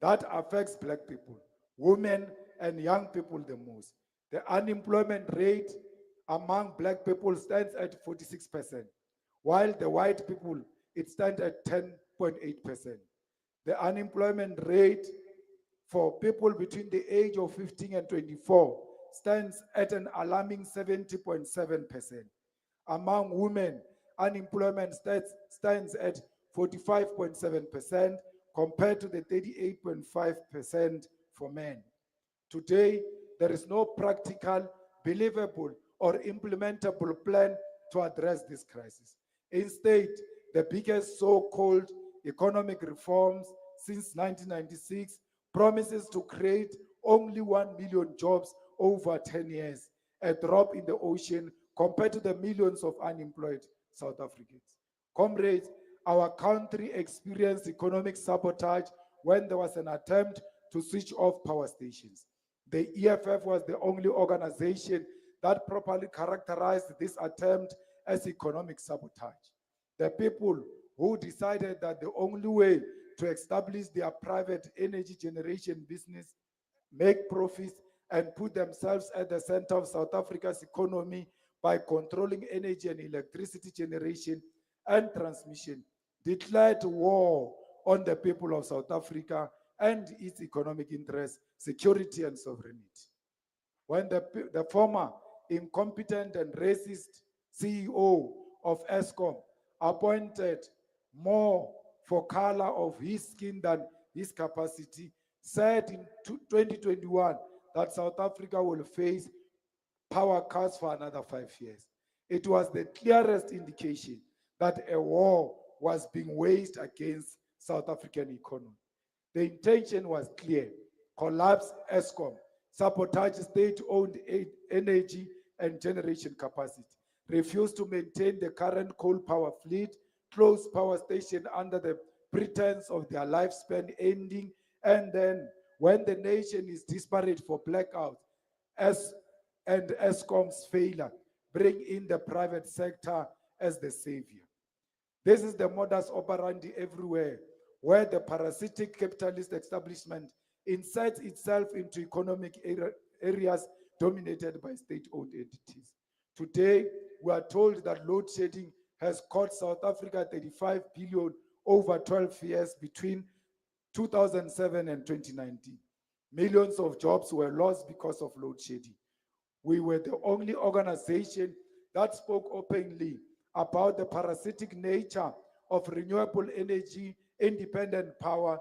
Speaker 2: that affects Black people, women, and young people the most. The unemployment rate among Black people stands at 46%, while the white people, it stands at 10.8%. The unemployment rate for people between the age of 15 and 24 stands at an alarming 70.7%. Among women, unemployment stands at 45.7% compared to the 38.5% for men. Today, there is no practical, believable, or implementable plan to address this crisis. Instead, the biggest so-called economic reforms since 1996 promises to create only 1 million jobs over 10 years, a drop in the ocean compared to the millions of unemployed South Africans. Comrades, our country experienced economic sabotage when there was an attempt to switch off power stations. The EFF was the only organization that properly characterized this attempt as economic sabotage. The people who decided that the only way to establish their private energy generation business, make profits, and put themselves at the center of South Africa's economy by controlling energy and electricity generation and transmission, declared war on the people of South Africa and its economic interests, security, and sovereignty. When the former incompetent and racist CEO of ESCOM appointed more for color of his skin than his capacity, said in 2021 that South Africa will face power cuts for another 5 years. It was the clearest indication that a war was being waged against South African economy. The intention was clear: collapse ESCOM, sabotage state-owned energy and generation capacity, refuse to maintain the current coal power fleet, close power station under the pretense of their lifespan ending, and then when the nation is desperate for blackouts and ESCOM's failure, bring in the private sector as the savior. This is the modus operandi everywhere, where the parasitic capitalist establishment inserts itself into economic areas dominated by state-owned entities. Today, we are told that load shedding has cost South Africa 35 billion over 12 years between 2007 and 2019. Millions of jobs were lost because of load shedding. We were the only organization that spoke openly about the parasitic nature of renewable energy, independent power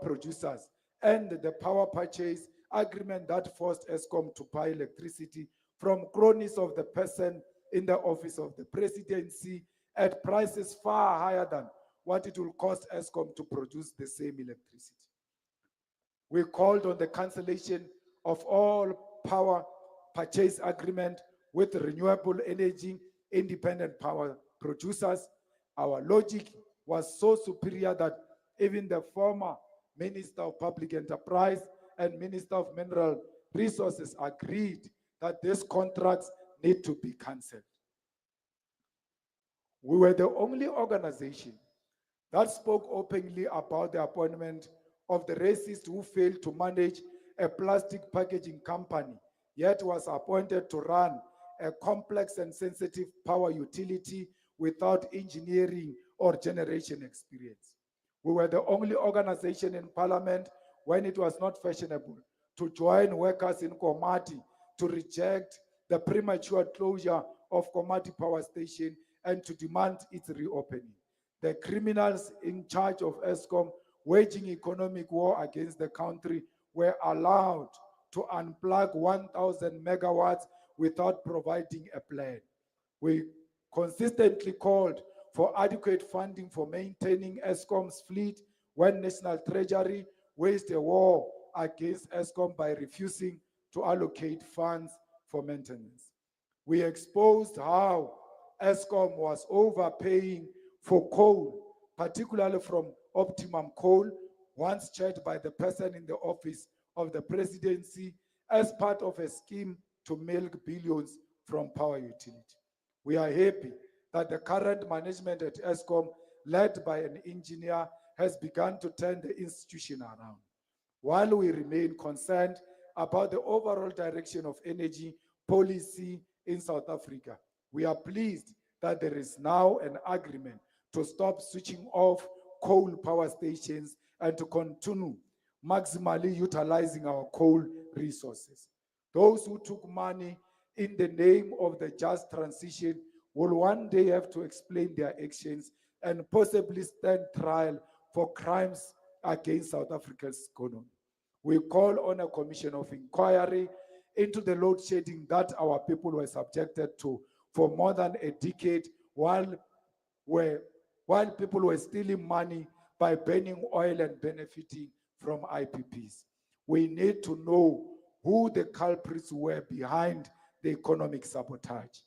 Speaker 2: producers, and the power purchase agreement that forced ESCOM to buy electricity from cronies of the person in the office of the presidency at prices far higher than what it will cost ESCOM to produce the same electricity. We called on the cancellation of all power purchase agreement with renewable energy independent power producers. Our logic was so superior that even the former Minister of Public Enterprise and Minister of Mineral Resources agreed that these contracts need to be cancelled. We were the only organization that spoke openly about the appointment of the racist who failed to manage a plastic packaging company, yet was appointed to run a complex and sensitive power utility without engineering or generation experience. We were the only organization in Parliament, when it was not fashionable, to join workers in Komati to reject the premature closure of Komati Power Station and to demand its reopening. The criminals in charge of ESCOM waging economic war against the country were allowed to unplug 1,000 megawatts without providing a plan. We consistently called for adequate funding for maintaining ESCOM's fleet when National Treasury waged a war against ESCOM by refusing to allocate funds for maintenance. We exposed how ESCOM was overpaying for coal, particularly from optimum coal, once chaired by the person in the office of the presidency as part of a scheme to milk billions from power utility. We are happy that the current management at ESCOM, led by an engineer, has begun to turn the institution around. While we remain concerned about the overall direction of energy policy in South Africa, we are pleased that there is now an agreement to stop switching off coal power stations and to continue maximally utilizing our coal resources. Those who took money in the name of the just transition will one day have to explain their actions and possibly stand trial for crimes against South Africa's economy. We call on a commission of inquiry into the load shedding that our people were subjected to for more than a decade where, while people were stealing money by burning oil and benefiting from IPPs. We need to know who the culprits were behind the economic sabotage.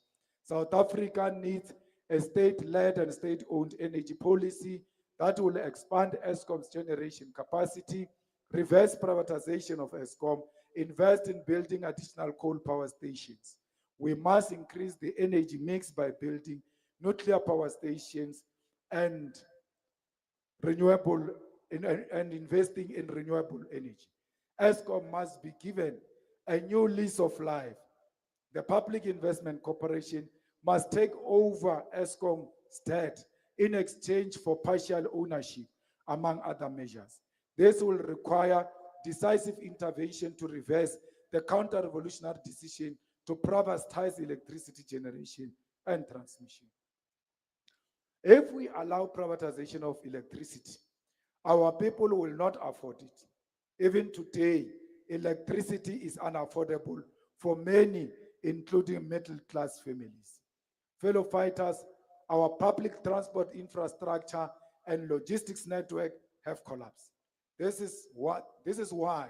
Speaker 2: South Africa needs a state-led and state-owned energy policy that will expand Eskom's generation capacity, reverse privatization of Eskom, invest in building additional coal power stations. We must increase the energy mix by building nuclear power stations and renewable and investing in renewable energy. Eskom must be given a new lease of life. The Public Investment Corporation must take over Eskom's debt in exchange for partial ownership, among other measures. This will require decisive intervention to reverse the counter-revolutionary decision to privatize electricity generation and transmission. If we allow privatization of electricity, our people will not afford it. Even today, electricity is unaffordable for many, including middle-class families. Fellow fighters, our public transport infrastructure and logistics network have collapsed. This is why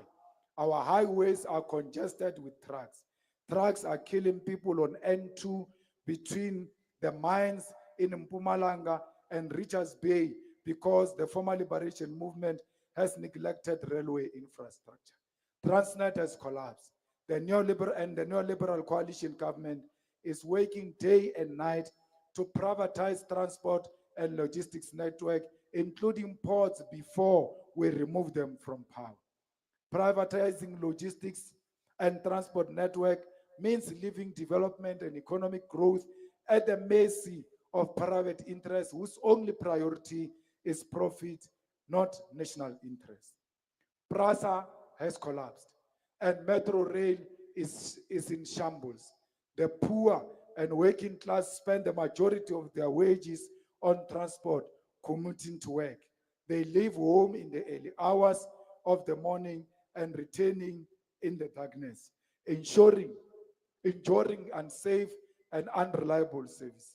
Speaker 2: our highways are congested with trucks. Trucks are killing people on N2 between the mines in Mpumalanga and Richards Bay because the former liberation movement has neglected railway infrastructure. Transnet has collapsed. The neoliberal coalition government is working day and night to privatize transport and logistics network, including ports, before we remove them from power. Privatizing logistics and transport network means leaving development and economic growth at the mercy of private interests whose only priority is profit, not national interest. PRASA has collapsed and Metro Rail is in shambles. The poor and working class spend the majority of their wages on transport, commuting to work. They leave home in the early hours of the morning and returning in the darkness, ensuring unsafe and unreliable services.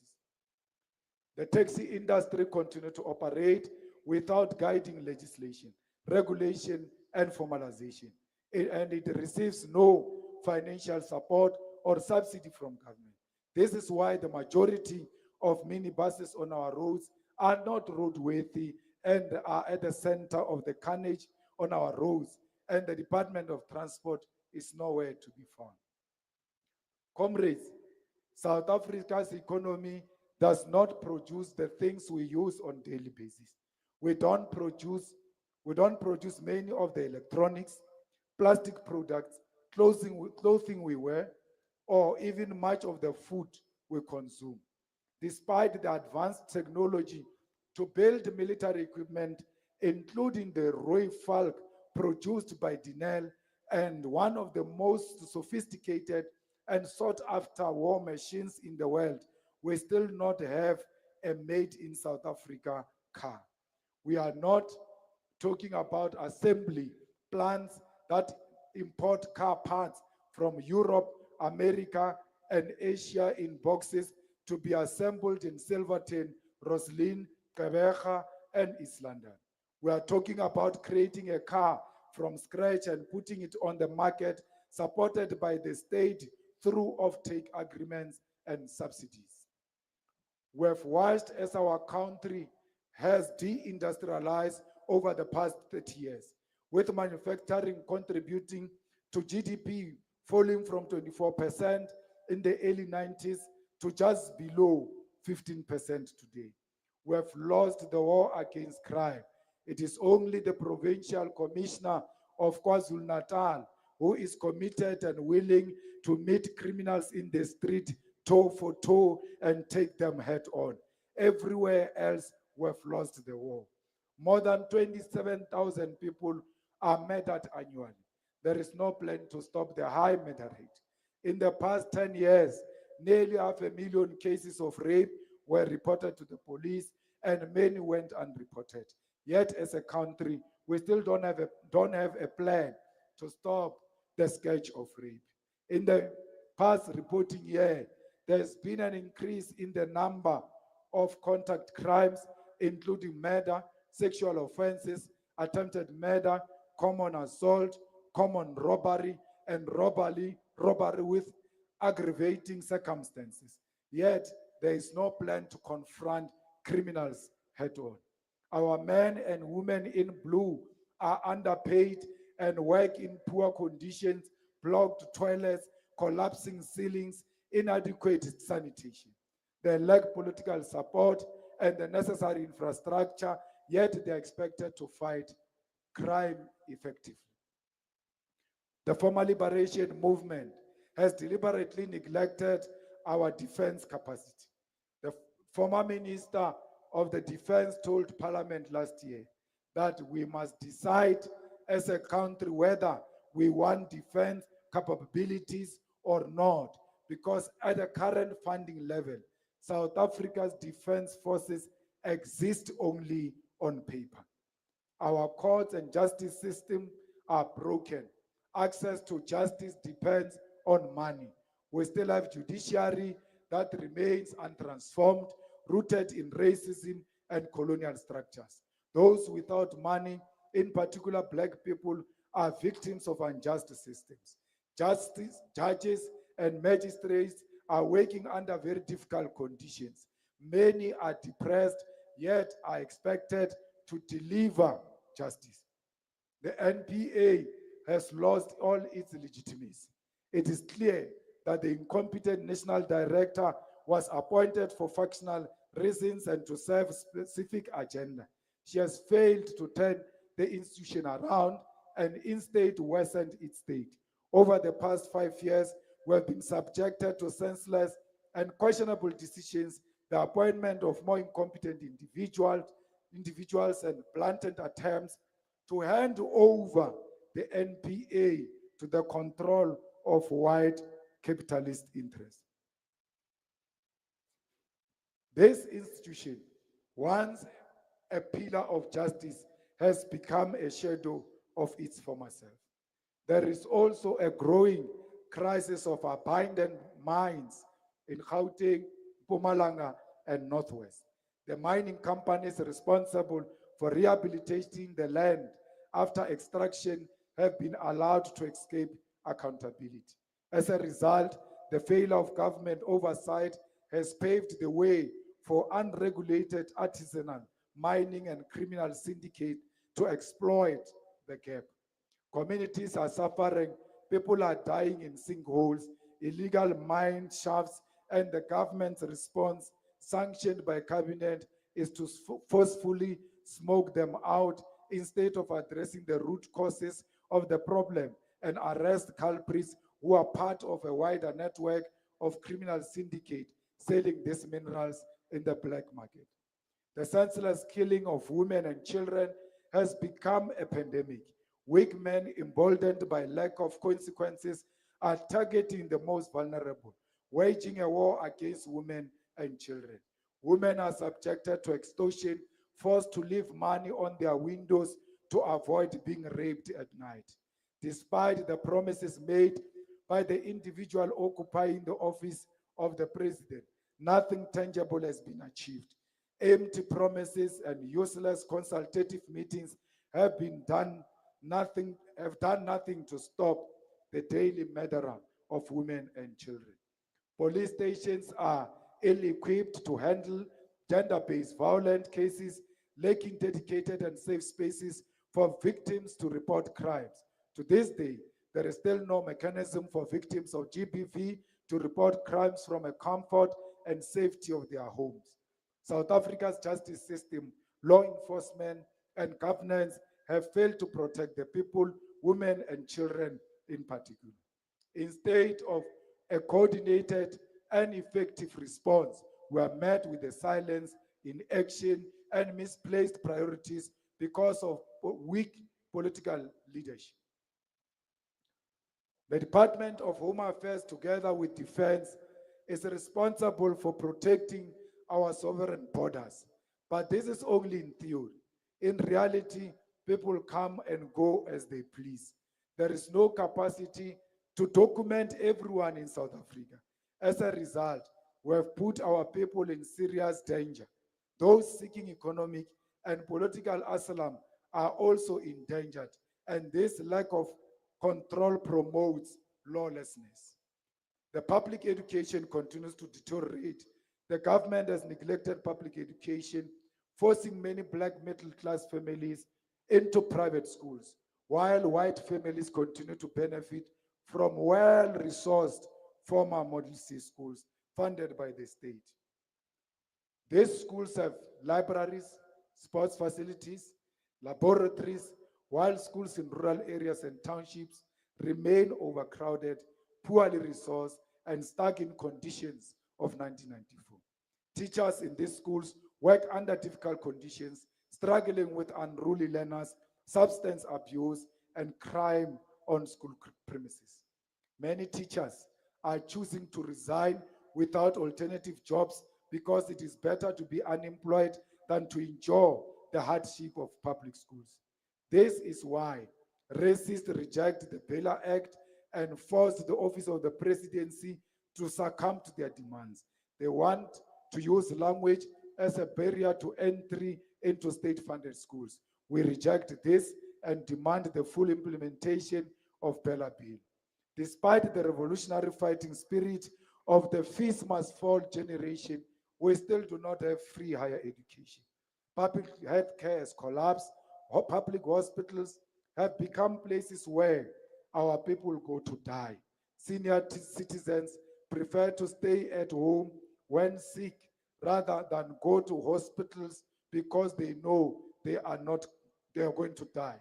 Speaker 2: The taxi industry continues to operate without guiding legislation, regulation, and formalization. And it receives no financial support or subsidy from government. This is why the majority of minibuses on our roads are not roadworthy and are at the center of the carnage on our roads, and the Department of Transport is nowhere to be found. Comrades, South Africa's economy does not produce the things we use on a daily basis. We don't produce many of the electronics, plastic products, clothing we wear, or even much of the food we consume. Despite the advanced technology to build military equipment, including the Roy Falk produced by Dinel and one of the most sophisticated and sought after war machines in the world, we still not have a made in South Africa car. We are not talking about assembly plants that import car parts from Europe, America, and Asia in boxes to be assembled in Silverton, Roslyn, Gqeberha, and East London. We are talking about creating a car from scratch and putting it on the market, supported by the state through offtake agreements and subsidies. We have watched as our country has de-industrialized over the past 30 years, with manufacturing contributing to GDP falling from 24% in the early 90s to just below 15% today. We have lost the war against crime. It is only the Provincial Commissioner of KwaZulu-Natal who is committed and willing to meet criminals in the street toe for toe and take them head on. Everywhere else, we have lost the war. More than 27,000 people are murdered annually. There is no plan to stop the high murder rate. In the past 10 years, nearly 500,000 cases of rape were reported to the police, and many went unreported. Yet, as a country, we still don't have a plan to stop the scourge of rape. In the past reporting year, there's been an increase in the number of contact crimes, including murder, sexual offenses, attempted murder, common assault, common robbery, and robbery with aggravating circumstances. Yet, there is no plan to confront criminals head on. Our men and women in blue are underpaid and work in poor conditions, blocked toilets, collapsing ceilings, inadequate sanitation. They lack political support and the necessary infrastructure, yet they're expected to fight crime effectively. The former liberation movement has deliberately neglected our defense capacity. The former minister of the defense told Parliament last year that we must decide as a country whether we want defense capabilities or not, because at the current funding level, South Africa's defense forces exist only on paper. Our courts and justice system are broken. Access to justice depends on money. We still have judiciary that remains untransformed, rooted in racism and colonial structures. Those without money, in particular black people, are victims of unjust systems. Justice, judges, and magistrates are working under very difficult conditions. Many are depressed, yet are expected to deliver justice. The NPA has lost all its legitimacy. It is clear that the incompetent national director was appointed for factional reasons and to serve a specific agenda. She has failed to turn the institution around and instead worsened its state. Over the past 5 years, we have been subjected to senseless and questionable decisions, the appointment of more incompetent individuals and blatant attempts to hand over the NPA to the control of white capitalist interests. This institution, once a pillar of justice, has become a shadow of its former self. There is also a growing crisis of abandoned mines in Gauteng, Mpumalanga, and Northwest. The mining companies responsible for rehabilitating the land after extraction have been allowed to escape accountability. As a result, the failure of government oversight has paved the way for unregulated artisanal mining and criminal syndicate to exploit the gap. Communities are suffering, people are dying in sinkholes, illegal mine shafts, and the government's response, sanctioned by cabinet, is to forcefully smoke them out instead of addressing the root causes of the problem and arrest culprits who are part of a wider network of criminal syndicate selling these minerals in the black market. The senseless killing of women and children has become a pandemic. Weak men, emboldened by lack of consequences, are targeting the most vulnerable, waging a war against women and children. Women are subjected to extortion, forced to leave money on their windows to avoid being raped at night. Despite the promises made by the individual occupying the office of the president, nothing tangible has been achieved. Empty promises and useless consultative meetings have done nothing to stop the daily murder of women and children. Police stations are ill-equipped to handle gender-based violent cases, lacking dedicated and safe spaces for victims to report crimes. To this day, there is still no mechanism for victims of GBV to report crimes from a comfort and safety of their homes. South Africa's justice system, law enforcement, and governance have failed to protect the people, women, and children in particular. Instead of a coordinated and effective response, we are met with a silence, inaction, and misplaced priorities because of weak political leadership. The Department of Home Affairs, together with Defense, is responsible for protecting our sovereign borders. But this is only in theory. In reality, people come and go as they please. There is no capacity to document everyone in South Africa. As a result, we have put our people in serious danger. Those seeking economic and political asylum are also endangered, and this lack of control promotes lawlessness. The public education continues to deteriorate. The government has neglected public education, forcing many black middle class families into private schools, while white families continue to benefit from well resourced former Model C schools funded by the state. These schools have libraries, sports facilities, laboratories, while schools in rural areas and townships remain overcrowded, poorly resourced, and stuck in conditions of 1994. Teachers in these schools work under difficult conditions, struggling with unruly learners, substance abuse, and crime on school premises. Many teachers are choosing to resign without alternative jobs because it is better to be unemployed than to endure the hardship of public schools. This is why racists reject the Bela Act and forced the office of the presidency to succumb to their demands. They want to use language as a barrier to entry into state-funded schools. We reject this and demand the full implementation of Bela Bill. Despite the revolutionary fighting spirit of the fees must fall generation, we still do not have free higher education. Public health care has collapsed. Public hospitals have become places where our people go to die. Senior citizens prefer to stay at home when sick rather than go to hospitals because they know they are going to die.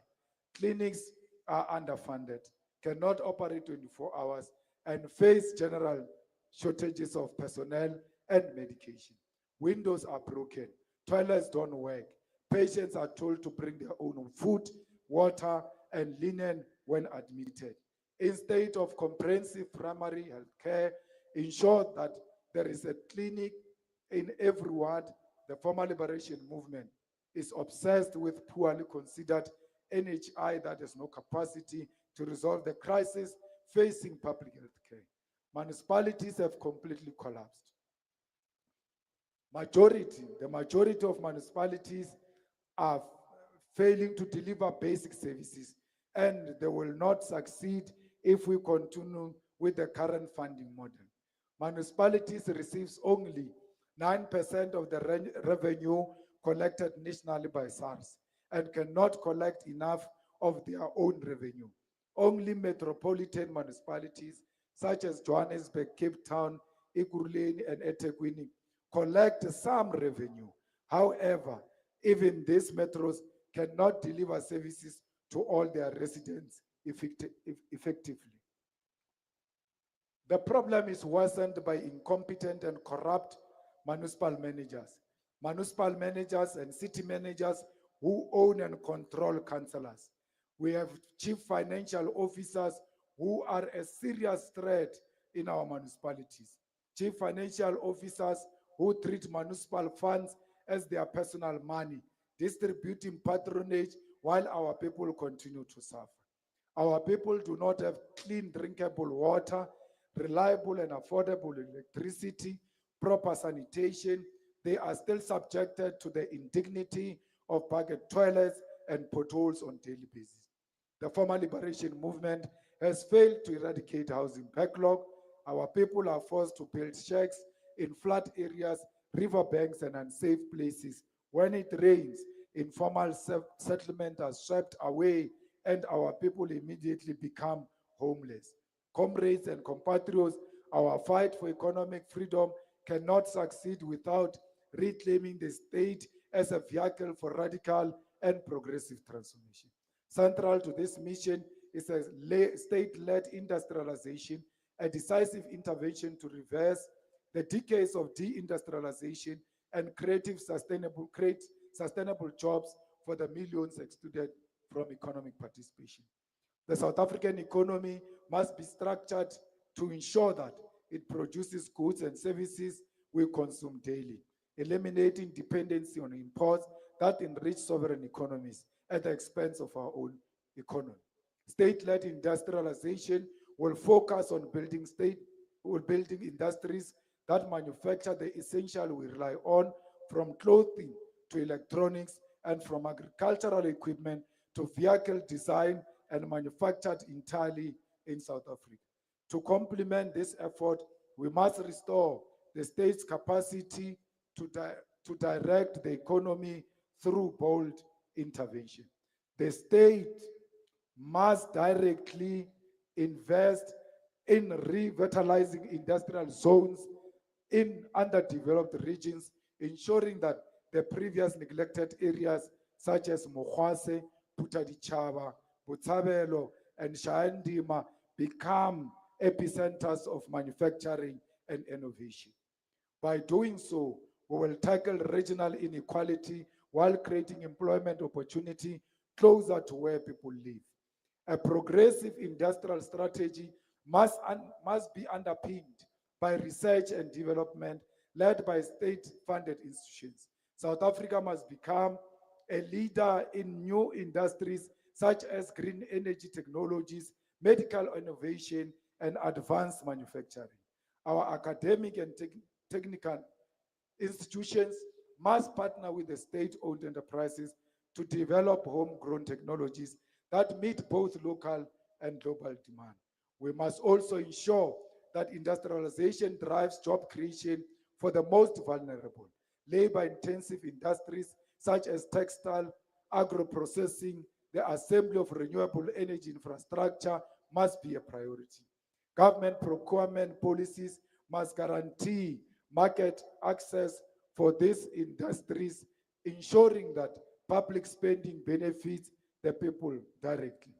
Speaker 2: Clinics are underfunded, cannot operate 24 hours, and face general shortages of personnel and medication. Windows are broken, toilets don't work, patients are told to bring their own food, water, and linen when admitted. Instead of comprehensive primary health care, ensure that there is a clinic in every ward. The former liberation movement is obsessed with poorly considered NHI that has no capacity to resolve the crisis facing public health care. Municipalities have completely collapsed. The majority of municipalities are failing to deliver basic services, and they will not succeed if we continue with the current funding model. Municipalities receives only 9% of the revenue collected nationally by SARS and cannot collect enough of their own revenue. Only metropolitan municipalities such as Johannesburg, Cape Town, Ekurhuleni, and eThekwini collect some revenue. However, even these metros cannot deliver services to all their residents effectively. The problem is worsened by incompetent and corrupt municipal managers. Municipal managers and city managers who own and control councillors. We have chief financial officers who are a serious threat in our municipalities. Chief financial officers who treat municipal funds as their personal money, distributing patronage while our people continue to suffer. Our people do not have clean, drinkable water, reliable and affordable electricity, proper sanitation. They are still subjected to the indignity of bucket toilets and potholes on daily basis. The former liberation movement has failed to eradicate housing backlog. Our people are forced to build shacks in flood areas, riverbanks, and unsafe places. When it rains, informal settlement are swept away, and our people immediately become homeless. Comrades and compatriots, our fight for economic freedom cannot succeed without reclaiming the state as a vehicle for radical and progressive transformation. Central to this mission is a state-led industrialization, a decisive intervention to reverse the decades of deindustrialization and create sustainable jobs for the millions excluded from economic participation. The South African economy must be structured to ensure that it produces goods and services we consume daily, eliminating dependency on imports that enrich sovereign economies at the expense of our own economy. State-led industrialization will focus on building industries that manufacture the essential we rely on, from clothing to electronics, and from agricultural equipment to vehicle design and manufactured entirely in South Africa. To complement this effort, we must restore the state's capacity to direct the economy through bold intervention. The state must directly invest in revitalizing industrial zones in underdeveloped regions, ensuring that the previous neglected areas such as Mokhwase, Putadichaba, Botshabelo, and Shaandima become epicenters of manufacturing and innovation. By doing so, we will tackle regional inequality while creating employment opportunity closer to where people live. A progressive industrial strategy must be underpinned by research and development led by state-funded institutions. South Africa must become a leader in new industries such as green energy technologies, medical innovation, and advanced manufacturing. Our academic and technical institutions must partner with the state-owned enterprises to develop homegrown technologies that meet both local and global demand. We must also ensure that industrialization drives job creation for the most vulnerable. Labor-intensive industries such as textile, agro-processing, the assembly of renewable energy infrastructure must be a priority. Government procurement policies must guarantee market access for these industries, ensuring that public spending benefits the people directly.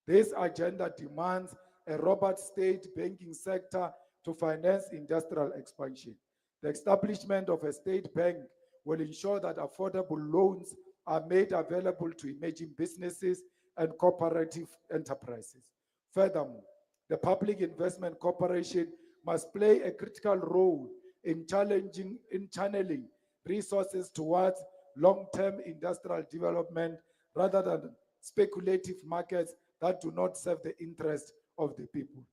Speaker 2: This agenda demands a robust state banking sector to finance industrial expansion. The establishment of a state bank will ensure that affordable loans are made available to emerging businesses and cooperative enterprises. Furthermore, the Public Investment Corporation must play a critical role in channeling resources towards long-term industrial development rather than speculative markets that do not serve the interest of the people.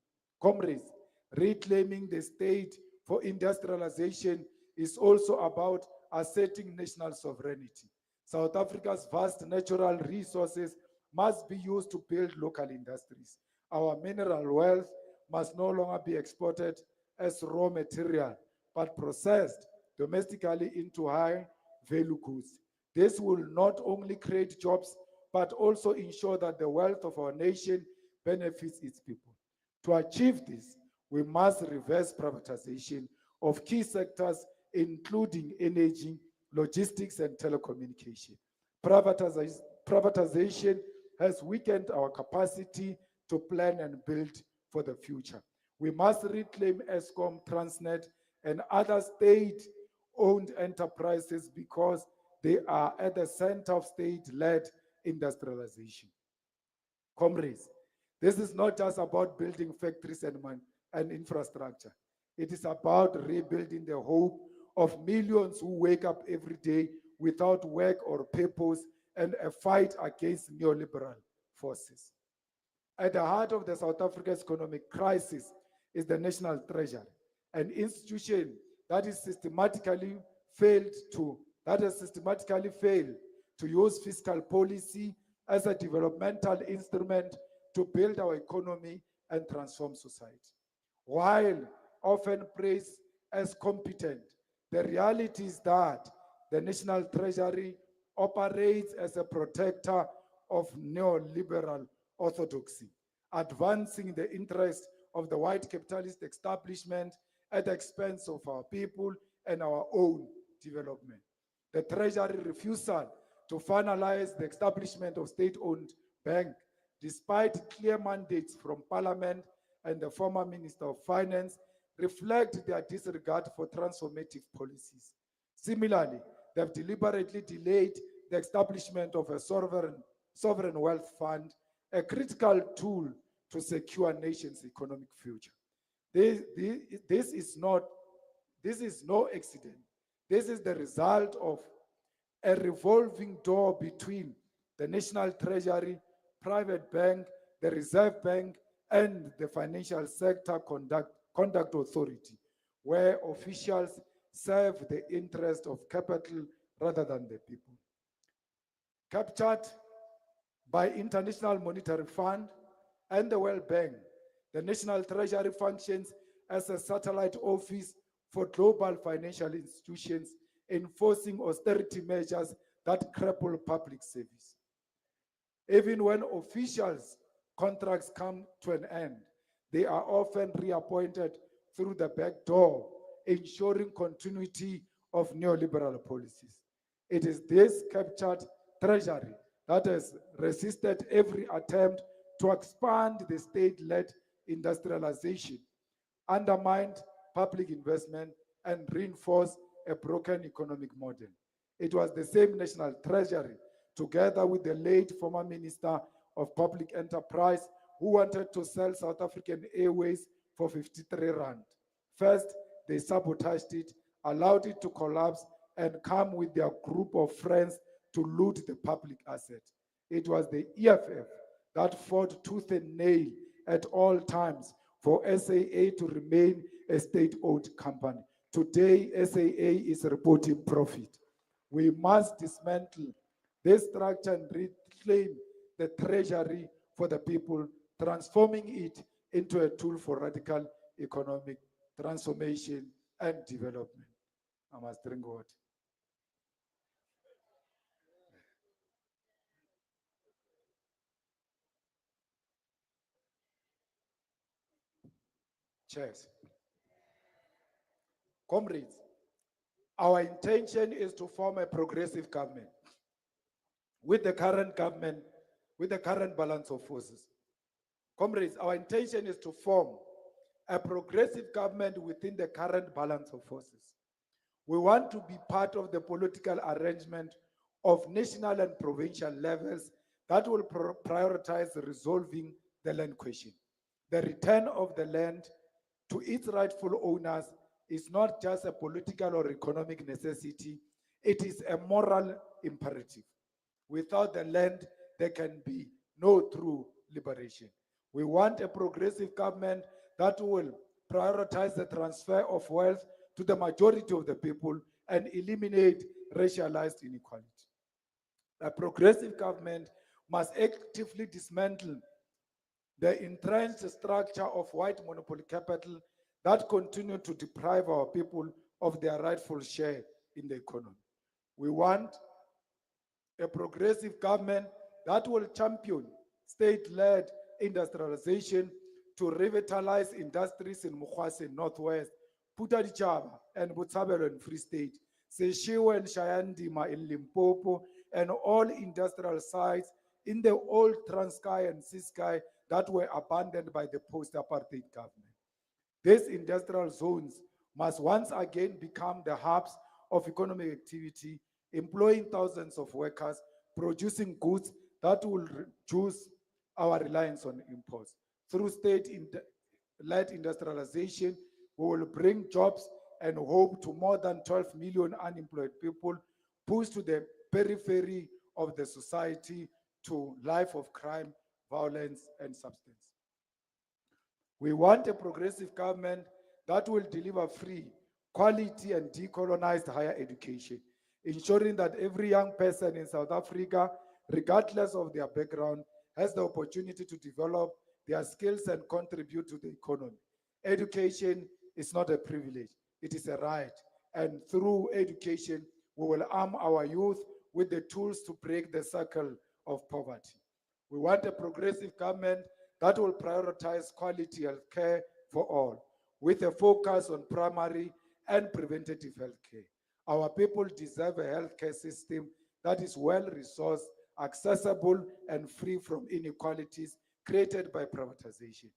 Speaker 2: Comrades, reclaiming the state for industrialization is also about asserting national sovereignty. South Africa's vast natural resources must be used to build local industries. Our mineral wealth must no longer be exported as raw material, but processed domestically into high value goods. This will not only create jobs, but also ensure that the wealth of our nation benefits its people. To achieve this, we must reverse privatization of key sectors, including energy, logistics, and telecommunication. Privatization has weakened our capacity to plan and build for the future. We must reclaim Eskom, Transnet, and other state-owned enterprises because they are at the center of state-led industrialization. Comrades, this is not just about building factories and infrastructure. It is about rebuilding the hope of millions who wake up every day without work or purpose and a fight against neoliberal forces. At the heart of the South Africa's economic crisis is the National Treasury, an institution that has systematically failed to use fiscal policy as a developmental instrument to build our economy and transform society. While often praised as competent, the reality is that the National Treasury operates as a protector of neoliberal orthodoxy, advancing the interests of the white capitalist establishment at the expense of our people and our own development. The Treasury refusal to finalize the establishment of state-owned bank, despite clear mandates from Parliament and the former Minister of Finance, reflect their disregard for transformative policies. Similarly, they have deliberately delayed the establishment of a sovereign wealth fund, a critical tool to secure a nation's economic future. This is no accident. This is the result of a revolving door between the National Treasury, private bank, the Reserve Bank, and the Financial Sector Conduct Authority, where officials serve the interest of capital rather than the people. Captured by International Monetary Fund and the World Bank, the National Treasury functions as a satellite office for global financial institutions, enforcing austerity measures that cripple public service. Even when officials' contracts come to an end, they are often reappointed through the back door, ensuring continuity of neoliberal policies. It is this captured treasury that has resisted every attempt to expand the state-led industrialization, undermined public investment, and reinforced a broken economic model. It was the same National Treasury, together with the late former Minister of Public Enterprise, who wanted to sell South African Airways for 53 rand. First, they sabotaged it, allowed it to collapse, and come with their group of friends to loot the public asset. It was the EFF that fought tooth and nail at all times for SAA to remain a state-owned company. Today, SAA is reporting profit. We must dismantle this structure and reclaim the treasury for the people, transforming it into a tool for radical economic transformation and development. I must drink water. Cheers. Comrades, our intention is to form a progressive government with the current balance of forces. Comrades, our intention is to form a progressive government within the current balance of forces. We want to be part of the political arrangement of national and provincial levels that will prioritize resolving the land question. The return of the land to its rightful owners is not just a political or economic necessity, it is a moral imperative. Without the land, there can be no true liberation. We want a progressive government that will prioritize the transfer of wealth to the majority of the people and eliminate racialized inequality. A progressive government must actively dismantle the entrenched structure of white monopoly capital that continue to deprive our people of their rightful share in the economy. We want a progressive government that will champion state-led industrialization to revitalize industries in Mukwase Northwest, Putadichaba and Botshabelo in Free State, Seshiwe and Shayandima in Limpopo, and all industrial sites in the old Transkei and Ciskei that were abandoned by the post-apartheid government. These industrial zones must once again become the hubs of economic activity, employing thousands of workers, producing goods that will reduce our reliance on imports. Through state-led industrialization, we will bring jobs and hope to more than 12 million unemployed people, pushed to the periphery of the society to life of crime, violence, and substance. We want a progressive government that will deliver free, quality, and decolonized higher education, ensuring that every young person in South Africa, regardless of their background, has the opportunity to develop their skills and contribute to the economy. Education is not a privilege, it is a right. And through education, we will arm our youth with the tools to break the cycle of poverty. We want a progressive government that will prioritize quality health care for all, with a focus on primary and preventative health care. Our people deserve a healthcare system that is well-resourced, accessible, and free from inequalities created by privatization.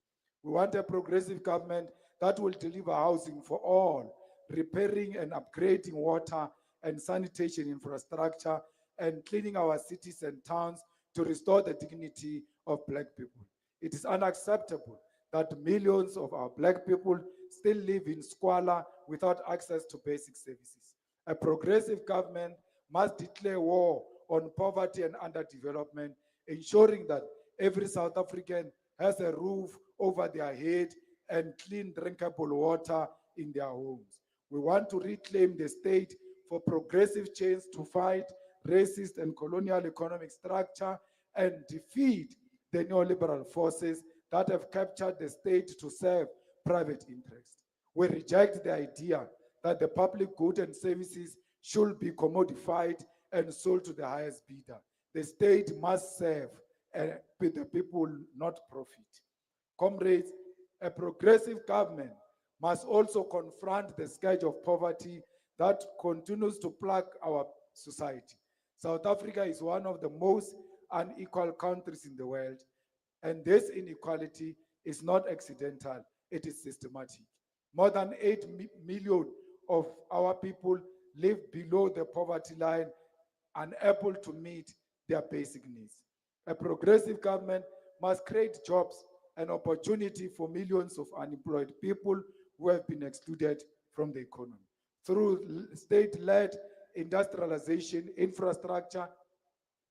Speaker 2: We want a progressive government that will deliver housing for all, repairing and upgrading water and sanitation infrastructure, and cleaning our cities and towns to restore the dignity of Black people. It is unacceptable that millions of our Black people still live in squalor without access to basic services. A progressive government must declare war on poverty and underdevelopment, ensuring that every South African has a roof over their head and clean drinkable water in their homes. We want to reclaim the state for progressive change to fight racist and colonial economic structure and defeat the neoliberal forces that have captured the state to serve private interests. We reject the idea that the public goods and services should be commodified and sold to the highest bidder. The state must serve the people, not profit. Comrades, a progressive government must also confront the scourge of poverty that continues to plague our society. South Africa is one of the most unequal countries in the world, and this inequality is not accidental, it is systematic. More than 8 million of our people live below the poverty line, unable to meet their basic needs. A progressive government must create jobs and opportunity for millions of unemployed people who have been excluded from the economy. Through state-led industrialization, infrastructure,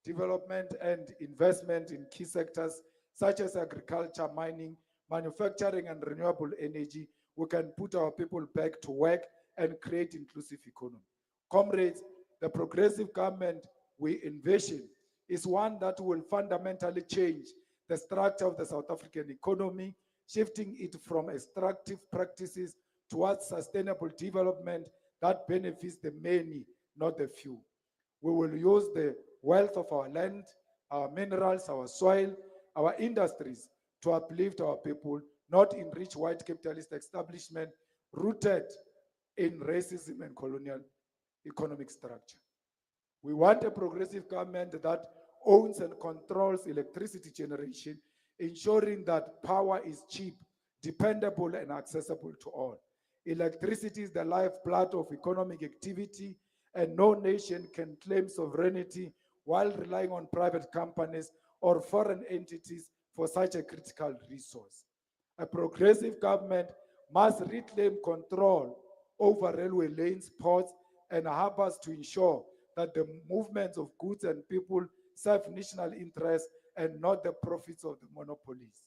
Speaker 2: development and investment in key sectors such as agriculture, mining, manufacturing and renewable energy, we can put our people back to work and create inclusive economy. Comrades, the progressive government we envision is one that will fundamentally change the structure of the South African economy, shifting it from extractive practices towards sustainable development that benefits the many, not the few. We will use the wealth of our land, our minerals, our soil, our industries to uplift our people, not enrich white capitalist establishment rooted in racism and colonial economic structure. We want a progressive government that owns and controls electricity generation, ensuring that power is cheap, dependable, and accessible to all. Electricity is the lifeblood of economic activity, and no nation can claim sovereignty while relying on private companies or foreign entities for such a critical resource. A progressive government must reclaim control over railway lanes, ports, and harbors to ensure that the movements of goods and people serve national interests and not the profits of the monopolies.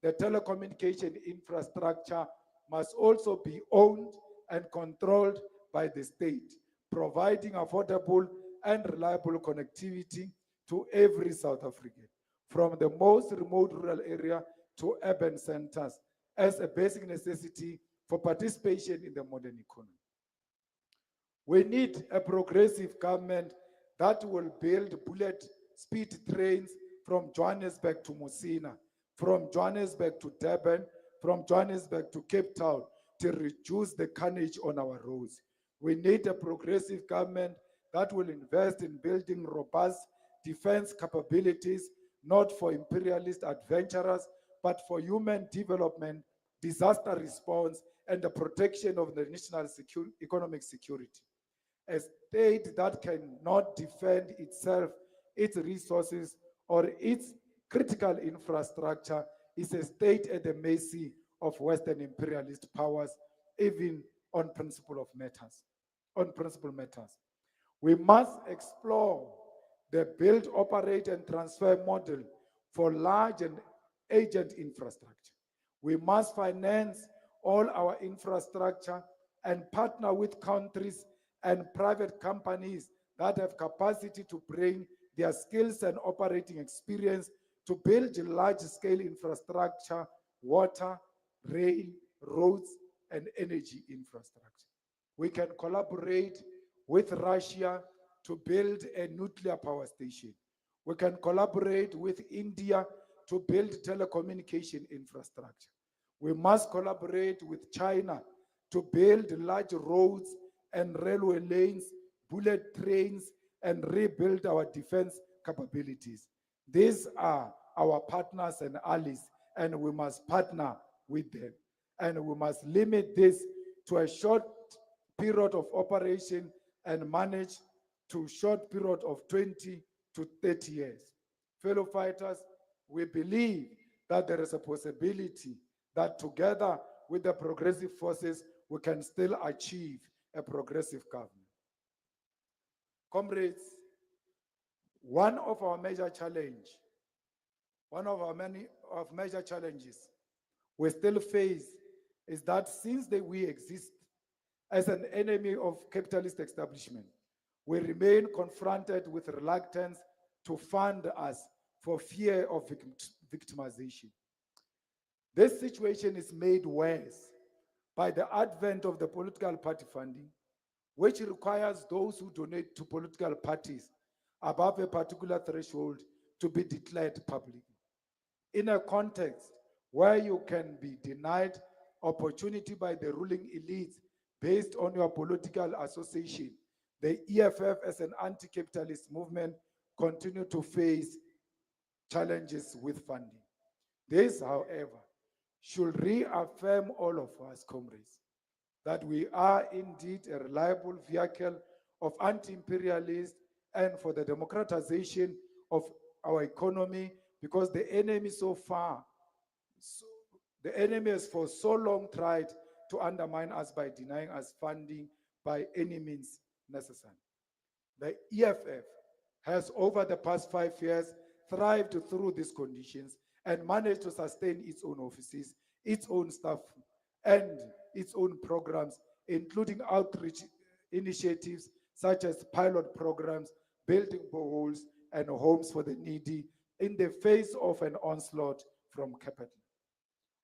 Speaker 2: The telecommunication infrastructure must also be owned and controlled by the state, providing affordable and reliable connectivity to every South African, from the most remote rural area to urban centers, as a basic necessity for participation in the modern economy. We need a progressive government that will build bullet speed trains from Johannesburg to Musina, from Johannesburg to Durban, from Johannesburg to Cape Town to reduce the carnage on our roads. We need a progressive government that will invest in building robust defense capabilities, not for imperialist adventurers, but for human development, disaster response, and the protection of the national economic security. A state that cannot defend itself, its resources, or its critical infrastructure is a state at the mercy of Western imperialist powers, even on principle matters. We must explore the build, operate, and transfer model for large and agent infrastructure. We must finance all our infrastructure and partner with countries and private companies that have capacity to bring their skills and operating experience to build large-scale infrastructure, water, rail, roads, and energy infrastructure. We can collaborate with Russia to build a nuclear power station. We can collaborate with India to build telecommunication infrastructure. We must collaborate with China to build large roads and railway lanes, bullet trains, and rebuild our defense capabilities. These are our partners and allies, and we must partner with them. And we must limit this to a short period of operation and manage to short period of 20 to 30 years. Fellow fighters, we believe that there is a possibility that together with the progressive forces, we can still achieve a progressive government. Comrades, one of our major challenges we still face is that since we exist as an enemy of capitalist establishment, we remain confronted with reluctance to fund us for fear of victimization. This situation is made worse by the advent of the political party funding, which requires those who donate to political parties above a particular threshold to be declared public. In a context where you can be denied opportunity by the ruling elites based on your political association, the EFF as an anti-capitalist movement continue to face challenges with funding. This, however, should reaffirm all of us, comrades, that we are indeed a reliable vehicle of anti-imperialist and for the democratization of our economy, because the enemy the enemy has for so long tried to undermine us by denying us funding by any means necessary. The EFF has over the past 5 years thrived through these conditions and managed to sustain its own offices, its own staff, and its own programs, including outreach initiatives such as pilot programs, building boreholes, and homes for the needy in the face of an onslaught from capital.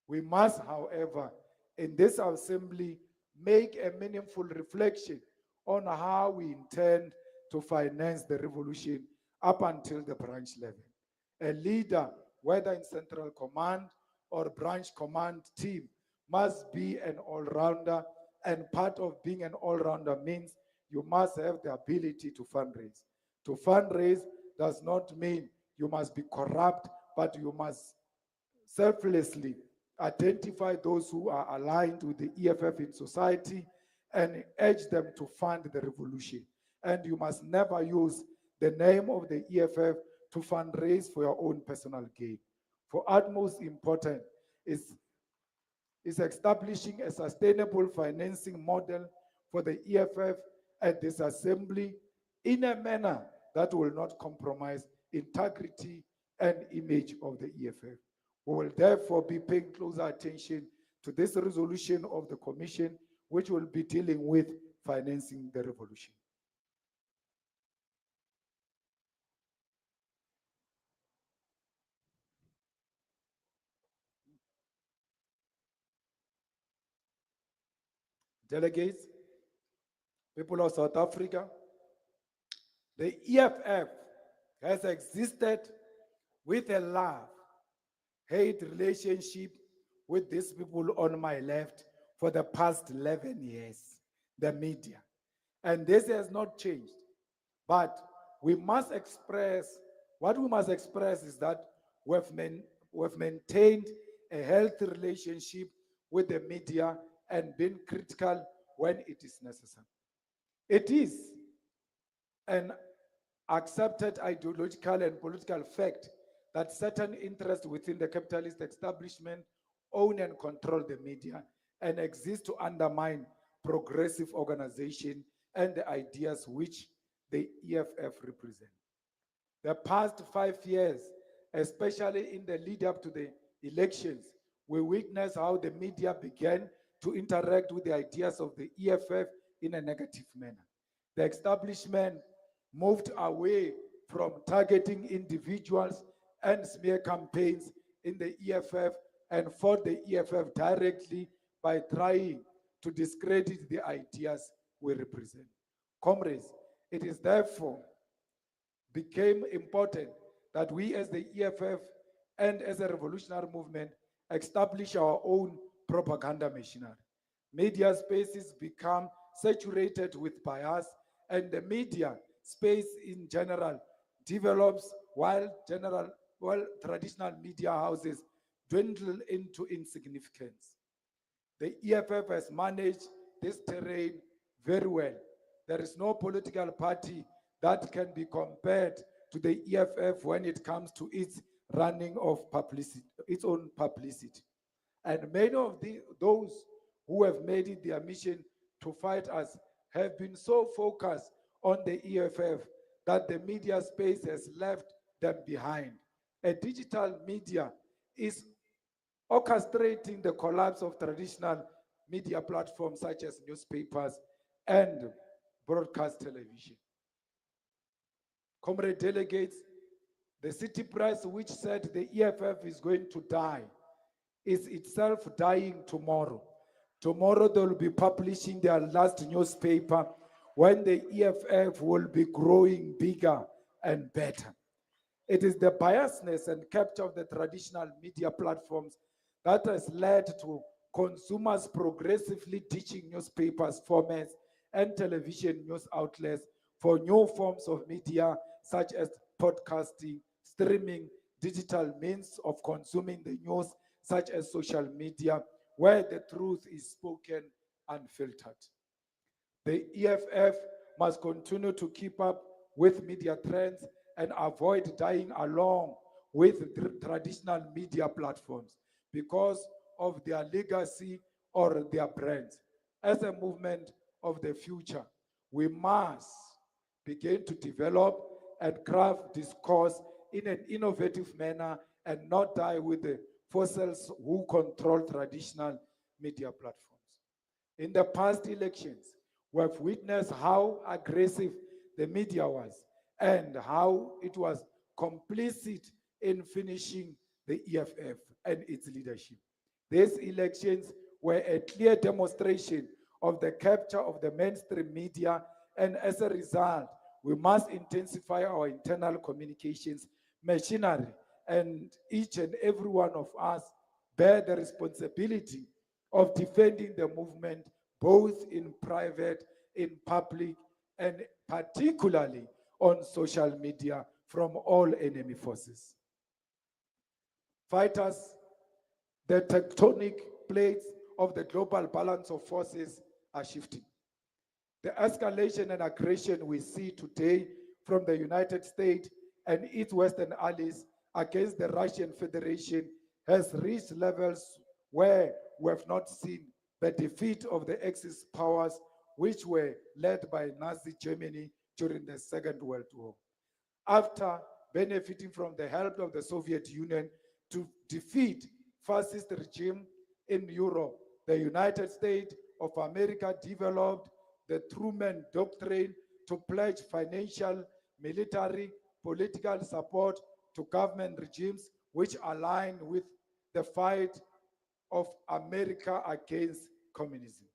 Speaker 2: We must, however, in this assembly, make a meaningful reflection on how we intend to finance the revolution up until the branch level. A leader, whether in central command or branch command team, must be an all-rounder, and part of being an all-rounder means you must have the ability to fundraise. To fundraise does not mean you must be corrupt, but you must selflessly identify those who are aligned with the EFF in society and urge them to fund the revolution. And you must never use the name of the EFF to fundraise for your own personal gain. For utmost important is establishing a sustainable financing model for the EFF at this assembly in a manner that will not compromise integrity and image of the EFF. We will therefore be paying closer attention to this resolution of the Commission, which will be dealing with financing the revolution. Delegates, people of South Africa, the EFF has existed with a love-hate relationship with these people on my left for the past 11 years, the media. And this has not changed. But we must express, what we must express is that we've maintained a healthy relationship with the media and been critical when it is necessary. It is an accepted ideological and political fact that certain interests within the capitalist establishment own and control the media and exist to undermine progressive organization and the ideas which the EFF represent. The past 5 years, especially in the lead up to the elections, we witnessed how the media began to interact with the ideas of the EFF in a negative manner. The establishment moved away from targeting individuals and smear campaigns in the EFF and fought the EFF directly by trying to discredit the ideas we represent. Comrades, it is therefore became important that we as the EFF and as a revolutionary movement establish our own propaganda machinery. Media spaces become saturated with bias, and the media space in general develops while traditional media houses dwindle into insignificance. The EFF has managed this terrain very well. There is no political party that can be compared to the EFF when it comes to its running of publicity, its own publicity. And many of those who have made it their mission to fight us have been so focused on the EFF that the media space has left them behind. A digital media is orchestrating the collapse of traditional media platforms such as newspapers and broadcast television. Comrade delegates, the city press, which said the EFF is going to die, is itself dying tomorrow. Tomorrow they will be publishing their last newspaper when the EFF will be growing bigger and better. It is the biasness and capture of the traditional media platforms that has led to consumers progressively ditching newspapers formats and television news outlets for new forms of media such as podcasting, streaming, digital means of consuming the news such as social media, where the truth is spoken unfiltered. The EFF must continue to keep up with media trends and avoid dying along with traditional media platforms because of their legacy or their brands. As a movement of the future, we must begin to develop and craft discourse in an innovative manner and not die with the fossils who control traditional media platforms. In the past elections, we have witnessed how aggressive the media was and how it was complicit in finishing the EFF and its leadership. These elections were a clear demonstration of the capture of the mainstream media, and as a result, we must intensify our internal communications machinery, and each and every one of us bear the responsibility of defending the movement both in private, in public, and particularly on social media from all enemy forces. Fighters, the tectonic plates of the global balance of forces are shifting. The escalation and aggression we see today from the United States and its Western allies against the Russian Federation has reached levels where we have not seen the defeat of the Axis powers, which were led by Nazi Germany during the Second World War. After benefiting from the help of the Soviet Union to defeat fascist regime in Europe, the United States of America developed the Truman Doctrine to pledge financial, military, political support to government regimes which align with the fight of America against communism.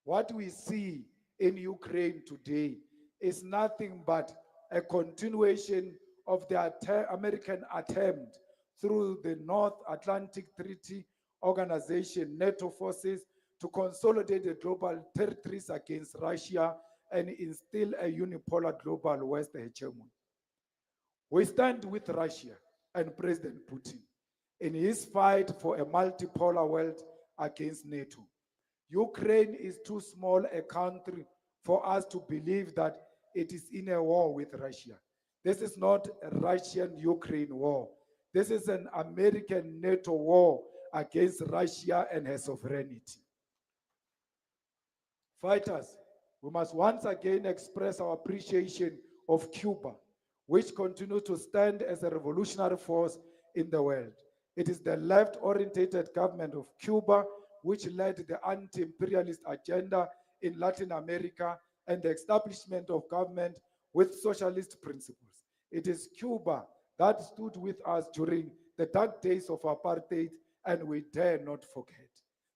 Speaker 2: What we see in Ukraine today is nothing but a continuation of the American attempt through the North Atlantic Treaty Organization, NATO forces, to consolidate the global territories against Russia and instill a unipolar global West hegemony. We stand with Russia and President Putin in his fight for a multipolar world against NATO. Ukraine is too small a country for us to believe that it is in a war with Russia. This is not a Russian-Ukraine war. This is an American NATO war against Russia and her sovereignty. Fighters, we must once again express our appreciation of Cuba, which continues to stand as a revolutionary force in the world. It is the left-oriented government of Cuba which led the anti-imperialist agenda in Latin America and the establishment of government with socialist principles. It is Cuba that stood with us during the dark days of apartheid, and we dare not forget.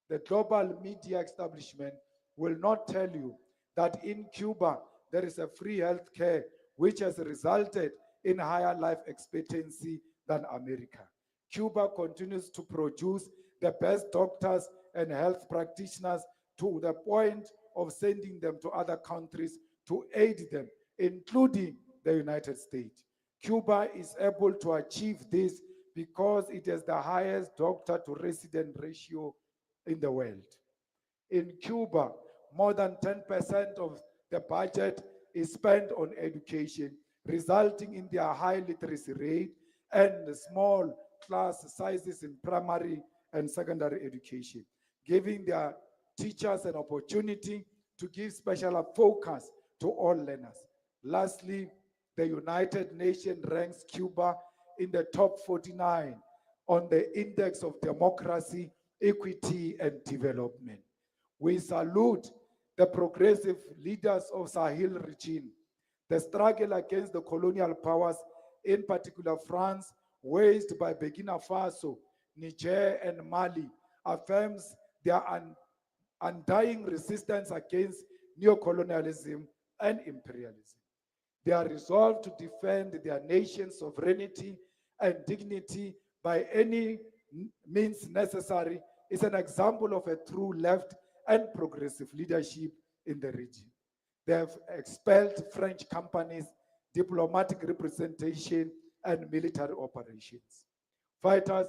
Speaker 2: The global media establishment will not tell you that in Cuba there is a free health care which has resulted in higher life expectancy than America. Cuba continues to produce the best doctors and health practitioners to the point of sending them to other countries to aid them, including the United States. Cuba is able to achieve this because it has the highest doctor to resident ratio in the world. In Cuba, more than 10% of the budget is spent on education, resulting in their high literacy rate and small class sizes in primary and secondary education, giving their teachers an opportunity to give special focus to all learners. Lastly, the United Nations ranks Cuba in the top 49 on the Index of Democracy, Equity, and Development. We salute the progressive leaders of Sahel region. The struggle against the colonial powers, in particular France, waged by Burkina Faso, Niger, and Mali, affirms their undying resistance against neocolonialism and imperialism. They are resolved to defend their nation's sovereignty and dignity by any means necessary. Is an example of a true left and progressive leadership in the region. They have expelled French companies, diplomatic representation, and military operations. Fighters,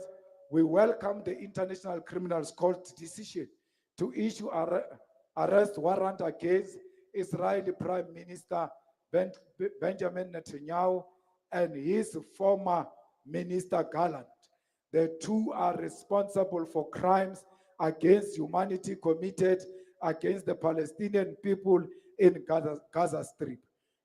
Speaker 2: we welcome the International Criminal Court's decision to issue arrest warrant against Israeli Prime Minister Benjamin Netanyahu and his former Minister Gallant. The two are responsible for crimes against humanity committed against the Palestinian people in Gaza Strip,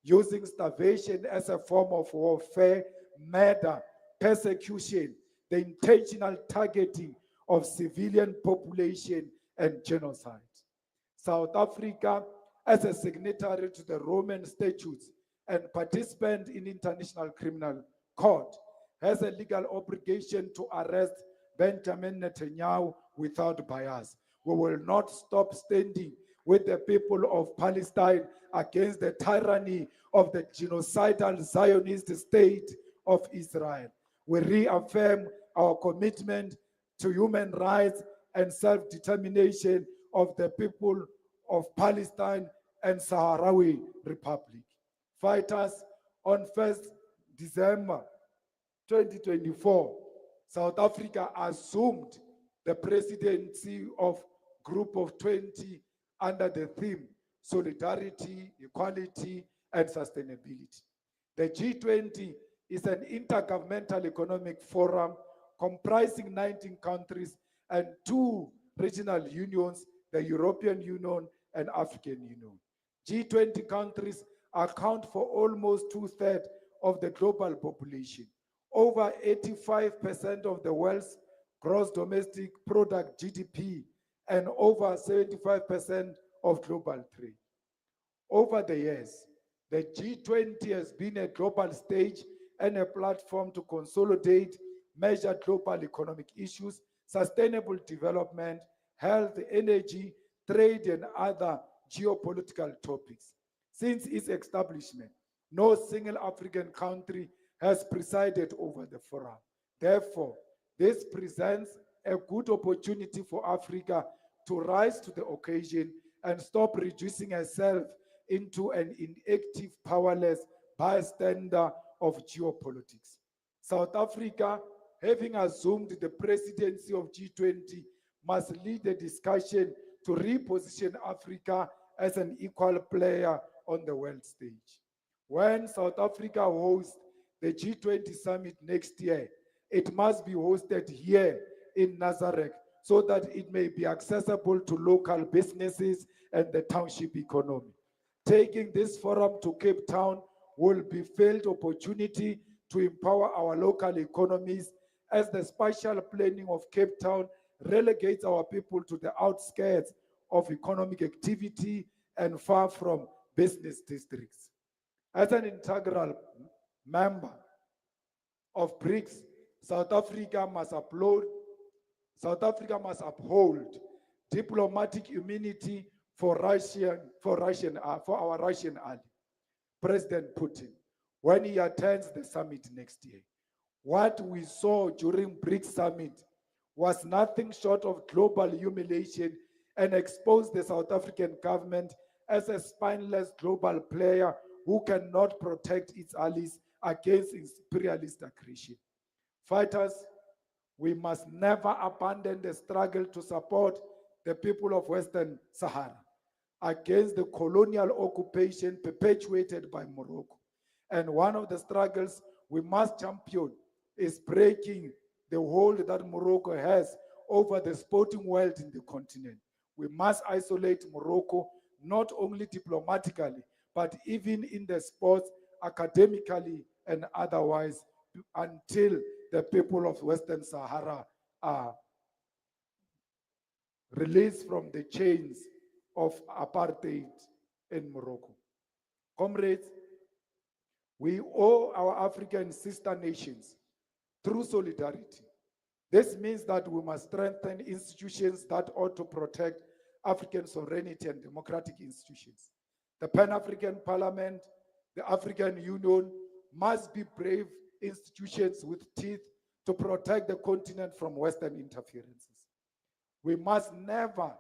Speaker 2: using starvation as a form of warfare, murder, persecution, the intentional targeting of civilian population, and genocide. South Africa, as a signatory to the Roman Statutes and participant in International Criminal Court, has a legal obligation to arrest Benjamin Netanyahu without bias. We will not stop standing with the people of Palestine against the tyranny of the genocidal Zionist state of Israel. We reaffirm our commitment to human rights and self-determination of the people of Palestine and Sahrawi Republic. Fighters, on 1st December 2024, South Africa assumed the presidency of Group of 20 under the theme Solidarity, Equality, and Sustainability. The G20 is an intergovernmental economic forum comprising 19 countries and 2 regional unions, the European Union and African Union. G20 countries account for almost 2/3 of the global population. Over 85% of the world's gross domestic product, GDP, and over 75% of global trade. Over the years, the G20 has been a global stage and a platform to consolidate major global economic issues, sustainable development, health, energy, trade, and other geopolitical topics. Since its establishment, no single African country has presided over the forum. Therefore, this presents a good opportunity for Africa to rise to the occasion and stop reducing herself into an inactive, powerless bystander of geopolitics. South Africa, having assumed the presidency of G20, must lead the discussion to reposition Africa as an equal player on the world stage. When South Africa hosts the G20 summit next year, it must be hosted here in Nazareth so that it may be accessible to local businesses and the township economy. Taking this forum to Cape Town will be filled opportunity to empower our local economies, as the spatial planning of Cape Town relegates our people to the outskirts of economic activity and far from business districts. As an integral member of BRICS, South Africa must uphold diplomatic immunity for our Russian ally, President Putin, when he attends the summit next year. What we saw during BRICS summit was nothing short of global humiliation and exposed the South African government as a spineless global player who cannot protect its allies against imperialist aggression. Fighters, we must never abandon the struggle to support the people of Western Sahara against the colonial occupation perpetuated by Morocco. And one of the struggles we must champion is breaking the hold that Morocco has over the sporting world in the continent. We must isolate Morocco not only diplomatically, but even in the sports, academically, and otherwise, until the people of Western Sahara are released from the chains of apartheid in Morocco. Comrades, we owe our African sister nations true solidarity. This means that we must strengthen institutions that ought to protect African sovereignty and democratic institutions. The Pan-African Parliament, the African Union must be brave institutions with teeth to protect the continent from Western interferences. We must never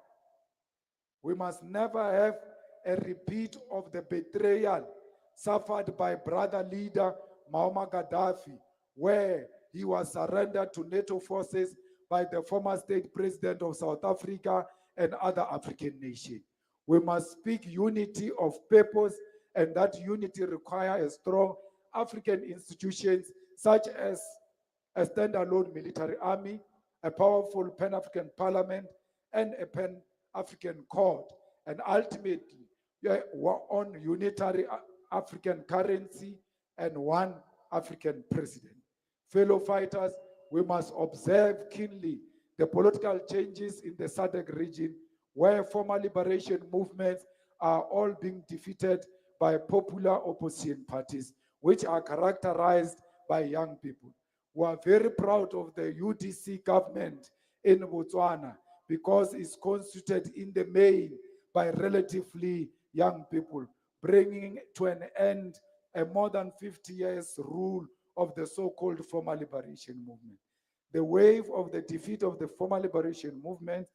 Speaker 2: have a repeat of the betrayal suffered by brother leader Muammar Gaddafi, where he was surrendered to NATO forces by the former state president of South Africa and other African nations. We must speak unity of purpose, and that unity requires a strong African institutions such as a standalone military army, a powerful Pan-African parliament, and a Pan-African court, and ultimately on unitary African currency and one African president. Fellow fighters, we must observe keenly the political changes in the SADC region, where former liberation movements are all being defeated by popular opposition parties, which are characterized by young people. We are very proud of the UDC government in Botswana because it's constituted in the main by relatively young people, bringing to an end a more than 50 years rule of the so-called former liberation movement. The wave of the defeat of the former liberation movement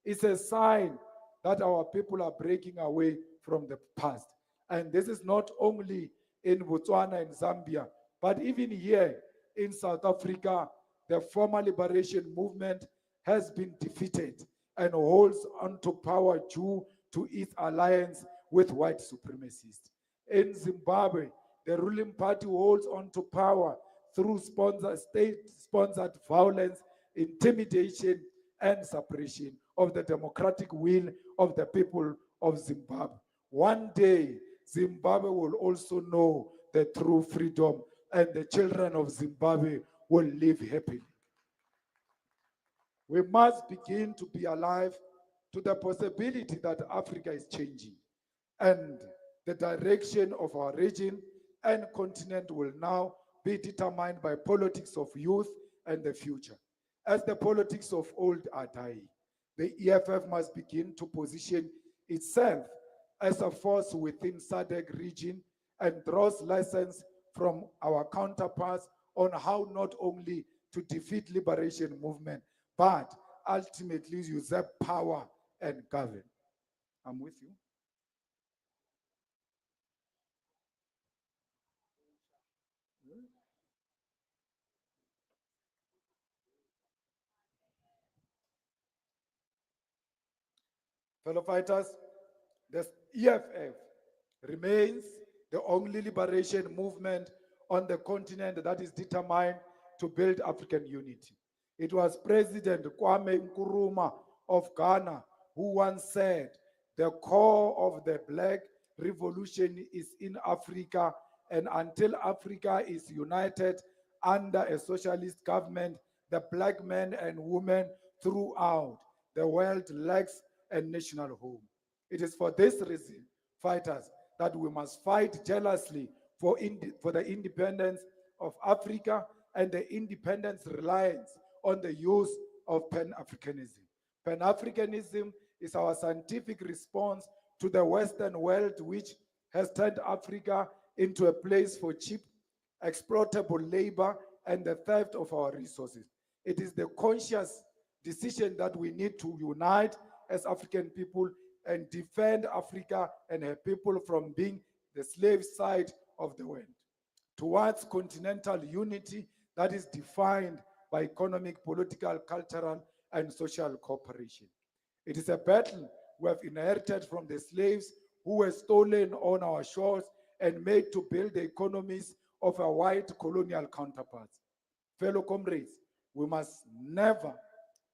Speaker 2: is a sign that our people are breaking away from the past. And this is not only in Botswana and Zambia, but even here in South Africa, the former liberation movement has been defeated and holds onto power due to its alliance with white supremacists. In Zimbabwe, the ruling party holds on to power through state-sponsored violence, intimidation, and suppression of the democratic will of the people of Zimbabwe. One day, Zimbabwe will also know the true freedom, and the children of Zimbabwe will live happily. We must begin to be alive to the possibility that Africa is changing, and the direction of our region and continent will now be determined by politics of youth and the future. As the politics of old are dying, the EFF must begin to position itself as a force within SADC region and draws lessons from our counterparts on how not only to defeat liberation movement, but ultimately usurp power and govern. I'm with you. Fellow fighters, the EFF remains the only liberation movement on the continent that is determined to build African unity. It was President Kwame Nkrumah of Ghana who once said, "The core of the Black Revolution is in Africa, and until Africa is united under a socialist government, the black men and women throughout the world lacks a national home." It is for this reason, fighters, that we must fight jealously for the independence of Africa and the independence reliance on the use of Pan-Africanism. Pan-Africanism is our scientific response to the Western world, which has turned Africa into a place for cheap, exploitable labor and the theft of our resources. It is the conscious decision that we need to unite as African people and defend Africa and her people from being the slave side of the world, towards continental unity that is defined by economic, political, cultural, and social cooperation. It is a battle we have inherited from the slaves who were stolen on our shores and made to build the economies of our white colonial counterparts. Fellow comrades, we must never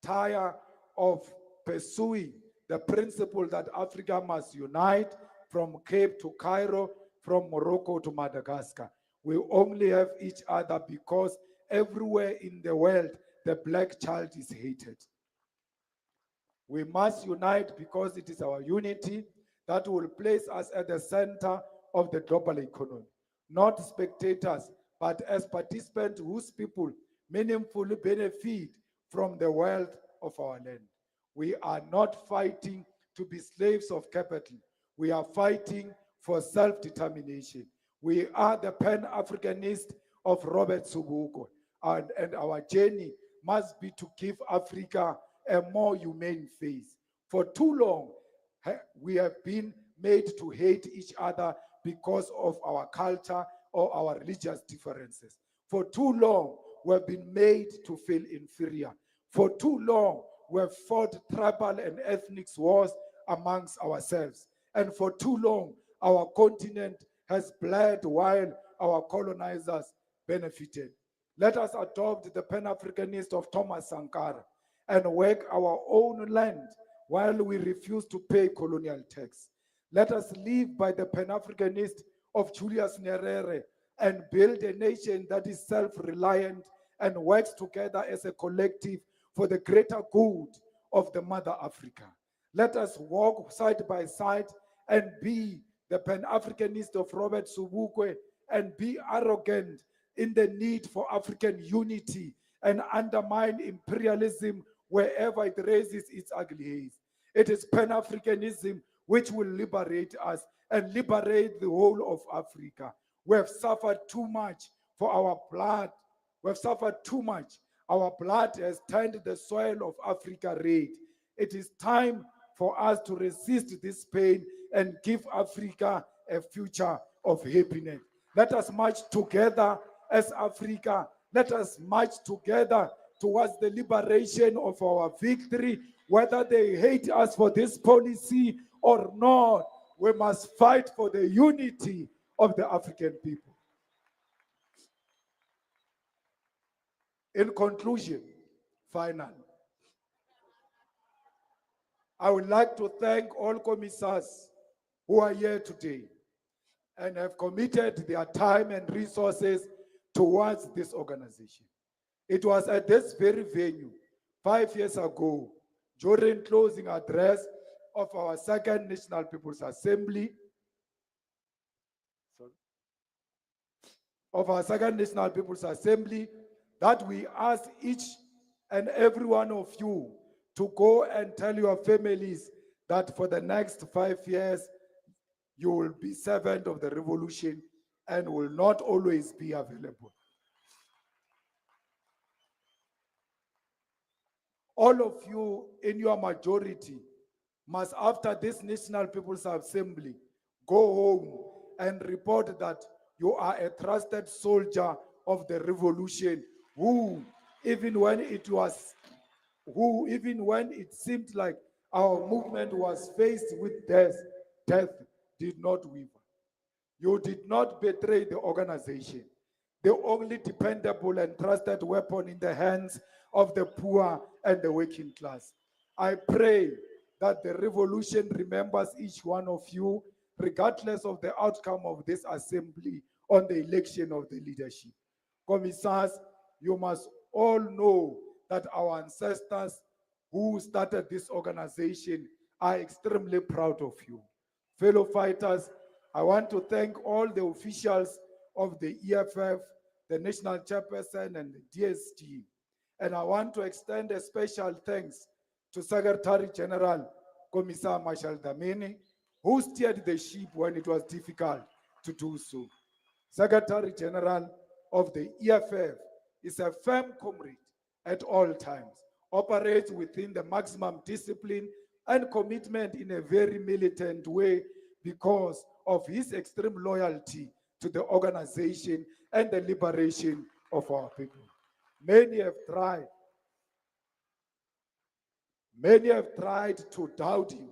Speaker 2: tire of pursuing the principle that Africa must unite from Cape to Cairo, from Morocco to Madagascar. We only have each other because everywhere in the world, the black child is hated. We must unite because it is our unity that will place us at the center of the global economy, not spectators, but as participants whose people meaningfully benefit from the wealth of our land. We are not fighting to be slaves of capital. We are fighting for self-determination. We are the Pan-Africanist of Robert Sobukwe, and our journey must be to give Africa a more humane face. For too long, we have been made to hate each other because of our culture or our religious differences. For too long, we have been made to feel inferior. For too long, we have fought tribal and ethnic wars amongst ourselves. And for too long, our continent has bled while our colonizers benefited. Let us adopt the Pan-Africanist of Thomas Sankara and work our own land while we refuse to pay colonial tax. Let us live by the Pan-Africanist of Julius Nyerere and build a nation that is self-reliant and works together as a collective for the greater good of the Mother Africa. Let us walk side by side and be the Pan-Africanist of Robert Sobukwe and be arrogant in the need for African unity and undermine imperialism wherever it raises its ugly head. It is Pan-Africanism which will liberate us and liberate the whole of Africa. We have suffered too much for our blood. We have suffered too much. Our blood has turned the soil of Africa red. It is time for us to resist this pain and give Africa a future of happiness. Let us march together as Africa. Let us march together towards the liberation of our victory. Whether they hate us for this policy or not, we must fight for the unity of the African people. In conclusion, finally, I would like to thank all commissars who are here today and have committed their time and resources towards this organization. It was at this very venue 5 years ago, during closing address of our Second National People's Assembly, that we asked each and every one of you to go and tell your families that for the next 5 years, you will be servant of the revolution and will not always be available. All of you in your majority must, after this National People's Assembly, go home and report that you are a trusted soldier of the revolution who, even when it seemed like our movement was faced with death did not waver. You did not betray the organization, the only dependable and trusted weapon in the hands of the poor and the working class. I pray that the revolution remembers each one of you, regardless of the outcome of this assembly on the election of the leadership. Commissars, you must all know that our ancestors who started this organization are extremely proud of you. Fellow fighters, I want to thank all the officials of the EFF, the National Chairperson, and the DSG. And I want to extend a special thanks to Secretary General Commissar Marshal Dlamini, who steered the ship when it was difficult to do so. Secretary General of the EFF is a firm comrade at all times, operates within the maximum discipline and commitment in a very militant way because of his extreme loyalty to the organization and the liberation of our people. Many have tried to doubt him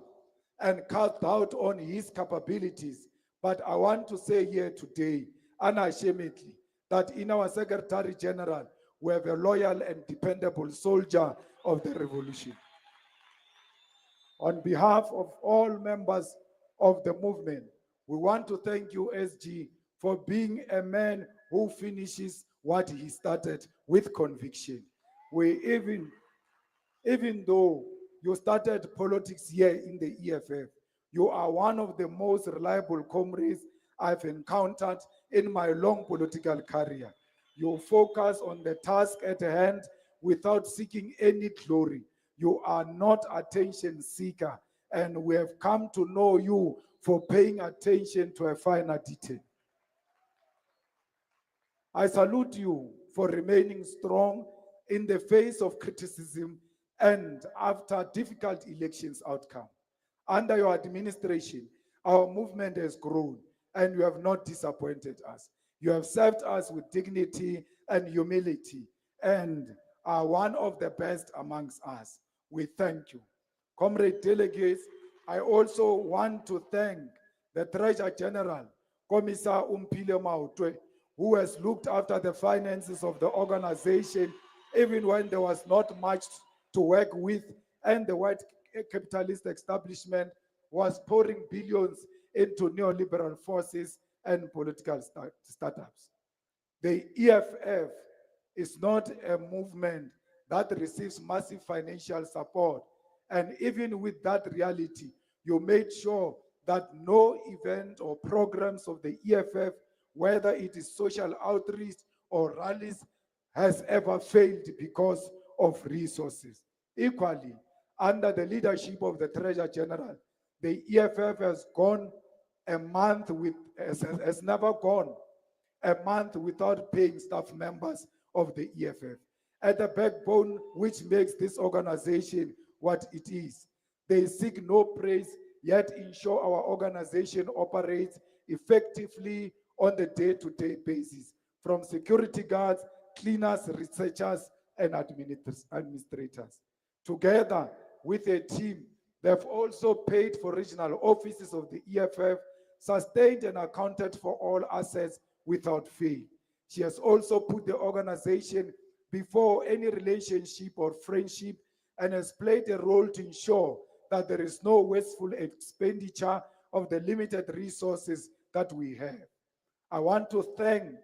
Speaker 2: and cast doubt on his capabilities, But I want to say here today, unashamedly, that in our Secretary General, we have a loyal and dependable soldier of the revolution. On behalf of all members of the movement, we want to thank you, SG, for being a man who finishes what he started with conviction. Even though you started politics here in the EFF, you are one of the most reliable comrades I've encountered in my long political career. You focus on the task at hand without seeking any glory. You are not attention seeker, and we have come to know you for paying attention to a finer detail. I salute you for remaining strong in the face of criticism and after difficult elections outcome. Under your administration, our movement has grown and you have not disappointed us. You have served us with dignity and humility and are one of the best amongst us. We thank you. Comrade delegates, I also want to thank the Treasurer General, Commissar Umpile Mautwe, who has looked after the finances of the organization even when there was not much to work with and the white capitalist establishment was pouring billions into neoliberal forces and political startups. The EFF is not a movement that receives massive financial support. And even with that reality, you made sure that no event or programs of the EFF, whether it is social outreach or rallies, has ever failed because of resources. Equally, under the leadership of the Treasurer General, the EFF has gone a month with, has never gone a month without paying staff members of the EFF. At the backbone which makes this organization what it is. They seek no praise, yet ensure our organization operates effectively on the day-to-day basis, from security guards, cleaners, researchers, and administrators. Together with a team, they've also paid for regional offices of the EFF, sustained and accounted for all assets without fail. She has also put the organization before any relationship or friendship and has played a role to ensure that there is no wasteful expenditure of the limited resources that we have. I want to thank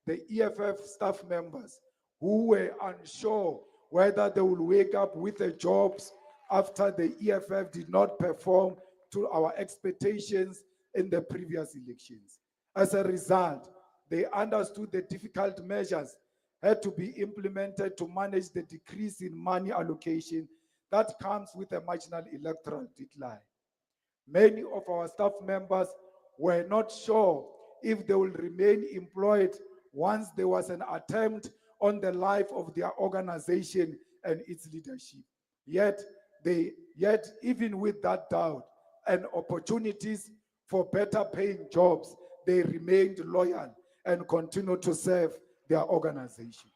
Speaker 2: the EFF staff members who were unsure whether they will wake up with their jobs after the EFF did not perform to our expectations in the previous elections. As a result, they understood the difficult measures had to be implemented to manage the decrease in money allocation that comes with a marginal electoral decline. Many of our staff members were not sure if they will remain employed once there was an attempt on the life of their organization and its leadership. Yet even with that doubt and opportunities for better paying jobs, they remained loyal and continued to serve their organization.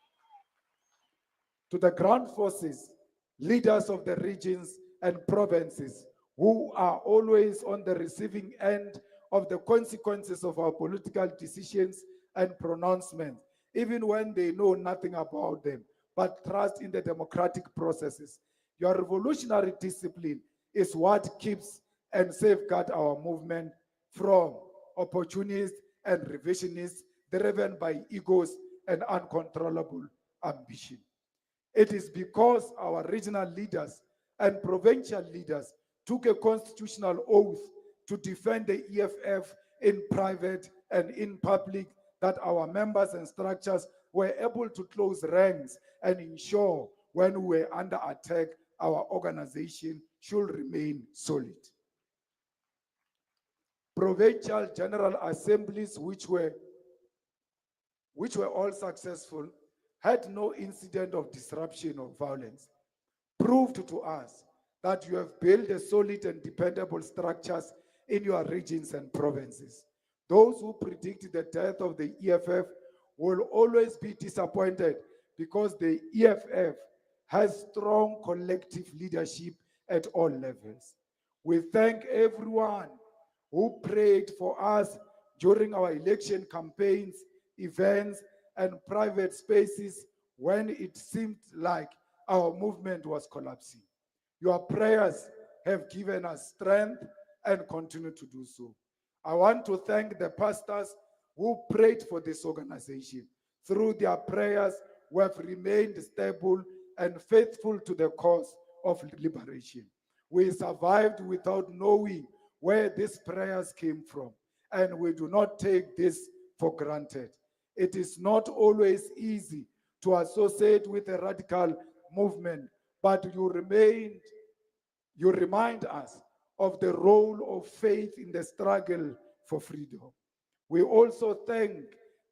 Speaker 2: To the ground forces, leaders of the regions and provinces who are always on the receiving end of the consequences of our political decisions and pronouncements, even when they know nothing about them, but trust in the democratic processes. Your revolutionary discipline is what keeps and safeguards our movement from opportunists and revisionists driven by egos and uncontrollable ambition. It is because our regional leaders and provincial leaders took a constitutional oath to defend the EFF in private and in public that our members and structures were able to close ranks and ensure when we were under attack, our organization should remain solid. Provincial general assemblies, which were all successful, had no incident of disruption or violence, proved to us that you have built a solid and dependable structures in your regions and provinces. Those who predict the death of the EFF will always be disappointed because the EFF has strong collective leadership at all levels. We thank everyone who prayed for us during our election campaigns, events, and private spaces when it seemed like our movement was collapsing. Your prayers have given us strength and continue to do so. I want to thank the pastors who prayed for this organization. Through their prayers, we have remained stable and faithful to the cause of liberation. We survived without knowing where these prayers came from, and we do not take this for granted. It is not always easy to associate with a radical movement, but you remind us of the role of faith in the struggle for freedom. We also thank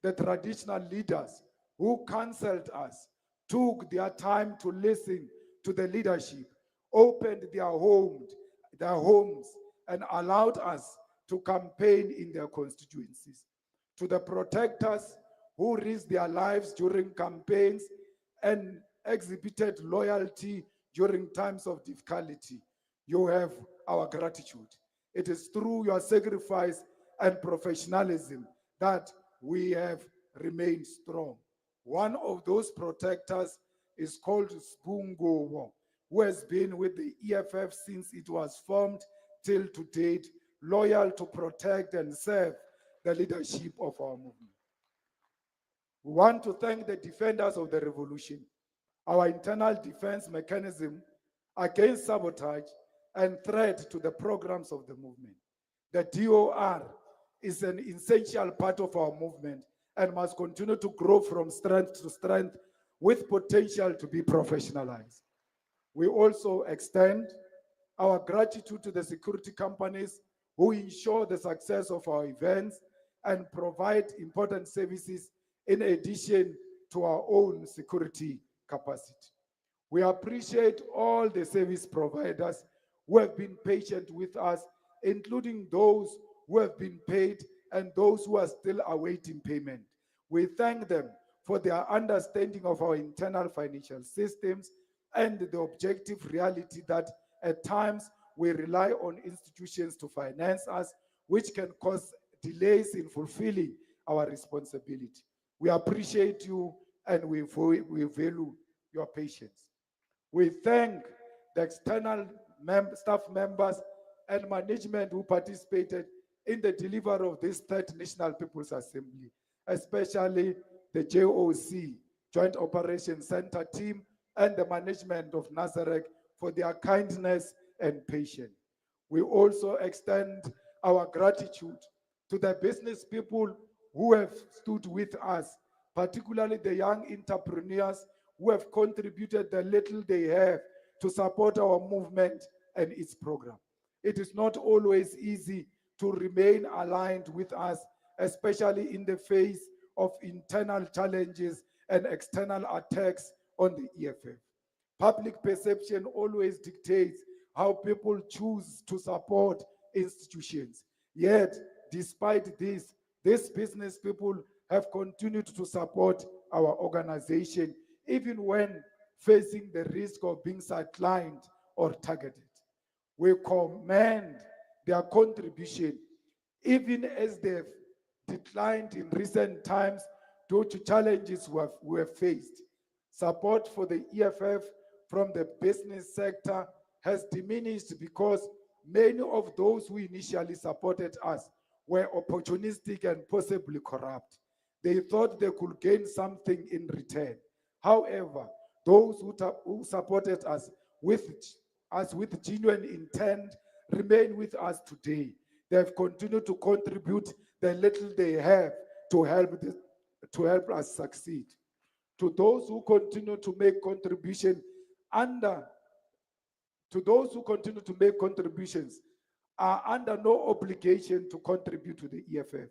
Speaker 2: the traditional leaders who counseled us, took their time to listen to the leadership, opened their homes, and allowed us to campaign in their constituencies. To the protectors who risked their lives during campaigns and exhibited loyalty during times of difficulty, you have our gratitude. It is through your sacrifice and professionalism that we have remained strong. One of those protectors is called Sbungowo, who has been with the EFF since it was formed till to date, loyal to protect and serve the leadership of our movement. We want to thank the defenders of the revolution, our internal defense mechanism against sabotage and threat to the programs of the movement. The DOR is an essential part of our movement and must continue to grow from strength to strength with potential to be professionalized. We also extend our gratitude to the security companies who ensure the success of our events and provide important services in addition to our own security capacity. We appreciate all the service providers who have been patient with us, including those who have been paid and those who are still awaiting payment. We thank them for their understanding of our internal financial systems and the objective reality that at times we rely on institutions to finance us, which can cause delays in fulfilling our responsibility. We appreciate you and we value your patience. We thank the external staff members and management who participated in the delivery of this Third National People's Assembly, especially the JOC, Joint Operations Center team, and the management of Nazareth for their kindness and patience. We also extend our gratitude to the business people who have stood with us, particularly the young entrepreneurs who have contributed the little they have to support our movement and its program. It is not always easy to remain aligned with us, especially in the face of internal challenges and external attacks on the EFF. Public perception always dictates how people choose to support institutions. Yet, despite this, these business people have continued to support our organization, even when facing the risk of being sidelined or targeted. We commend their contribution, even as they've declined in recent times due to challenges we have faced. Support for the EFF from the business sector has diminished because many of those who initially supported us were opportunistic and possibly corrupt. They thought they could gain something in return. However, those who supported us with genuine intent remain with us today. They have continued to contribute the little they have to help us succeed. To those who continue to make contributions are under no obligation to contribute to the EFF,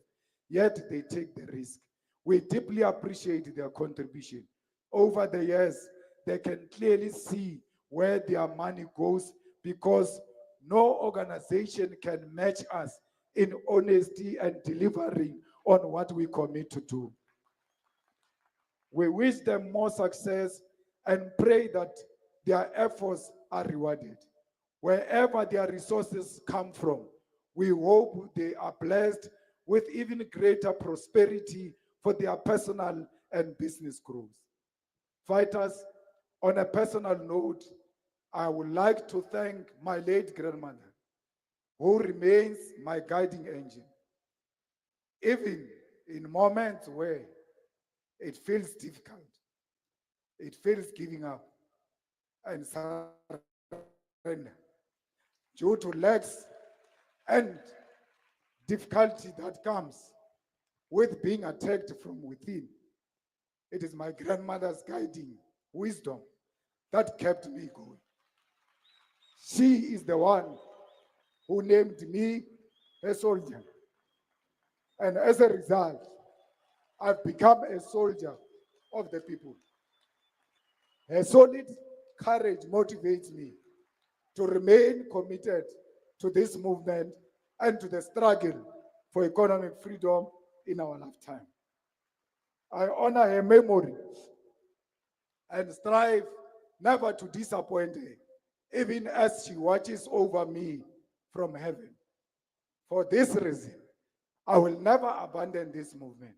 Speaker 2: yet they take the risk. We deeply appreciate their contribution. Over the years, they can clearly see where their money goes because no organization can match us in honesty and delivering on what we commit to do. We wish them more success and pray that their efforts are rewarded. Wherever their resources come from, we hope they are blessed with even greater prosperity for their personal and business growth. Fighters, on a personal note, I would like to thank my late grandmother, who remains my guiding engine, even in moments where it feels difficult, it feels giving up and surrender due to lacks and difficulty that comes with being attacked from within. It is my grandmother's guiding wisdom that kept me going. She is the one who named me a soldier. And as a result, I've become a soldier of the people. Her solid courage motivates me to remain committed to this movement and to the struggle for economic freedom in our lifetime. I honor her memory and strive never to disappoint her, even as she watches over me from heaven. For this reason, I will never abandon this movement.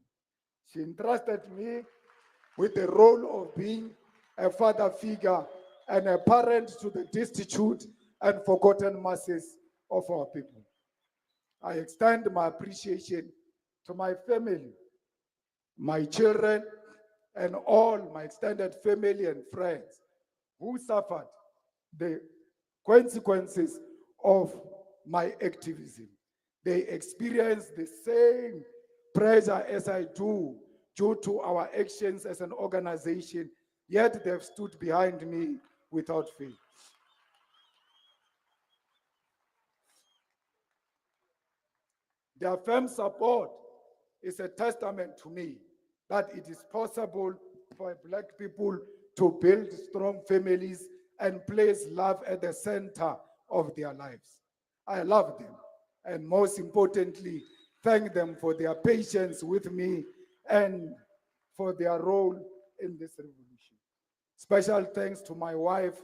Speaker 2: She entrusted me with the role of being a father figure and a parent to the destitute and forgotten masses of our people. I extend my appreciation to my family, my children, and all my extended family and friends who suffered the consequences of my activism. They experience the same pressure as I do due to our actions as an organization, yet they've stood behind me without fail. Their firm support is a testament to me that it is possible for Black people to build strong families and place love at the center of their lives. I love them, and most importantly, thank them for their patience with me and for their role in this revolution. Special thanks to my wife,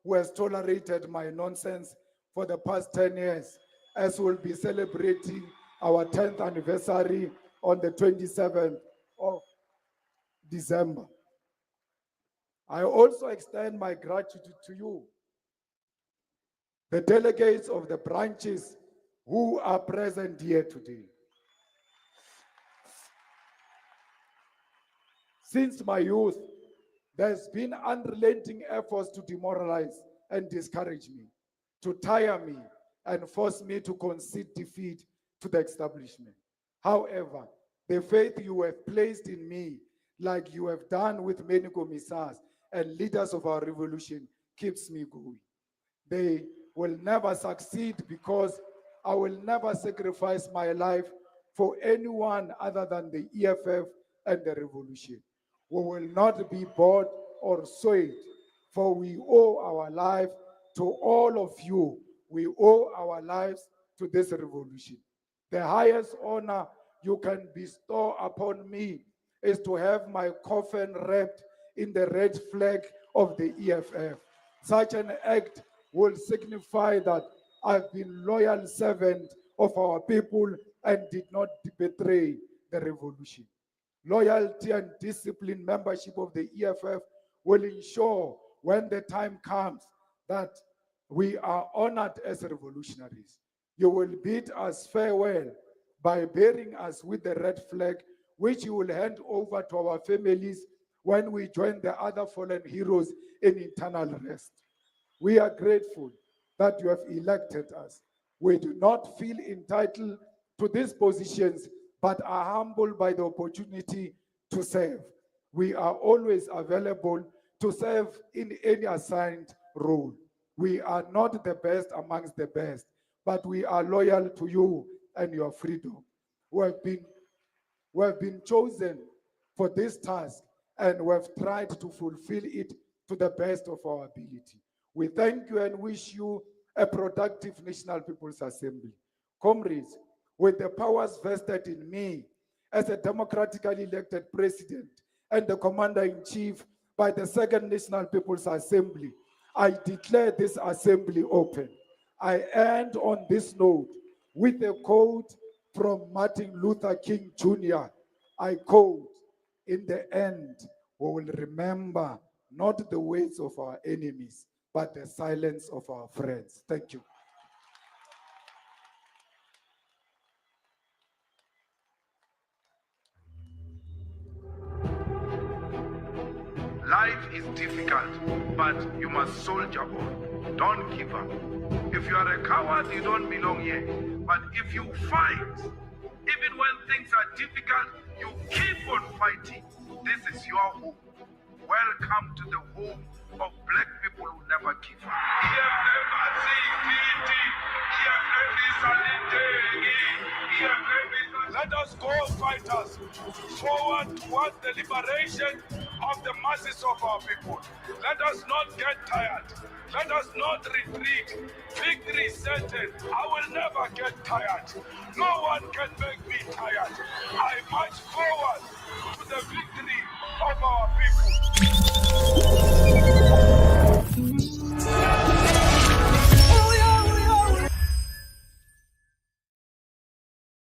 Speaker 2: who has tolerated my nonsense for the past 10 years, as we'll be celebrating our 10th anniversary on the 27th of December. I also extend my gratitude to you, the delegates of the branches who are present here today. Since my youth, there's been unrelenting efforts to demoralize and discourage me, to tire me, and force me to concede defeat to the establishment. However, the faith you have placed in me, like you have done with many commissars and leaders of our revolution, keeps me going. They will never succeed because I will never sacrifice my life for anyone other than the EFF and the revolution. We will not be bought or swayed, for we owe our life to all of you. We owe our lives to this revolution. The highest honor you can bestow upon me is to have my coffin wrapped in the red flag of the EFF. Such an act will signify that I've been loyal servant of our people and did not betray the revolution. Loyalty and disciplined membership of the EFF will ensure when the time comes that we are honored as revolutionaries. You will bid us farewell by bearing us with the red flag, which you will hand over to our families when we join the other fallen heroes in eternal rest. We are grateful that you have elected us. We do not feel entitled to these positions, but are humbled by the opportunity to serve. We are always available to serve in any assigned role. We are not the best amongst the best, but we are loyal to you and your freedom. We have been chosen for this task, and we have tried to fulfill it to the best of our ability. We thank you and wish you a productive National People's Assembly. Comrades, with the powers vested in me as a democratically elected president and the commander-in-chief by the Second National People's Assembly, I declare this assembly open. I end on this note with a quote from Martin Luther King Jr. I quote, "In the end, we will remember not the words of our enemies, but the silence of our friends." Thank you.
Speaker 3: Life is difficult, but you must soldier on. Don't give up. If you are a coward, you don't belong here. But if you fight, even when things are difficult, you keep on fighting. This is your home. Welcome to the home of black people who never give up. Let us go, fighters, forward towards the liberation of the masses of our people. Let us not get tired. Let us not retreat. Victory is certain. I will never get tired. No one can make me tired. I march forward to the victory of our people.